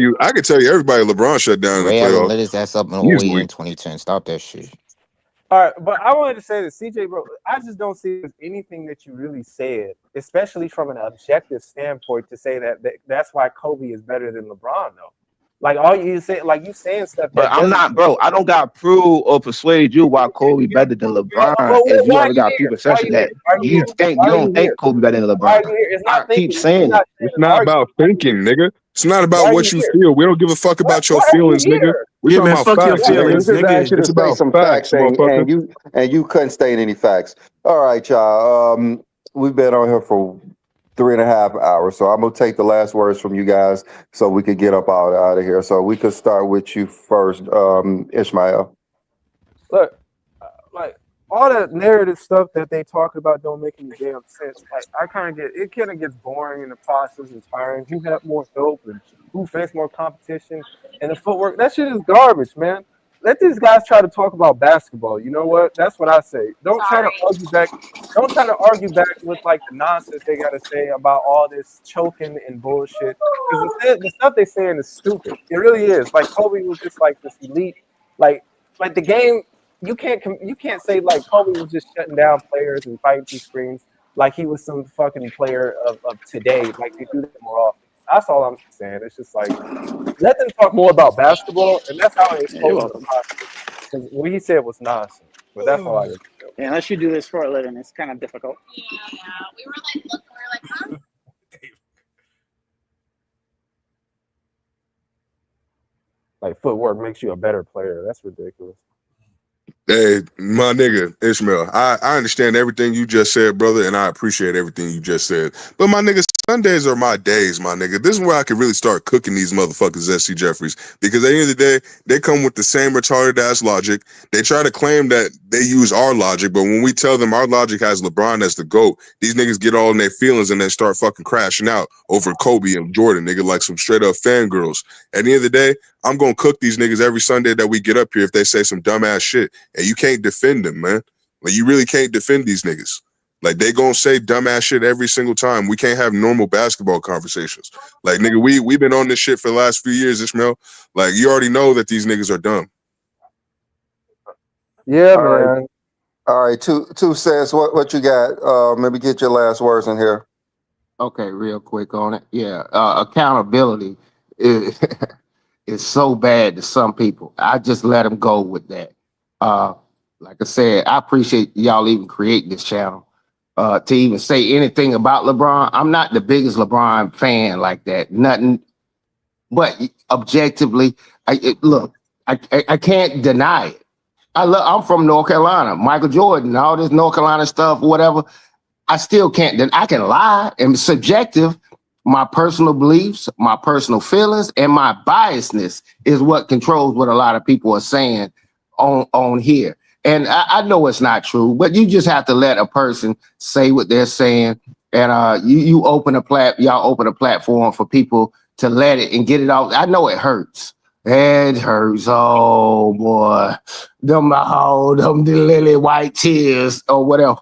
S11: you everybody LeBron shut down in the
S18: Ray Allen
S11: playoffs
S18: lit his ass up in OE
S11: easily.
S18: in 2010. Stop that shit.
S8: All right, but I wanted to say that CJ, bro, I just don't see anything that you really said, especially from an objective standpoint, to say that's why Kobe is better than LeBron, though. Like all you say, like you saying stuff
S9: But
S8: that
S9: I'm
S8: doesn't.
S9: not, bro. I don't got to prove or persuade you why Kobe better than LeBron. As you
S8: Why are
S9: already
S8: you
S9: got
S8: here?
S9: people such that
S8: Why are you here?
S9: you
S8: Why are
S9: don't
S8: you here?
S9: think Kobe better than
S8: Why
S9: LeBron.
S8: are you here? It's
S9: I
S8: not
S9: keep
S8: thinking. You're
S9: saying it.
S8: not saying
S11: It's
S8: an
S11: not
S8: argument.
S11: about thinking, nigga. It's not
S8: Why
S11: about
S8: are
S11: what
S8: you
S11: you
S8: here?
S11: feel. We don't give a fuck about your
S8: Why are you
S11: feelings, nigga.
S8: here?
S11: We
S10: Yeah,
S11: talking
S10: man,
S11: about
S10: fuck your
S11: facts,
S14: Yeah, we
S11: nigga.
S10: feelings,
S14: just asked
S10: nigga.
S14: you to
S11: It's
S14: say
S11: about
S14: some
S11: facts,
S14: facts,
S11: motherfucker.
S14: and you couldn't state any facts. All right, y'all. We've been on here for 3.5 hours, so I'm gonna take the last words from you guys so we could get up out of here. So we could start with you first, Ishmael.
S8: Look, like all that narrative stuff that they talk about don't make any damn sense. Like I kind of gets boring in the process and tiring. Who had more help and who faced more competition and the footwork? That shit is garbage, man. Let these guys try to talk about basketball. You know what? That's what I say. Don't try to argue back. Don't try to argue back with like the nonsense they gotta say about all this choking and bullshit. Because the stuff they're saying is stupid. It really is. Like Kobe was just like this elite, like the game. You can't say like Kobe was just shutting down players and fighting through screens like he was some fucking player of today. Like they do that more often. That's all I'm saying. It's just like let them talk more about basketball, and that's how they
S12: Yeah, you're
S8: expose the
S12: welcome.
S8: process. Because what he said was nonsense. But that's all I can feel.
S12: Yeah, unless you do this for a living, it's kind of difficult.
S8: Like footwork makes you a better player. That's ridiculous.
S11: Hey, my nigga, Ishmael, I understand everything you just said, brother, and I appreciate everything you just said. But my nigga, Sundays are my days, my nigga. This is where I can really start cooking these motherfuckers, SC Jeffries. Because at the end of the day, they come with the same retarded ass logic. They try to claim that they use our logic, but when we tell them our logic has LeBron as the GOAT, these niggas get all in their feelings and then start fucking crashing out over Kobe and Jordan, nigga, like some straight up fangirls. At the end of the day, I'm gonna cook these niggas every Sunday that we get up here if they say some dumbass shit. And you can't defend them, man. Like you really can't defend these niggas. Like they gonna say dumbass shit every single time. We can't have normal basketball conversations. Like nigga, we've been on this shit for the last few years, Ishmael. Like you already know that these niggas are dumb.
S8: Yeah,
S14: All right.
S8: man.
S14: All right, two cents. What you got? Maybe get your last words in here.
S15: Okay, real quick on it. Yeah, accountability is, is so bad to some people. I just let them go with that. Like I said, I appreciate y'all even creating this channel to even say anything about LeBron. I'm not the biggest LeBron fan like that. Nothing, but objectively, I can't deny it. I'm from North Carolina. Michael Jordan, all this North Carolina stuff, whatever. I still can't. Then I can lie and subjective. My personal beliefs, my personal feelings, and my biasness is what controls what a lot of people are saying on here. And I know it's not true, but you just have to let a person say what they're saying. And y'all open a platform for people to let it and get it out. I know it hurts. It hurts. Oh boy, them the lily white tears or whatever.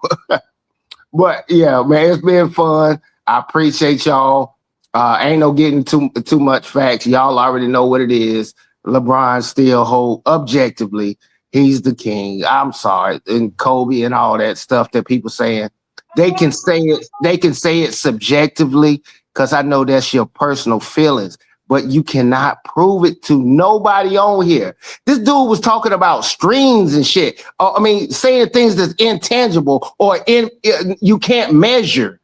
S15: But yeah, man, it's been fun. I appreciate y'all. Ain't no getting too much facts. Y'all already know what it is. LeBron still hold objectively. He's the king. I'm sorry. And Kobe and all that stuff that people saying. They can say it. They can say it subjectively because I know that's your personal feelings. But you cannot prove it to nobody on here. This dude was talking about strings and shit. Saying things that's intangible or you can't measure.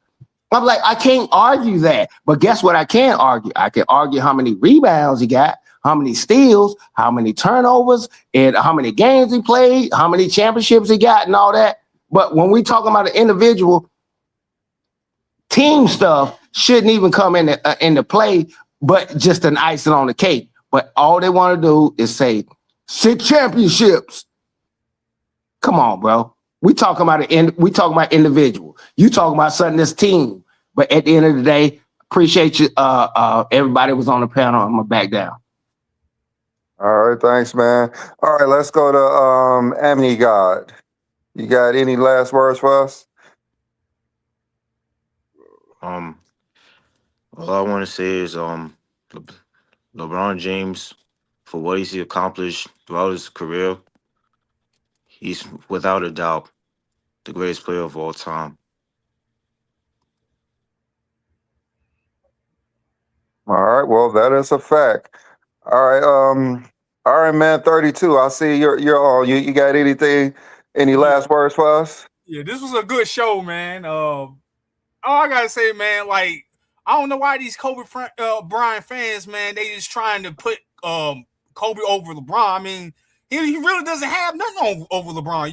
S15: I'm like, I can't argue that. But guess what I can argue? I can argue how many rebounds he got, how many steals, how many turnovers, and how many games he played, how many championships he got and all that. But when we talking about an individual, team stuff shouldn't even come into play, but just an icing on the cake. But all they want to do is say 6 championships. Come on, bro. We talking about individual. You talking about something that's team. But at the end of the day, appreciate you. Everybody was on the panel. I'm gonna back down.
S2: All right, thanks, man. All right, let's go to Amity God. You got any last words for us?
S18: All I want to say is LeBron James, for what he's accomplished throughout his career, he's without a doubt the greatest player of all time.
S2: All right, well, that is a fact. All right, Iron Man 32. I see you're on. You got anything? Any last words for us?
S16: Yeah, this was a good show, man. All I gotta say, man, like, I don't know why these Kobe Bryant fans, man, they just trying to put Kobe over LeBron. I mean, he really doesn't have nothing over LeBron.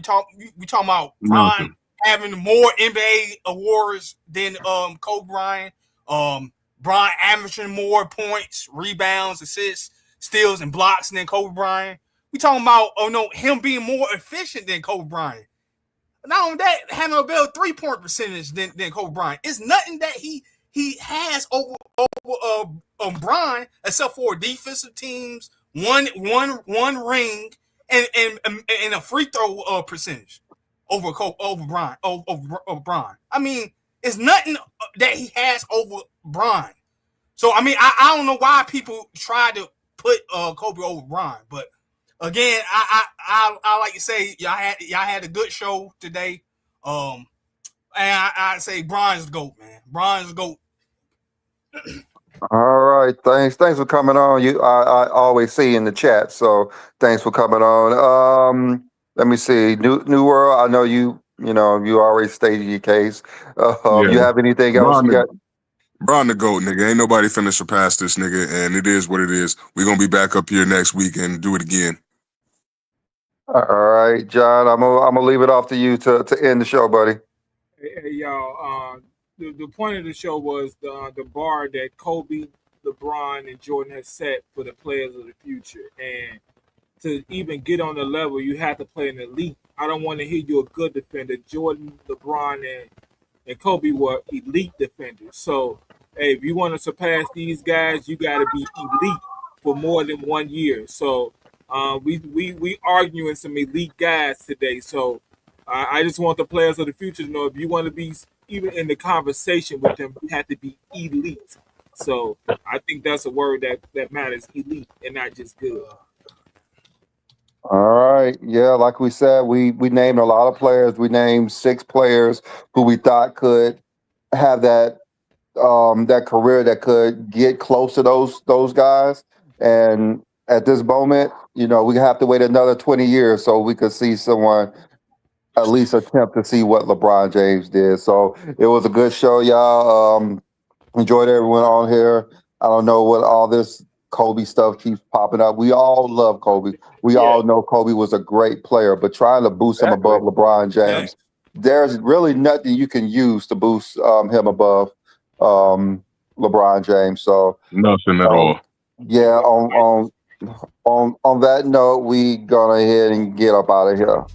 S16: We talking about Bron having more NBA awards than Kobe Bryant. Bron averaging more points, rebounds, assists, steals, and blocks than Kobe Bryant. We talking about him being more efficient than Kobe Bryant. Not only that, having a better 3-point percentage than Kobe Bryant. It's nothing that he has over Bryant except for defensive teams, one ring, and a free throw percentage over Bryant. Over Bryant. I mean, it's nothing that he has over Bryant. So I mean, I don't know why people try to put Kobe over Bryant, but again, I like to say y'all had a good show today. And I say Bron's the GOAT, man. Bron's the GOAT.
S2: All right, thanks for coming on. I always see you in the chat, so thanks for coming on. Let me see, New World. I know you already stated your case. You have anything else you got?
S11: Bron the GOAT, nigga. Ain't nobody finna surpass this nigga, and it is what it is. We're gonna be back up here next week and do it again.
S2: All right, John, I'm gonna leave it off to you to end the show, buddy.
S3: Hey, y'all. The point of the show was the bar that Kobe, LeBron, and Jordan has set for the players of the future, and to even get on the level, you have to play an elite. I don't want to hear you a good defender. Jordan, LeBron, and Kobe were elite defenders. So, hey, if you want to surpass these guys, you got to be elite for more than 1 year. So, we arguing some elite guys today. So, I just want the players of the future to know if you want to be even in the conversation with them, you have to be elite. So, I think that's a word that matters, elite, and not just good.
S2: All right. Yeah, like we said, we named a lot of players. We named 6 players who we thought could have that career that could get close to those guys. And at this moment, we have to wait another 20 years so we could see someone at least attempt to see what LeBron James did. So it was a good show, y'all. Enjoyed everyone on here. I don't know what all this Kobe stuff keeps popping up. We all love Kobe. We all know Kobe was a great player, but trying to boost him above LeBron James, there's really nothing you can use to boost him above LeBron James. So
S11: nothing at all.
S2: Yeah. On that note, we gonna ahead and get up out of here.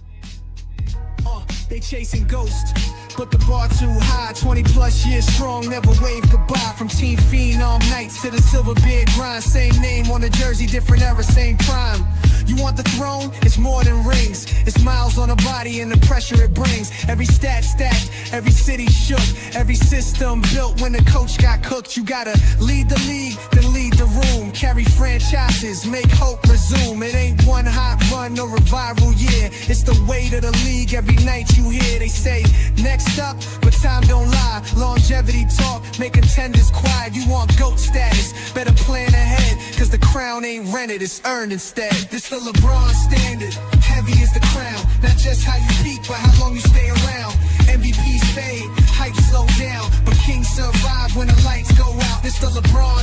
S1: They chasing ghosts, but the bar too high. 20 plus years strong, never wave goodbye. From Team Phenom nights to the silver beard grind. Same name on the jersey, different era, same prime. You want the throne? It's more than rings. It's miles on the body and the pressure it brings. Every stat stacked, every city shook, every system built when the coach got cooked. You gotta lead the league, then lead the room. Carry franchises, make hope resume. It ain't one hot run or revival year. It's the weight of the league every night you hear. They say next up, but time don't lie. Longevity talk, make contenders quiet. You want GOAT status, better plan ahead. Cause the crown ain't rented, it's earned instead. This the LeBron standard, heavy is the crown. Not just how you peak, but how long you stay around. MVPs fade, hype slow down, but kings survive when the lights go out. This the LeBron